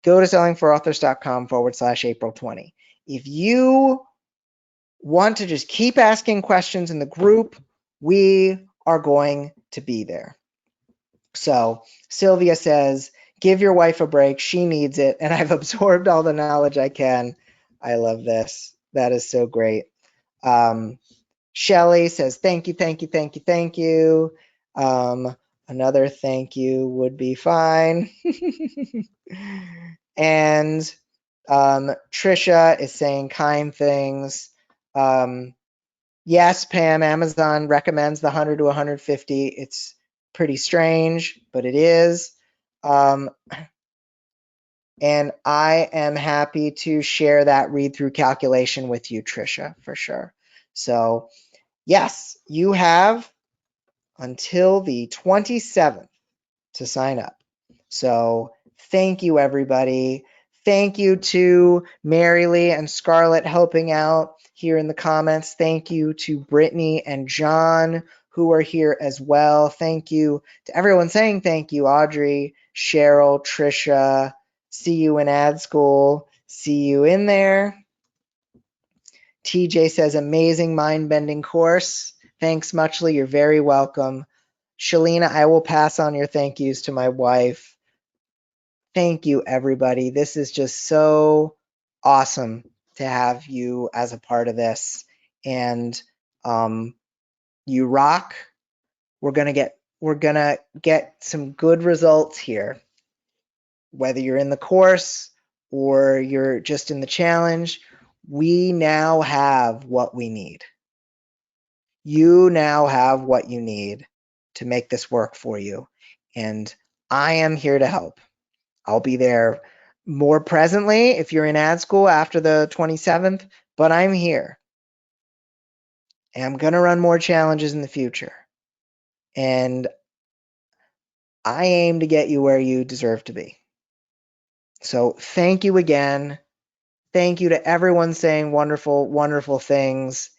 go to sellingforauthors.com/April 20. If you want to just keep asking questions in the group, we are going to be there. So Sylvia says, give your wife a break. She needs it. And I've absorbed all the knowledge I can. I love this. That is so great. Shelly says, thank you, thank you, thank you, thank you. Another thank you would be fine. And Trisha is saying kind things. Yes, Pam, Amazon recommends the 100 to 150. It's pretty strange, but it is. And I am happy to share that read-through calculation with you, Trisha, for sure. So yes, you have until the 27th to sign up. So thank you, everybody. Thank you to Mary Lee and Scarlett helping out here in the comments. Thank you to Brittany and John who are here as well. Thank you to everyone saying thank you. Audrey, Cheryl, Trisha, see you in ad school. See you in there. TJ says, amazing mind-bending course. Thanks, Muchly. You're very welcome. Shalina, I will pass on your thank yous to my wife. Thank you, everybody. This is just so awesome to have you as a part of this. And you rock. We're gonna get some good results here. Whether you're in the course or you're just in the challenge, we now have what we need. You now have what you need to make this work for you. And I am here to help. I'll be there more presently if you're in ad school after the 27th, but I'm here. and I'm going to run more challenges in the future. And I aim to get you where you deserve to be. So thank you again. Thank you to everyone saying wonderful, wonderful things.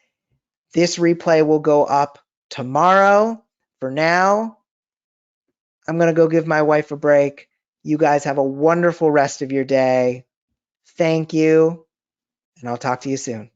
This replay will go up tomorrow. For now, I'm going to go give my wife a break. You guys have a wonderful rest of your day. Thank you, and I'll talk to you soon.